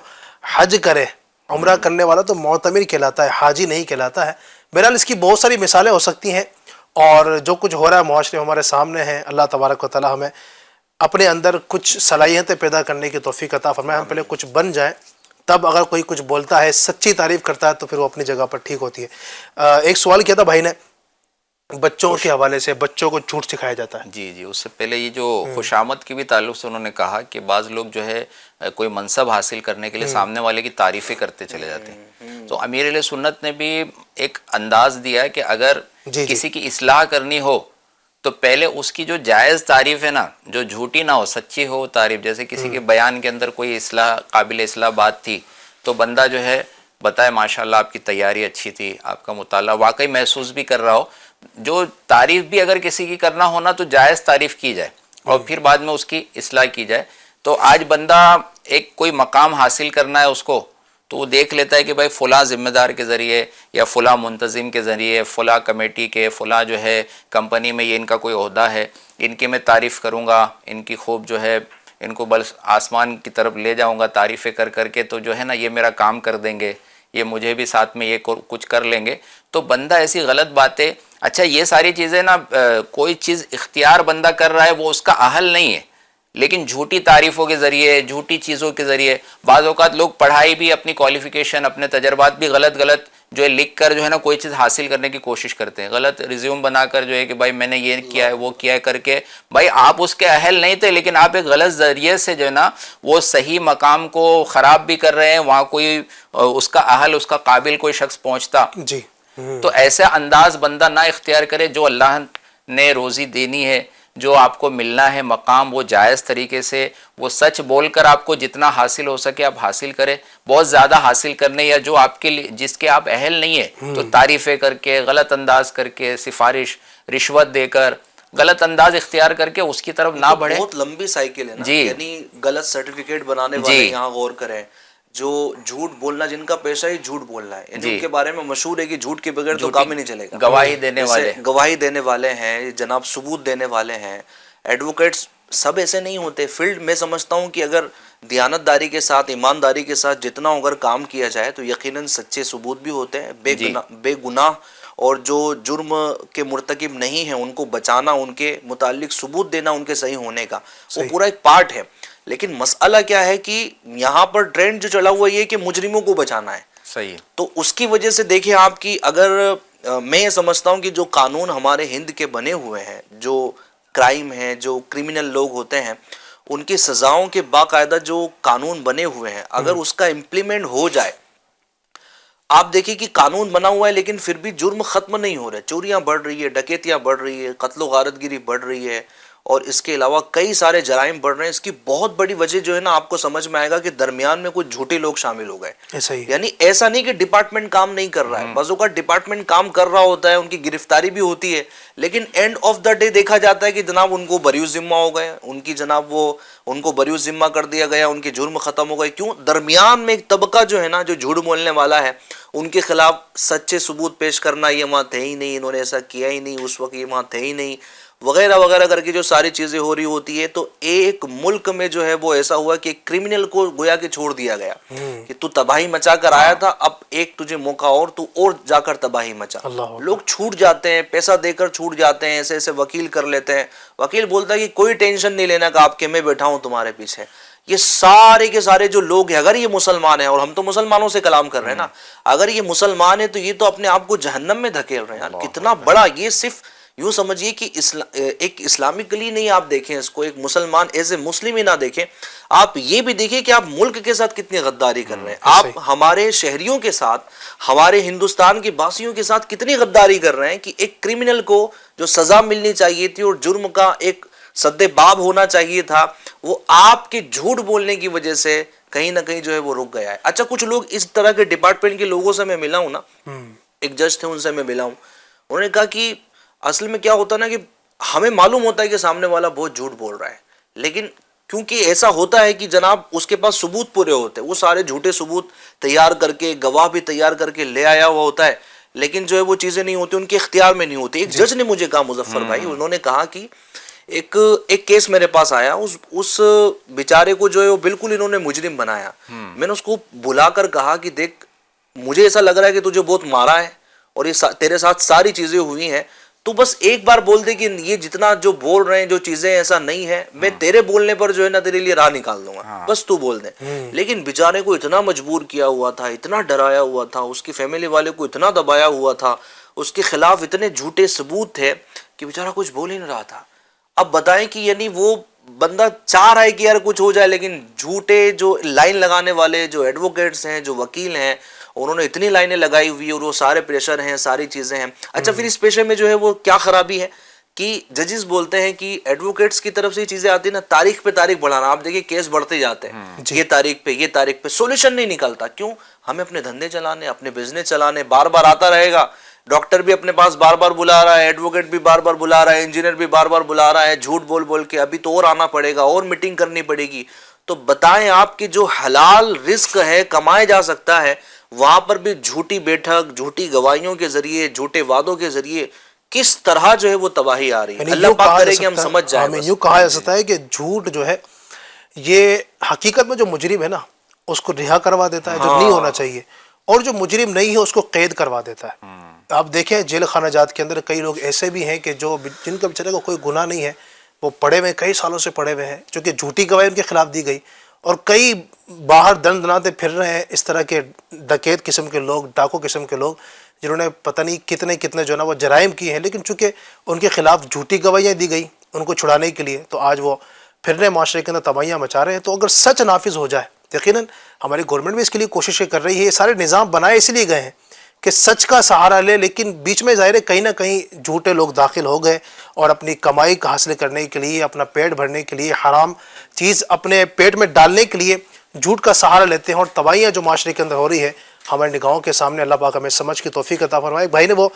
حج کرے. عمرہ کرنے والا تو معتمر کہلاتا ہے، حاجی نہیں کہلاتا ہے. بہرحال اس کی بہت ساری مثالیں ہو سکتی ہیں، اور جو کچھ ہو رہا ہے معاشرے ہمارے سامنے ہیں. اللہ تبارک و تعالی ہمیں اپنے اندر کچھ صلاحیتیں پیدا کرنے کی توفیق عطا فرمائے. ہم پہلے کچھ بن جائیں، تب اگر کوئی کچھ بولتا ہے، سچی تعریف کرتا ہے، تو پھر وہ اپنی جگہ پر ٹھیک ہوتی ہے. ایک سوال کیا تھا بھائی نے بچوں کے حوالے سے، بچوں کو جھوٹ سکھایا جاتا ہے. جی اس سے پہلے یہ جو خوش آمد کے بھی تعلق سے انہوں نے کہا کہ بعض لوگ جو ہے کوئی منصب حاصل کرنے کے لیے سامنے والے کی تعریفیں کرتے چلے جاتے ہیں. تو امیر اہل سنت نے بھی ایک انداز دیا ہے کہ اگر کسی کی اصلاح کرنی ہو تو پہلے اس کی جو جائز تعریف ہے نا، جو جھوٹی نہ ہو، سچی ہو تعریف. جیسے کسی کے بیان کے اندر کوئی قابل اصلاح بات تھی تو بندہ جو ہے بتائے ماشاءاللہ آپ کی تیاری اچھی تھی، آپ کا مطالعہ واقعی محسوس بھی کر رہا ہو. جو تعریف بھی اگر کسی کی کرنا ہونا تو جائز تعریف کی جائے اور پھر بعد میں اس کی اصلاح کی جائے. تو آج بندہ ایک کوئی مقام حاصل کرنا ہے اس کو، تو وہ دیکھ لیتا ہے کہ بھائی فلاں ذمہ دار کے ذریعے یا فلاں منتظم کے ذریعے، فلاں کمیٹی کے، فلاں جو ہے کمپنی میں یہ ان کا کوئی عہدہ ہے، ان کی میں تعریف کروں گا، ان کی خوب جو ہے ان کو بس آسمان کی طرف لے جاؤں گا تعریفیں کر کر کے، تو جو ہے نا یہ میرا کام کر دیں گے، یہ مجھے بھی ساتھ میں یہ کچھ کر لیں گے. تو بندہ ایسی غلط باتیں، اچھا یہ ساری چیزیں نا کوئی چیز اختیار بندہ کر رہا ہے وہ اس کا اہل نہیں ہے، لیکن جھوٹی تعریفوں کے ذریعے، جھوٹی چیزوں کے ذریعے بعض اوقات لوگ پڑھائی بھی، اپنی کوالیفیکیشن، اپنے تجربات بھی غلط جو ہے لکھ کر جو ہے نا کوئی چیز حاصل کرنے کی کوشش کرتے ہیں، غلط ریزیوم بنا کر جو ہے کہ بھائی میں نے یہ کیا ہے وہ کیا ہے کر کے، بھائی آپ اس کے اہل نہیں تھے، لیکن آپ ایک غلط ذریعے سے جو ہے نا وہ صحیح مقام کو خراب بھی کر رہے ہیں، وہاں کوئی اس کا اہل، اس کا قابل کوئی شخص پہنچتا. جی تو ایسا انداز بندہ نہ اختیار کرے. جو اللہ نے روزی دینی ہے، جو آپ کو ملنا ہے مقام، وہ جائز طریقے سے، وہ سچ بول کر آپ کو جتنا حاصل ہو سکے آپ حاصل کریں. بہت زیادہ حاصل کرنے یا جو آپ کے لیے جس کے آپ اہل نہیں ہے تو تعریفیں کر کے، غلط انداز کر کے، سفارش، رشوت دے کر، غلط انداز اختیار کر کے اس کی طرف نہ بڑھے. بہت لمبی سائیکل ہے نا. جی. یعنی غلط سرٹیفکیٹ بنانے والے یہاں غور کریں، جو جھوٹ بولنا، جن کا پیشہ ہی جھوٹ بولنا ہے، یعنی ان کے بارے میں مشہور ہے کہ جھوٹ کے بغیر تو کام ہی نہیں چلے گا. گواہی دینے والے، گواہی دینے والے ہیں جناب، ثبوت دینے والے ہیں. ایڈوکیٹس سب ایسے نہیں ہوتے. فیلڈ میں سمجھتا ہوں کہ اگر دیانت داری کے ساتھ، ایمانداری کے ساتھ جتنا اگر کام کیا جائے تو یقیناً سچے ثبوت بھی ہوتے ہیں. بے گناہ اور جو جرم کے مرتکب نہیں ہیں ان کو بچانا، ان کے متعلق ثبوت دینا ان کے صحیح ہونے کا، وہ پورا ایک پارٹ ہے. لیکن مسئلہ کیا ہے کہ یہاں پر ٹرینڈ جو چلا ہوا یہ کہ مجرموں کو بچانا ہے. صحیح. تو اس کی وجہ سے دیکھیں آپ کی، اگر میں یہ سمجھتا ہوں کہ جو قانون ہمارے ہند کے بنے ہوئے ہیں، جو کرائم ہیں، جو کرمنل لوگ ہوتے ہیں، ان کی سزاؤں کے باقاعدہ جو قانون بنے ہوئے ہیں، اگر اس کا امپلیمنٹ ہو جائے. آپ دیکھیں کہ قانون بنا ہوا ہے لیکن پھر بھی جرم ختم نہیں ہو رہے. چوریاں بڑھ رہی ہے، ڈکیتیاں بڑھ رہی ہے، قتل و غارت گیری بڑھ رہی ہے، اور اس کے علاوہ کئی سارے جرائم بڑھ رہے ہیں. اس کی بہت بڑی وجہ جو ہے نا آپ کو سمجھ میں آئے گا کہ درمیان میں کچھ جھوٹے لوگ شامل ہو گئے. یعنی ایسا نہیں کہ ڈپارٹمنٹ کام نہیں کر رہا ہے، بعض اوقات ڈپارٹمنٹ کام کر رہا ہوتا ہے، ان کی گرفتاری بھی ہوتی ہے، لیکن اینڈ آف دا ڈے دیکھا جاتا ہے کہ جناب ان کو بریء ذمہ ہو گئے، ان کی جناب وہ ان کو بریء ذمہ کر دیا گیا، ان کے جرم ختم ہو گئے. کیوں؟ درمیان میں ایک طبقہ جو ہے نا جو جھوٹ بولنے والا ہے، ان کے خلاف سچے ثبوت پیش کرنا، یہ وہاں تھے ہی نہیں، انہوں نے ایسا کیا ہی نہیں، اس وقت یہ وہاں تھے ہی نہیں، وغیرہ وغیرہ کر کے جو ساری چیزیں ہو رہی ہوتی ہے. تو ایک ملک میں جو ہے وہ ایسا ہوا کہ کرمنل کو گویا کہ چھوڑ دیا گیا کہ تو تباہی مچا کر آیا تھا، اب ایک تجھے موقع اور جا کر تباہی مچا. لوگ چھوٹ جاتے ہیں، پیسہ دے کر چھوٹ جاتے ہیں، ایسے ایسے وکیل کر لیتے ہیں. وکیل بولتا ہے کہ کوئی ٹینشن نہیں لینا کہ آپ کے میں بیٹھا ہوں تمہارے پیچھے. یہ سارے کے سارے جو لوگ ہیں، اگر یہ مسلمان ہیں، اور ہم تو مسلمانوں سے کلام کر رہے ہیں نا، اگر یہ مسلمان ہیں تو یہ تو اپنے آپ کو جہنم میں دھکیل رہے ہیں. کتنا بڑا یہ، صرف یوں سمجھیے کہ ایک اسلامکلی نہیں آپ دیکھیں اس کو، ایک مسلمان ایز اے مسلم ہی نہ دیکھیں، آپ یہ بھی دیکھیں کہ آپ ملک کے ساتھ کتنی غداری کر رہے ہیں. آپ ہمارے شہریوں کے ساتھ، ہمارے ہندوستان کے باسیوں کے ساتھ کتنی غداری کر رہے ہیں کہ ایک کرمنل کو جو سزا ملنی چاہیے تھی اور جرم کا ایک سد باب ہونا چاہیے تھا، وہ آپ کے جھوٹ بولنے کی وجہ سے کہیں نہ کہیں جو ہے وہ رک گیا ہے. اچھا کچھ لوگ اس طرح کے ڈپارٹمنٹ کے لوگوں سے میں ملا ہوں نا، ایک جج تھے ان سے میں ملا ہوں، انہوں نے کہا کہ اصل میں کیا ہوتا ہے نا کہ ہمیں معلوم ہوتا ہے کہ سامنے والا بہت جھوٹ بول رہا ہے، لیکن کیونکہ ایسا ہوتا ہے کہ جناب اس کے پاس ثبوت پورے ہوتے ہیں، وہ سارے جھوٹے ثبوت تیار کر کے، گواہ بھی تیار کر کے لے آیا ہوا ہوتا ہے، لیکن جو ہے وہ چیزیں نہیں ہوتی، ان کے اختیار میں نہیں ہوتی. ایک جج نے مجھے کہا، مظفر بھائی، انہوں نے کہا کہ ایک کیس میرے پاس آیا، اس بیچارے کو جو ہے وہ بالکل انہوں نے مجرم بنایا. میں نے اس کو بلا کر کہا کہ دیکھ، مجھے ایسا لگ رہا ہے کہ تجھے بہت مارا ہے اور یہ تیرے ساتھ ساری چیزیں ہوئی ہیں، تو بس ایک بار بول دے کہ یہ جتنا جو بول رہے ہیں جو چیزیں ایسا نہیں ہے، میں تیرے بولنے پر جو ہے نا تیرے لیے راہ نکال دوں گا، بس تو بول دے. لیکن بیچارے کو اتنا مجبور کیا ہوا تھا، اتنا ڈرایا ہوا تھا، اس کی فیملی والے کو اتنا دبایا ہوا تھا، اس کے خلاف اتنے جھوٹے ثبوت تھے کہ بیچارہ کچھ بول ہی نہیں رہا تھا. اب بتائیں کہ یعنی وہ بندہ چاہ رہا ہے کہ یار کچھ ہو جائے، لیکن جھوٹے جو لائن لگانے والے جو ایڈوکیٹس ہیں، جو وکیل ہیں، انہوں نے اتنی لائنیں لگائی ہوئی اور وہ سارے پریشر ہیں، ساری چیزیں ہیں. اچھا پھر اس پیشے میں جو ہے وہ کیا خرابی ہے کہ ججز بولتے ہیں کہ ایڈوکیٹس کی طرف سے یہ چیزیں آتی ہیں نا، تاریخ پہ تاریخ بڑھانا. آپ دیکھیں کیس بڑھتے جاتے ہیں، یہ تاریخ پہ یہ تاریخ پہ، سولوشن نہیں نکلتا. کیوں؟ ہمیں اپنے دھندے چلانے، اپنے بزنس چلانے، بار بار آتا رہے گا. ڈاکٹر بھی اپنے پاس بار بار بلا رہا ہے، ایڈوکیٹ بھی بار بار بلا رہا ہے، انجینئر بھی بار بار بلا رہا ہے، جھوٹ بول بول کے. ابھی تو اور آنا پڑے گا، اور میٹنگ کرنی پڑے گی. تو بتائیں آپ کہ جو حلال رزق ہے کمایا جا سکتا ہے وہاں پر بھی جھوٹی بیٹھک، جھوٹی گواہیوں کے ذریعے، جھوٹے وعدوں کے ذریعے کس طرح جو ہے وہ تباہی آ رہی ہے. اللہ پاک کرے کہ ہم سمجھ جائیں. ہمیں یوں کہا جا سکتا ہے کہ جھوٹ جو ہے یہ حقیقت میں جو مجرم ہے نا اس کو رہا کروا دیتا ہے جو نہیں ہونا چاہیے، اور جو مجرم نہیں ہے اس کو قید کروا دیتا ہے. آپ دیکھیں جیل خانہ جات کے اندر کئی لوگ ایسے بھی ہیں کہ جو جن کا بیچارے کو کوئی گناہ نہیں ہے، وہ پڑے ہوئے کئی سالوں سے پڑے ہوئے ہیں چونکہ جھوٹی گواہی ان کے خلاف دی گئی، اور کئی باہر دن دناتے پھر رہے ہیں اس طرح کے ڈکیت قسم کے لوگ، ڈاکو قسم کے لوگ جنہوں نے پتہ نہیں کتنے جو ہے نا وہ جرائم کیے ہیں، لیکن چونکہ ان کے خلاف جھوٹی گواہیاں دی گئی ان کو چھڑانے کے لیے تو آج وہ پھرنے معاشرے کے اندر تباہیاں مچا رہے ہیں. تو اگر سچ نافذ ہو جائے، یقیناً ہماری گورنمنٹ بھی اس کے لیے کوششیں کر رہی ہے، یہ سارے نظام بنائے اس لیے گئے ہیں کہ سچ کا سہارا لے، لیکن بیچ میں ظاہر ہے کہیں نہ کہیں جھوٹے لوگ داخل ہو گئے اور اپنی کمائی کا حاصل کرنے کے لیے، اپنا پیٹ بھرنے کے لیے، حرام چیز اپنے پیٹ میں ڈالنے کے لیے جھوٹ کا سہارا لیتے ہیں، اور تباہیاں جو معاشرے کے اندر ہو رہی ہے ہمارے نگاہوں کے سامنے. اللہ پاک ہمیں سمجھ کی توفیق عطا فرمائے. ایک بھائی نے وہ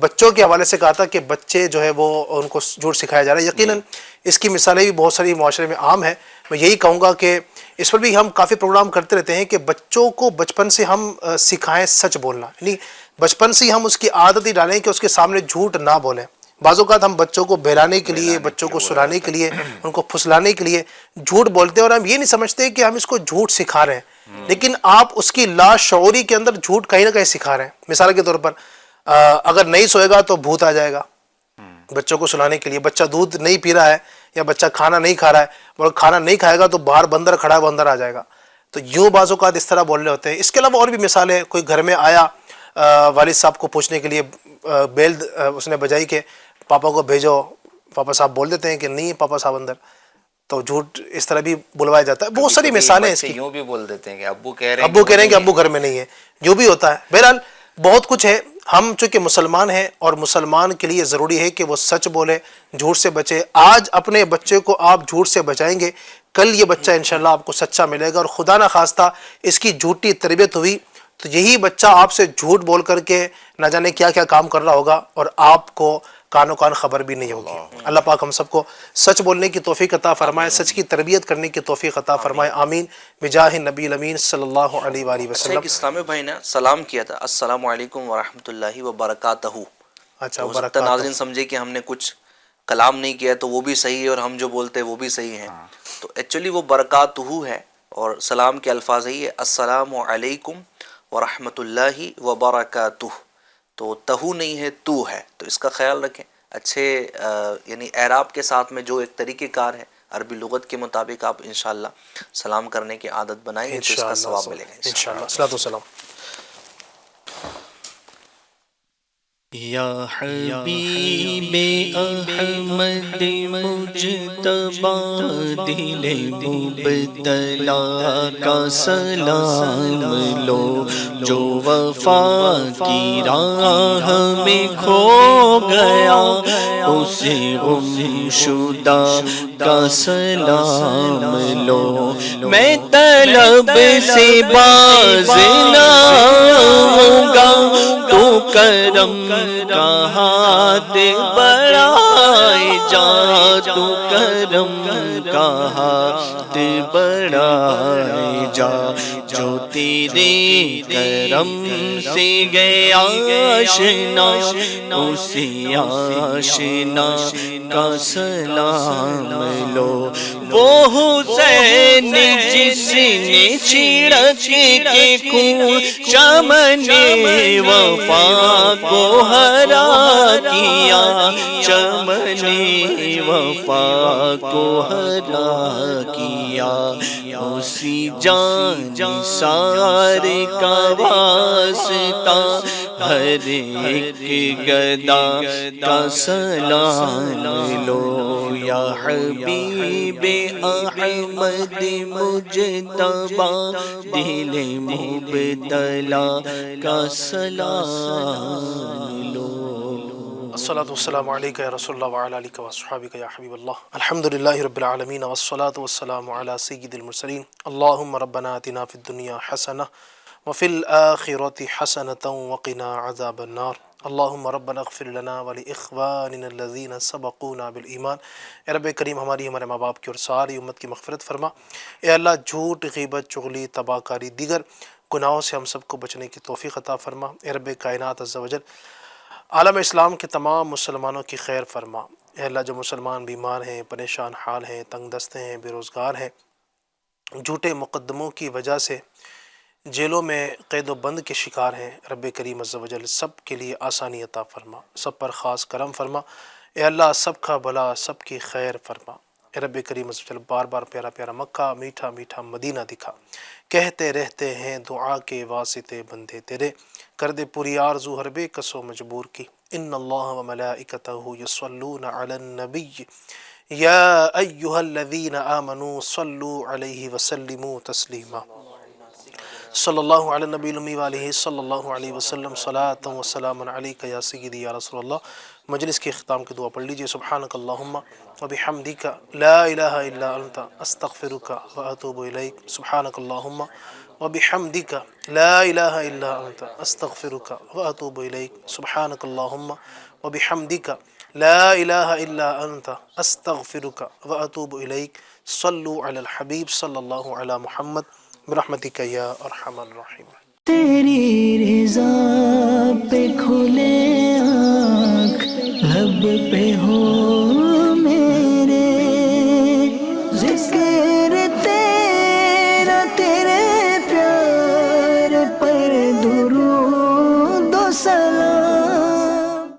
بچوں کے حوالے سے کہا تھا کہ بچے جو ہے وہ ان کو جھوٹ سکھایا جا رہا ہے. یقیناً اس کی مثالیں بھی بہت ساری معاشرے میں عام ہیں. میں یہی کہوں گا کہ اس پر بھی ہم کافی پروگرام کرتے رہتے ہیں کہ بچوں کو بچپن سے ہم سکھائیں سچ بولنا، یعنی بچپن سے ہم اس کی عادت ہی ڈالیں کہ اس کے سامنے جھوٹ نہ بولیں. بعض اوقات ہم بچوں کو بہلانے کے لیے، بچوں کو سلانے کے لیے، ان کو پھسلانے کے لیے جھوٹ بولتے ہیں، اور ہم یہ نہیں سمجھتے کہ ہم اس کو جھوٹ سکھا رہے ہیں، لیکن آپ اس کی لاشعوری کے اندر جھوٹ کہیں نہ کہیں سکھا رہے ہیں. مثال کے طور پر اگر نہیں سوئے گا تو بھوت آ جائے گا. بچوں کو سلانے کے لیے بچہ دودھ نہیں پی رہا ہے یا بچہ کھانا نہیں کھا رہا ہے، اور کھانا نہیں کھائے گا تو باہر بندر کھڑا ہے وہ اندر آ جائے گا. تو یوں بعض اوقات اس طرح بولنے ہوتے ہیں. اس کے علاوہ اور بھی مثالیں، کوئی گھر میں آیا والد صاحب کو پوچھنے کے لیے، بیل اس نے بجائی کہ پاپا کو بھیجو، پاپا صاحب بول دیتے ہیں کہ نہیں پاپا صاحب اندر، تو جھوٹ اس طرح بھی بلوایا جاتا ہے. بہت ساری مثالیں ہیں اس کی. یوں بھی بول دیتے ہیں کہ ابو کہہ رہے ہیں کہ ابو گھر میں نہیں ہے، جو بھی ہوتا ہے. بہرحال بہت کچھ ہے. ہم چونکہ مسلمان ہیں اور مسلمان کے لیے ضروری ہے کہ وہ سچ بولے، جھوٹ سے بچے. آج اپنے بچے کو آپ جھوٹ سے بچائیں گے، کل یہ بچہ انشاءاللہ آپ کو سچا ملے گا. اور خدا نہ خواستہ اس کی جھوٹی تربیت ہوئی تو یہی بچہ آپ سے جھوٹ بول کر کے نہ جانے کیا کیا کام کر رہا ہوگا اور آپ کو کانوں کان خبر بھی نہیں ہوگی. اللہ پاک ہم سب کو سچ بولنے کی توفیق عطا فرمائے، سچ کی تربیت کرنے کی توفیق عطا فرمائے. آمین بجاہ نبی الامین صلی اللہ علیہ وآلہ وسلم. ایک اسلامی بھائی نے سلام کیا تھا، السلام علیکم ورحمۃ اللہ وبرکاتہ. اچھا ہو سکتا ہے ناظرین سمجھے کہ ہم نے کچھ کلام نہیں کیا تو وہ بھی صحیح ہے اور ہم جو بولتے ہیں وہ بھی صحیح ہیں. تو ایکچولی وہ برکاتہ ہے اور سلام کے الفاظ ہی ہے السلام علیکم ورحمۃ اللہ وبرکاتہ. تو تہو نہیں ہے تو ہے، تو اس کا خیال رکھیں. اچھے یعنی اعراب کے ساتھ میں جو ایک طریقہ کار ہے عربی لغت کے مطابق آپ انشاءاللہ سلام کرنے کی عادت بنائیں گے تو اس کا ثواب ملے گا انشاءاللہ. الصلاۃ والسلام. یا حبیب احمد مجتبی دل مبتلا کا سلام لو، جو وفا کی راہ میں کھو گیا اسے گم شدہ کا سلام لو. میں طلب سے باز نہ ہوں گا، تو کرم کا ہاتھ بڑھائے جا، تو کرم کا ہاتھ بڑھائے جا. جو تیرے کرم سے گیا آشنا اسے آشنا کا سلام لو. وہ حسین جس نے چھڑک کے خون چمن وفا کو ہرا کیا، چمن وفا کو ہرا کیا. اسی جان نثار کا واسطہ ہر ایک گدا کا سلام لو. یا حبیب احمد مجتبی دل مبتلا کا سلام لو. الصلاۃ والسلام علیکہ یا رسول اللہ وعلی آلک واصحابک یا حبیب اللہ. الحمدللہ رب العالمین والصلاۃ والسلام علی سید المرسلین. اللہم ربنا آتنا فی الدنیا حسنہ وفی الآخرۃ حسنۃ وقنا عذاب النار. اللہم ربنا اغفر لنا ولاخواننا الذین سبقونا بالایمان۔ اے رب کریم ہمارے ماں باپ کی اور ساری امت کی مغفرت فرما۔ اے اللہ جھوٹ، غیبت، چغلی، تباہ کاری، دیگر گناہوں سے ہم سب کو بچنے کی توفیق عطا فرما۔ اے رب کائنات عز و جل عالم اسلام کے تمام مسلمانوں کی خیر فرما۔ اے اللہ جو مسلمان بیمار ہیں، پریشان حال ہیں، تنگ دست ہیں، بے روزگار ہیں، جھوٹے مقدموں کی وجہ سے جیلوں میں قید و بند کے شکار ہیں، رب کریم عز و جل سب کے لیے آسانی عطا فرما، سب پر خاص کرم فرما۔ اے اللہ سب کا بھلا، سب کی خیر فرما۔ اے رب کریم عز و جل بار بار پیارا پیارا مکہ، میٹھا میٹھا مدینہ دکھا۔ کہتے رہتے ہیں دعا کے واسطے بندے تیرے، کر دے پوری آرزو ہر بے کس و مجبور کی۔ ان اللہ و ملائکتہ یصلون علی النبی یا ایہا الذین آمنوا صلوا علیہ وسلموا تسلیما۔ صلی اللہ علی النبی الامی وآلہ صلی اللہ علیہ وسلم صلاۃ و سلام علیک یا سیدی یا رسول اللہ۔ مجلس کے اختتام کی دعا پڑھ لیجئے۔ سبحانک اللہم وبحمدک لا الہ الا انت استغفرک واتوب الیک۔ سبحانک اللہم وبحمدک لا الہ الا انت استغفرک واتوب الیک۔ سبحانک اللہم وبحمدک لا الہ الا انت استغفرک واتوب الیک۔ صلو علی الحبیب صلی اللہ علی محمد برحمتک یا ارحم الراحمین۔ تیری رضا پہ کھلے آنکھ، لب پہ ہو